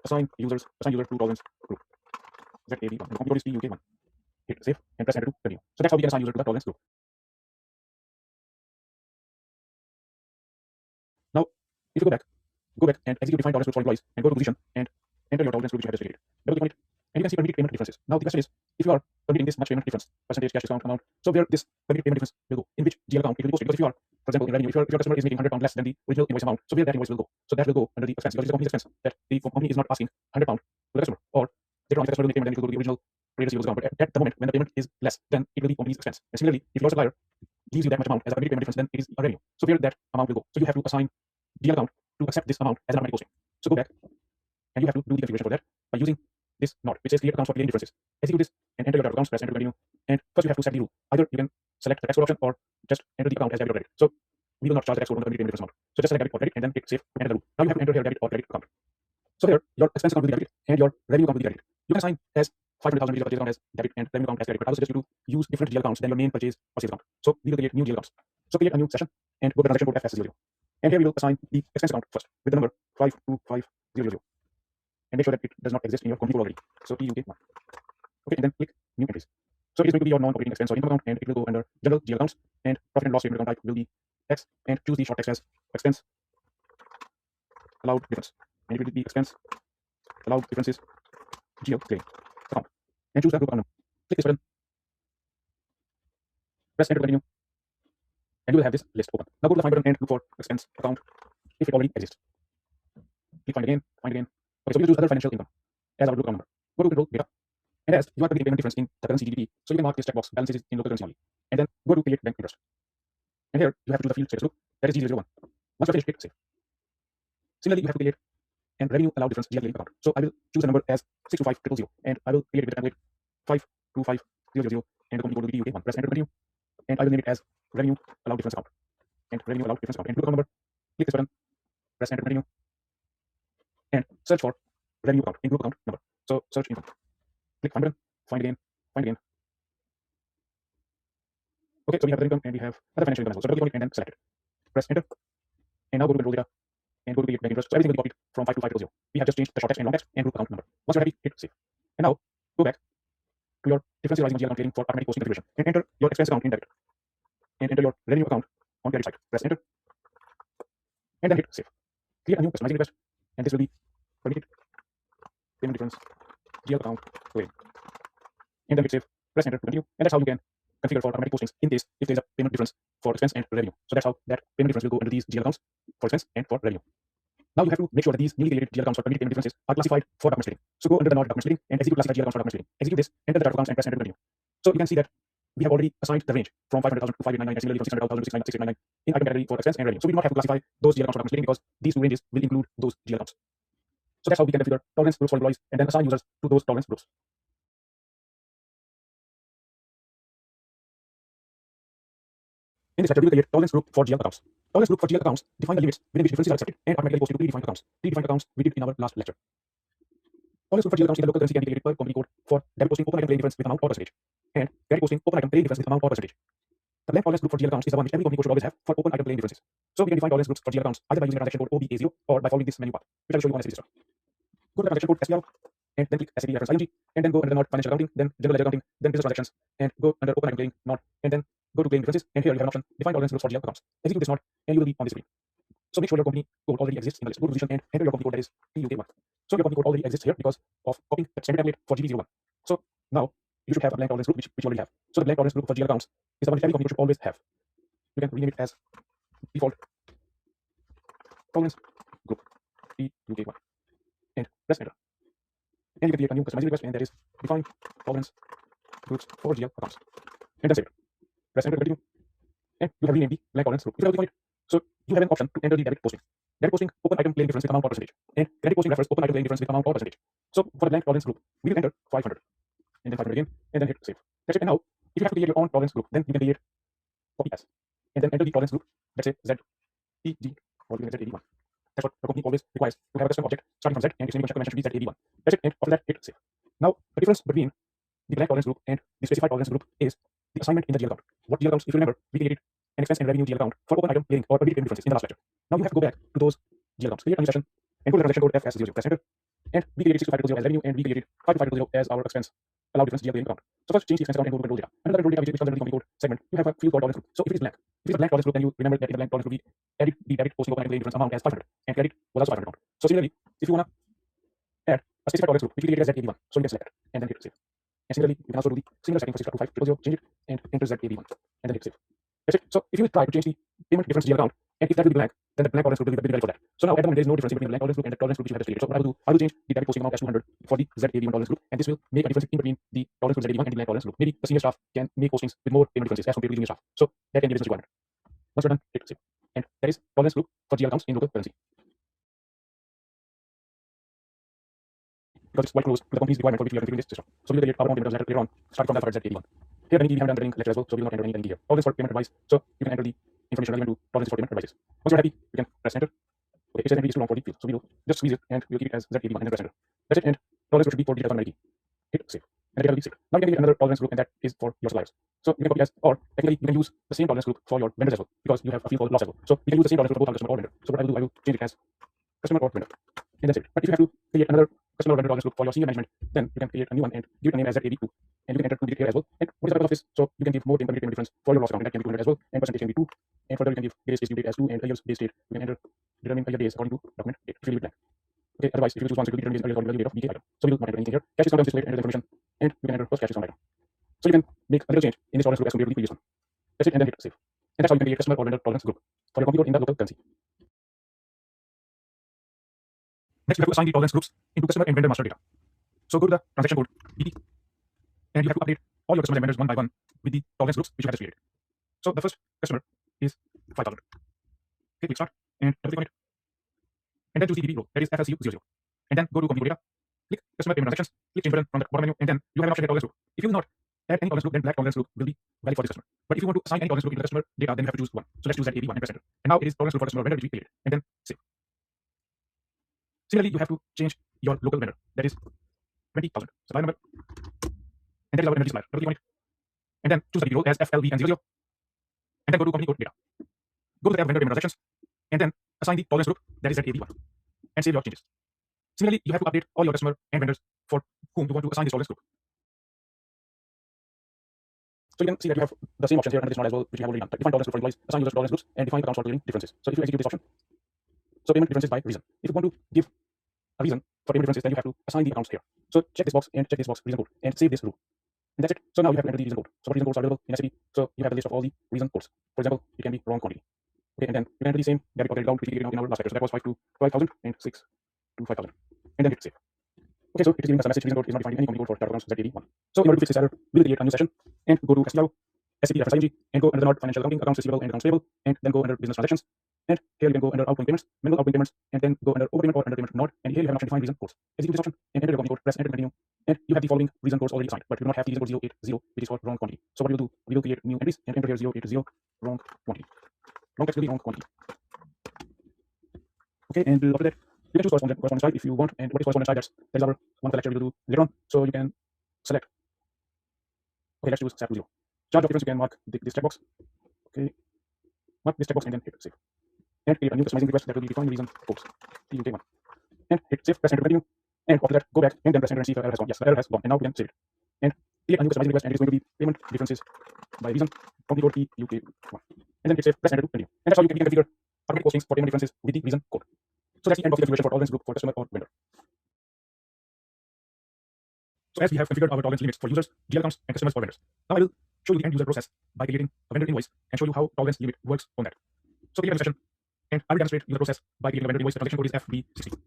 assign user to tolerance group. ZAB1. And the company code is TUK1. Hit save and press enter to continue. So that's how we can assign user to the tolerance group. Now, if you go back and execute define tolerance group for employees and go to position and enter your tolerance group which you have just created. Double click on it and you can see permitted payment differences. Now the question is, if you are permitting this much payment difference, percentage, cash discount, amount, so where this permitted payment difference will go, in which GL account it will be posted. Because if you are, for example, in revenue, if your customer is making £100 less than the original invoice amount, so where that invoice will go? So that will go under the expense, because it's the company's expense that the company is not asking £100 to the customer, or later on if the customer will make payment, then it will go to the original trade receivables account. But at the moment when the payment is less, then it will be company's expense. And similarly, if your supplier gives you that much amount as a permitted payment difference, then it is a revenue. So where that amount will go? So you have to assign GL account to accept this amount as an automatic posting. So go back and you have to do the configuration for that by using this node which says create accounts for creating differences. Execute this and enter your accounts, press enter to continue. And first you have to set the rule. Either you can select the tax code option or just enter the account as debit or credit. So we will not charge the tax code on the permitted payment difference amount. So just select debit or credit and then hit save, enter the rule. Now you have to enter here debit or credit account. So here your expense account will be debited and your revenue account will be credited. You can assign as 500,000 purchase account as debit and revenue account as credit, but I would suggest you to use different GL accounts than your main purchase or sales account. So we will create new GL accounts. So create a new session and go to transaction code FS00. And here we will assign the expense account first with the number 525000. And make sure that it does not exist in your company code already. So TUK1. Okay, and then click new entries. So it is going to be your non-operating expense or income account, and it will go under general GL accounts, and profit and loss statement account type will be X, and choose the short text as expense allowed difference, and it will be expense allowed differences GL claim account, and choose the group account number. Click this button, press enter to continue, and you will have this list open. Now go to the find button and look for expense account if it already exists. Click find again, find again. Okay, so we will choose other financial income as our group account number. Go to control data, and as you are creating payment difference in the currency GDP, so you can mark this checkbox balances in local currency only, and then go to create bank interest. And here you have to choose the field status group that is G001. Once you finish, click save. Similarly, you have to create an revenue allowed difference GL account. So I will choose the number as 625000, and I will create it with the template 525000, and the company code will be TUK1. Press enter to continue, and I will name it as revenue allowed difference account, and revenue allowed difference account, and group account number. Click this button, press enter to continue, and search for revenue account in group account number. So search income. Click find button, find again, find again. Okay, so we have the income and we have other financial income as well. So double click on it and then select it. Press enter. And now go to control data and go to create bank interest. So everything will be copied from 5250. We have just changed the short text and long text and group account number. Once you're happy, hit save. And now go back to your differences arising on GL account trading for automatic posting configuration and enter your expense account in debit. And enter your revenue account on credit side. Press enter. And then hit save. Create a new customizing request. And this will be permitted payment difference GL account claim. And then hit save. Press enter to continue. And that's how you can configure for automatic postings in case if there is a payment difference for expense and revenue. So that's how that payment difference will go under these GL accounts for expense and for revenue. Now you have to make sure that these newly created GL accounts for permitted payment differences are classified for document splitting. So go under the node document splitting and execute classified GL accounts for document splitting. Execute this, enter the chart of accounts and press enter to continue. So you can see that we have already assigned the range from 500,000 to 599 and similarly from 600,000 to 699 in item category for expense and revenue. So we do not have to classify those GL accounts for document splitting because these two ranges will include those GL accounts. So that's how we can configure tolerance groups for employees and then assign users to those tolerance groups. In this lecture, we will create tolerance group for GL accounts. Tolerance group for GL accounts define the limits within which differences are accepted and automatically goes to predefined accounts. Predefined accounts we did in our last lecture. Tolerance group for GL accounts in the local currency can be created per company code for debit posting open item claim difference with amount or percentage, and credit posting open item claim difference with amount or percentage. The blank tolerance group for GL accounts is the one which every company code should always have for open item claim differences. So we can define tolerance groups for GL accounts either by using a transaction code OBA0 or by following this menu path, which I will show you on SAP system. Go to the transaction code SPR and then click SAP reference ING, and then go under the node financial accounting, then general ledger accounting, then business transactions, and go under open item claim node, and then go to claim differences, and here you have an option define tolerance groups for GL accounts. Execute this node and you will be on this screen. So make sure your company code already exists in the list. Go to position and enter your company code, that is TUK1. So your company code already exists here because of copying the standard template for GB01. So now you should have a blank tolerance group which you already have. So the blank tolerance group for GL accounts is the one which every company should always have. You can rename it as default tolerance group TUK1 and press enter. And you can create a new customizing request, and that is define tolerance groups for GL accounts. And then save it. Press enter to continue. And you have renamed the blank tolerance group. If you have defined it, so you have an option to enter the debit posting. Debit posting open item claim difference with amount or percentage. And credit posting refers open item claim difference with amount or percentage. So for the blank tolerance group, we will enter 500. And then 500 again, and then hit save. That's it. And now, if you have to create your own tolerance group, then you can create copy as. And then enter the tolerance group, let's say ZEG, or you can ZAD1. That's what the company always requires to have a custom object starting from Z and its naming convention should be ZAD1. That's it, and after that, hit save. Now, the difference between the blank tolerance group and the specified tolerance group is the assignment in the GL account. What GL accounts, if you remember, we created an expense and revenue GL account for open item clearing or permitted differences in the last lecture. Now you have to go back to those GL accounts, create a new session, and put the transaction code F as 00, press enter, and we created 6500 as revenue, and we created 5500 as our expense allowed difference GL clearing account. So first change the expense account and go to control data. Another control data which comes under the company code segment, you have a field called tolerance group. So if it is blank, if it is a blank tolerance group, then you remember that in the blank tolerance group we added the debit posting open item clearing difference amount as 500, and credit was also 500 amount. So similarly, if you wanna add a specified tolerance group, which we created as ZAD1, so you can select that and then hit save. And similarly, you can also do the similar setting for 6.2500, change it and enter ZAD1 and then hit save. That's it. So if you try to change the payment difference GL account, and if that will be blank, then the blank tolerance group will be valid for that. So now at the moment there is no difference between the blank tolerance group and the tolerance group you have created. So what I will change the debit posting amount as 200 for the ZAD1 tolerance group, and this will make a difference in between the tolerance group ZAD1 and the blank tolerance group. Maybe the senior staff can make postings with more payment differences as compared to the junior staff. So that can be a business requirement. Once you're done, hit save. And that is tolerance group for GL accounts in local currency. Because it's quite close to the company's requirement for which we are configuring this system. So we will create our own payment later on, starting from the alphabet ZAD1. Here we haven't done the link lecture as well, so we will not enter any here. Tolerance for payment advice. So you can enter the information relevant to tolerance for payment advices. Once you're happy, you can press enter. Okay, it says entry is too long for the field, so we will just squeeze it and we'll keep it as ZAD1 and then press enter. That's it, and tolerance should be for the alphabet. Hit save. And the data will be saved. Now you can create another tolerance group, and that is for your suppliers. So you can copy as, or technically you can use the same tolerance group for your vendors as well, because you have a field called loss as well. So we can use the same tolerance group for both our customer or vendor. So what I will change it as customer or vendor, and that's it. But if you have to create another customer or vendor tolerance group for your senior management, then you can create a new one and give it a name as ZAD2, and you can enter 2 digit here as well. And what is the purpose of this? So you can give more payment difference for your loss account, and that can be 200 as well, and percentage can be 2, and further you can give base date as 2, and a year's base date you can enter determine a year days according to document date if you leave it blank. Okay, otherwise if you choose one, so it will be determined according to the value date of BK item. So we will not enter anything here. Cash discount is displayed, enter the information, and we can enter first cash discount item. So you can make a little change in this tolerance group as compared to the previous one. That's it, and then hit save. And that's how you can create customer or vendor tolerance group for your company code in the local currency. Next, we have to assign the tolerance groups into customer and vendor master data. So go to the transaction code DT, and you have to update all your customers and vendors one by one with the tolerance groups which you have just created. So the first customer is 5,000. Okay, click start and double click on it, and then choose the DP role, that is FLCU00, and then go to company code data, click customer payment transactions, click change button from the bottom menu, and then you have an option tolerance group. If you will not add any tolerance group, then black tolerance group will be valid for this customer. But if you want to assign any tolerance group into the customer data, then you have to choose one. So let's choose ZAD1 and press enter. And now it is tolerance group for customer vendor which we created, and then save. Similarly, you have to change your local vendor, that is 20,000 supplier number, and that is our energy supplier. Double click on it, and then choose the DP role as FLV and 00, and then go to company code data. Go to the tab vendor payment transactions, and then assign the tolerance group, that is ZAD1, and save your changes. Similarly, you have to update all your customer and vendors for whom you want to assign this tolerance group. So you can see that you have the same options here under this node as well, which we have already done. Define tolerance group for employees, assign users to tolerance groups, and define accounts for clearing differences. So if you execute this option, so payment differences by reason. If you want to give a reason for payment differences, then you have to assign the accounts here. So check this box and check this box reason code and save this rule. And that's it. So now you have to enter the reason code. So what reason codes are available in SAP? So you have the list of all the reason codes. For example, it can be wrong quantity. Okay, and then you can enter the same debit or credit account which we created in our last lecture. So that was 5 to 5,000 and 6 to 5,000. And then hit save. Okay, so it is giving us a message reason code is not defined in any company code for data accounts ZAD1. So in order to fix this error, we will create a new session and go to SAP reference ING and go under the node financial accounting, accounts receivable and accounts payable, and then go under business transactions And here you can go under outgoing payments, manual outgoing payments, and then go under overpayment or underpayment node. And here you have an option define reason codes. Execute this option and enter your company code, press enter to continue. And you have the following reason codes already assigned, but you do not have the reason code 080, which is for wrong quantity. So what we will do, we will create new entries and enter here 080 wrong quantity. Wrong text will be wrong quantity. Okay, and after that, you can choose correspondence type if you want. And what is correspondence type? That's our one of the lecture we will do later on. So you can select. Okay, let's choose SAP 0. Charge of difference, you can mark this checkbox. Okay, mark this checkbox and then hit save. And create a new customizing request that will be defined reason codes. TUK1. And hit save, press enter to continue. And after that, go back and then press enter and see if the error has gone. Yes, the error has gone. And now we can save it. And create a new customizing request, and it is going to be payment differences by reason. Company code TUK1. And then hit save, press enter to continue. And that's how you can configure automatic postings for payment differences with the reason code. So that's the end of the configuration for tolerance group for customer or vendor. So as we have configured our tolerance limits for users, GL accounts, and customers or vendors, now I will show you the end user process by creating a vendor invoice and show you how tolerance limit works on that. So click on the session, and I will demonstrate user process by creating a vendor invoice. The transaction code is FB60.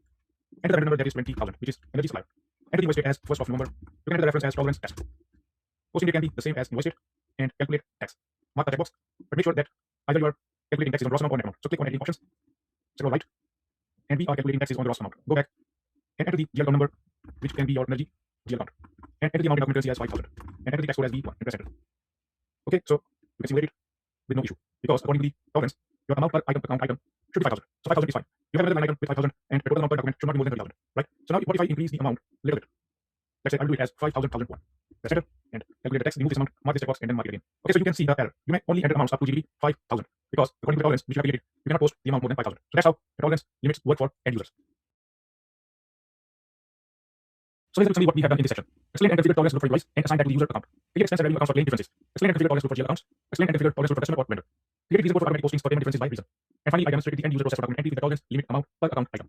Enter the vendor number, that is 20,000, which is energy supplier. Enter the invoice date as 1st of November. You can enter the reference as tolerance test. Posting date can be the same as invoice date, and calculate tax. Mark the checkbox, but make sure that either you are calculating taxes on gross amount or net amount. So click on editing options, scroll right, and we are calculating taxes on the gross amount. Go back and enter the GL account number, which can be your energy GL account. And enter the amount in document currency as 5,000. And enter the tax code as B1 and press enter. Okay, so you can simulate it with no issue, because according to the tolerance, your amount per account item should be 5,000. So 5,000 is fine. You have another line item with 5,000, and the total amount per document should not be more than 30,000, right? So now what if I increase the amount a little bit? Let's say I'll do it as 5,000,001. Press enter and calculate the tax, remove this amount, mark this checkbox, and then mark it again. Okay, so you can see the error. You may only enter amounts up to GBP 5,000, because according to the tolerance which you have calculated, you cannot post the amount more than 5,000. So that's how the tolerance limits work for end users. So let's look at what we have done in this section. Explain and configure tolerance group for invoice and assign that to the user account. Create expense and revenue accounts for claim differences. Explain and configure tolerance group for GL accounts. Explain and configure tolerance group for customer or vendor. Create reason code for automatic postings for payment differences by reason. And finally, I demonstrated the end user process for document entry with the tolerance limit amount per account item.